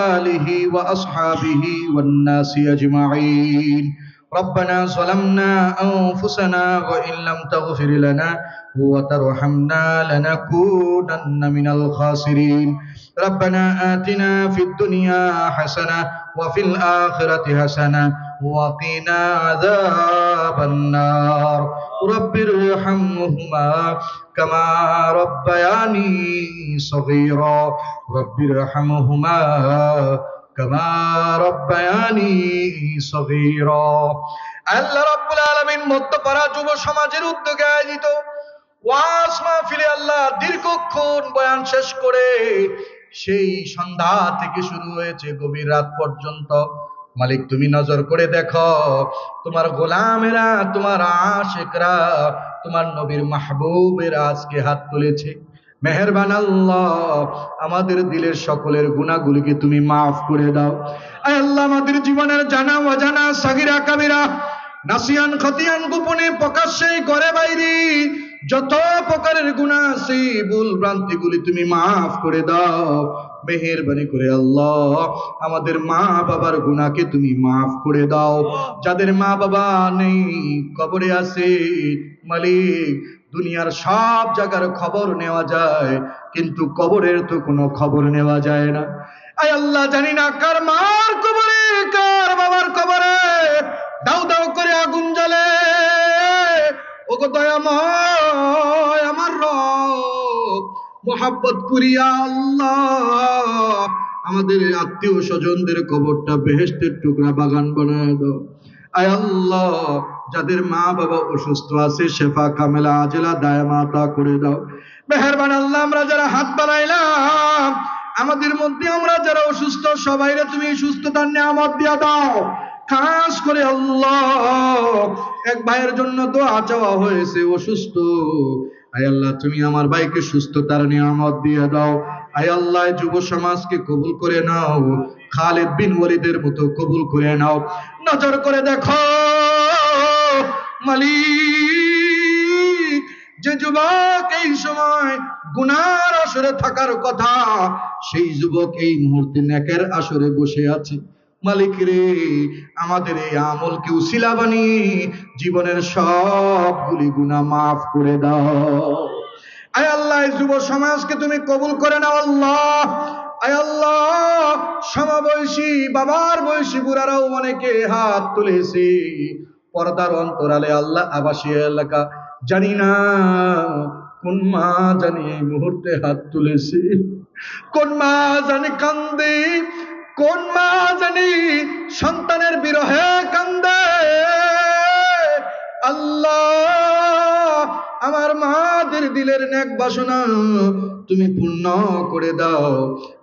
آله وأصحابه والناس أجمعين ربنا ظلمنا أنفسنا وإن لم تغفر لنا وترحمنا لنكونن من الخاسرين ربنا آتنا في الدنيا حسنة وفي الآخرة حسنة وقنا عذاب النار رب ارحمهما كما ربياني صغيرا رب ارحمهما كما ربياني صغيرا আল্লাহ রাব্বুল আলামিন মধ্যপাড়া যুব সমাজের উদ্যোগে আয়োজিত ওয়াজ মাহফিলে আল্লাহ দীর্ঘক্ষণ বয়ান শেষ করে সেই সন্ধ্যা থেকে শুরু হয়েছে গভীর রাত পর্যন্ত মালিক তুমি নজর করে দেখো তোমার গোলামেরা তোমার আশিকরা তোমার নবীর মাহবুবেরা আজকে হাত তুলেছে মেহেরবান আল্লাহ আমাদের দিলের সকলের গুনাহগুলিকে তুমি মাফ করে দাও আয় আল্লাহ আমাদের জীবনের জানা অজানা সাগীরা কাবিরা নাসিয়ান খতিয়ান গোপনে প্রকাশ্যে ঘরে বাইরে যত প্রকারের গুনাহ আছে ভুল ভ্রান্তিগুলি তুমি মাফ করে দাও মেহেরবানি করে আল্লাহ আমাদের মা বাবার গুনাহকে তুমি মাফ করে দাও যাদের মা বাবা নেই কবরে আছে মালিক দুনিয়ার সব জায়গার খবর নেওয়া যায় কিন্তু কবরের তো কোনো খবর নেওয়া যায় না আয় আল্লাহ জানি না কার মার কবরে কার বাবার কবরে দাও দাও করে আগুন জ্বলে ওগো দয়াময় আমার রব মোহাব্বত করিয়া আল্লাহ আমাদের আত্মীয় স্বজনদের কবরটা বেহেশতের টুকরা বাগান বানায় দাও আয় আল্লাহ যাদের মা বাবা অসুস্থ আছে শেফা কামেলা আজেলা দায়ামা আতা করে দাও মেহেরবান আল্লাহ আমরা যারা হাত বাড়াইলাম আমাদের মধ্যে আমরা যারা অসুস্থ সবাইরে তুমি সুস্থতার নিয়ামত দিয়া দাও খাস করে আল্লাহ এক ভাইয়ের জন্য দোয়া চাওয়া হয়েছে অসুস্থ আয় আল্লাহ তুমি আমার ভাইকে সুস্থতার নিয়ামত দিয়ে দাও আয় আল্লাহ যুব সমাজকে কবুল করে নাও খালিদ বিন ওয়ালিদের মতো কবুল করে নাও নজর করে দেখো মালিক যে যুবক এই সময় গুনার আসরে থাকার কথা সেই যুবক এই মুহূর্তে নেকের আসরে বসে আছে মালিক রে আমাদের এই আমলকে উসিলা বানিয়ে জীবনের সবগুলি গুনাহ মাফ করে দাও আয় আল্লাহ যুব সমাজকে তুমি কবুল করে নাও আল্লাহ আয় আল্লাহ সমবয়সী বাবার বয়সী বুড়ারাও অনেকে হাত তুলেছে পর্দার অন্তরালে আল্লাহ আবাসিক এলাকা জানি না কোন মা জানি এই মুহূর্তে হাত তুলেছে কোন মা জানি কান্দে কোন মা জানি সন্তানের বিরহে কান্দে আল্লাহ আমার মাদের দিলের নেক বাসনা তুমি পূর্ণ করে দাও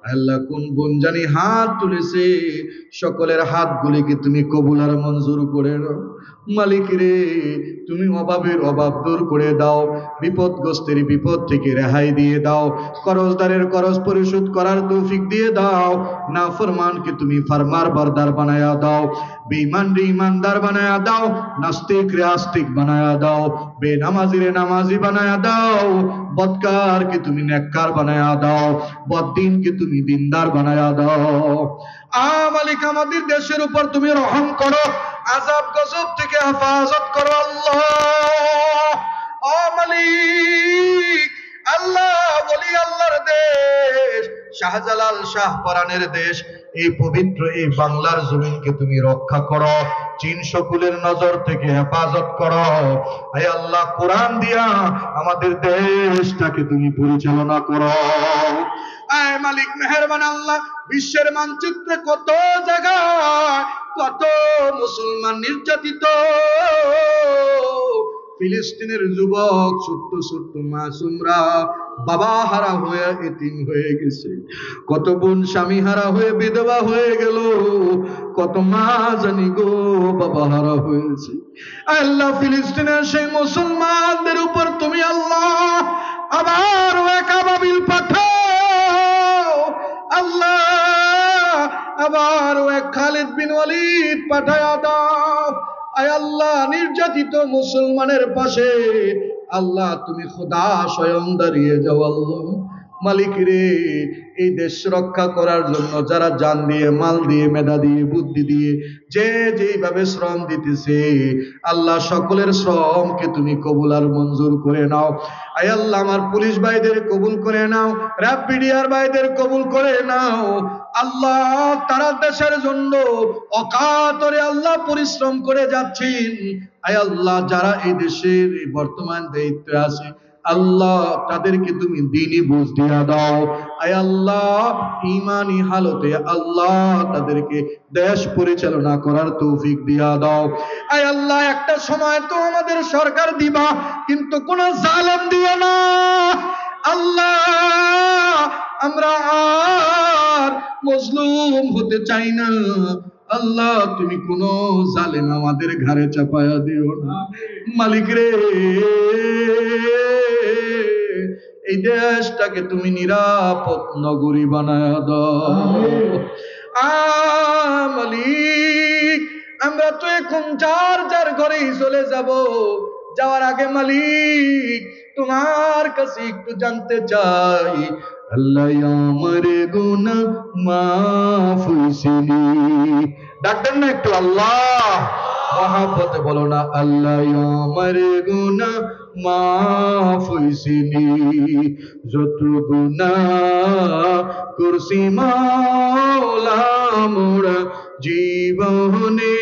আল্লাহ কোন বোন জানি হাত তুলেছে সকলের হাতগুলিকে তুমি কবুল আর মঞ্জুর করে নাও মালিক রে তুমি অভাবের অভাব দূর করে দাও বিপদগ্রস্তের বিপদ থেকে রেহাই দিয়ে দাও করজদারের করজ পরিশোধ করার তৌফিক দিয়ে দাও নাফরমানকে তুমি ফরমার বরদার বানায়া দাও বেঈমান রে ঈমানদার বানায়া দাও নাস্তিক রে আস্তিক বানায়া দাও বেনামাজি রে নামাজি বানায়া দাও বদকারকে তুমি নেককার বানায়া দাও বদ্দিনকে তুমি দিনদার বানায়া দাও মালিক আমাদের দেশের উপর তুমি রহম করো আযাব গজব থেকে হেফাজত করো আল্লাহ মালিক আল্লাহ ওলি আল্লাহর দেশ শাহজালাল শাহপরানের দেশ এই পবিত্র এই বাংলার জমিনকে তুমি রক্ষা করো, চীন শকুলের নজর থেকে হেফাজত করো। আয় আল্লাহ, কোরআন দিয়া আমাদের দেশটাকে তুমি পরিচালনা করো। আয় মালিক মেহেরবান আল্লাহ, বিশ্বের মানচিত্রে কত জায়গায় কত মুসলমান নির্যাতিত, ফিলিস্তিনের যুবক ছোট্ট ছোট্ট মাসুমরা বাবা হারা হয়ে এতিম হয়ে গেছে, কত বোন স্বামী হারা হয়ে বিধবা হয়ে গেল, কত মা জানি গো বাবা হারা হয়েছে। আল্লাহ, ফিলিস্তিনের সেই মুসলমানদের উপর তুমি আল্লাহ আবার এক আবাবিল পাঠাও আল্লাহ, আবার এক খালিদ বিন ওয়ালিদ পাঠায়া দাও। আয় আল্লাহ, নির্যাতিত মুসলমানের পাশে আল্লাহ তুমি খোদা স্বয়ং দাঁড়িয়ে যাও। আল্লাহ মালিক রে, এই দেশ রক্ষা করার জন্য যারা জান দিয়ে, মাল দিয়ে, মেধা দিয়ে, বুদ্ধি দিয়ে যে যেইভাবে শ্রম দিতেছে আল্লাহ, সকলের শ্রমকে তুমি কবুল আর মঞ্জুর করে নাও। আয় আল্লাহ, আমার পুলিশ ভাইদের কবুল করে নাও, র্যাব বিডিআর ভাইদের কবুল করে নাও। আল্লাহ, তারা দেশের জন্য অকাতরে আল্লাহ পরিশ্রম করে যাচ্ছেন। আয় আল্লাহ, যারা এই দেশের বর্তমান দায়িত্বে আছে আল্লাহ, তাদেরকে তুমি দ্বীনি বুঝ দিয়া দাও। আয় আল্লাহ, ঈমানি হালতে আল্লাহ তাদেরকে দেশ পরিচালনা করার তৌফিক দিয়া দাও। আয় আল্লাহ, একটা সময় তো আমাদের সরকার দিবা, কিন্তু কোন জালেম দিও না আল্লাহ। আমরা আর মজলুম হতে চাই না আল্লাহ, তুমি কোন জালেম আমাদের ঘাড়ে চাপায়া দিও না মালিক রে। এই দেশটাকে তুমি নিরাপদ নগরী বানায়া দাও। মালিক, আমরা তো এখন যার যার ঘরেই চলে যাব, যাওয়ার আগে মালিক তোমার কাছে একটু জানতে চাই, আল্লাহ আমার গুনাহ মাফ হইছিনি। ডাকবেন না একটু আল্লাহ মহাব্বতে, বলো না আল্লাহ আমার গুনাহ মাফ হইছিনি, যত গুনাহ করছি মাওলা মোরা জীবনে,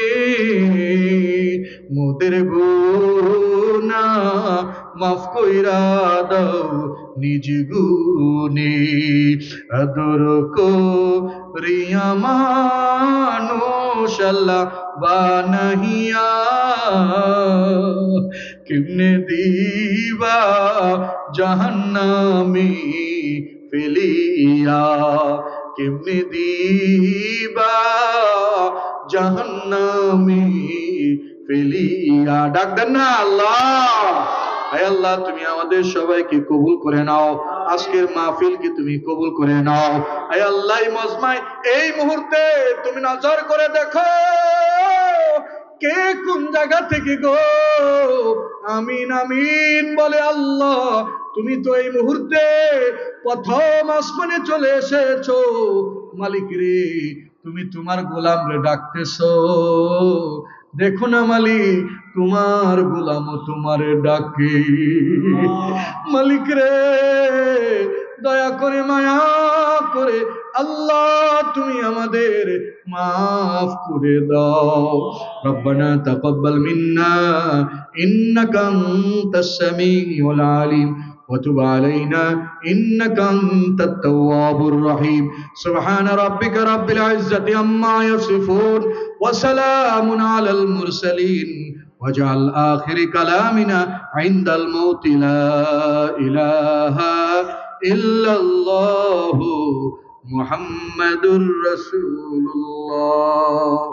মোদের গুনাহ মাফ কইরা দাও নিজ গুণে, আদর করিয়া মানুষ আল্লাহ বানাইয়া, কেমনে দিবা জাহান্নামে ফেলিয়া, কেমনে দিবা জাহান্নামে ফেলিয়া। ডাক দেন না আল্লাহ। আয় আল্লাহ, তুমি আমাদের সবাইকে কবুল করে নাও, আজকের মাহফিলকে তুমি কবুল করে নাও। আয় আল্লাহ, এই মজমায় এই মুহূর্তে তুমি নজর করে দেখো কে কোন জায়গা থেকে গো আমিন আমিন বলে। আল্লাহ, তুমি তো এই মুহূর্তে প্রথম আসমানে চলে এসেছো মালিক রে, তুমি তোমার গোলাম রে ডাকতেছো। দেখো না মালিক, তোমার গোলাম তোমারে ডাকে। মালিক রে, দয়া করে মায়া করে আল্লাহ তুমি আমাদের মাফ করে দাও। রব্বানা তাকাব্বাল মিন্না ইন্নাকা আনতাস সামিউল আলিম وتب علينا إنك أنت التواب الرحيم. سبحان ربك رب العزة عما يصفون وسلام على المرسلين واجعل آخر كلامنا عند الموت لا إله إلا الله محمد رسول الله.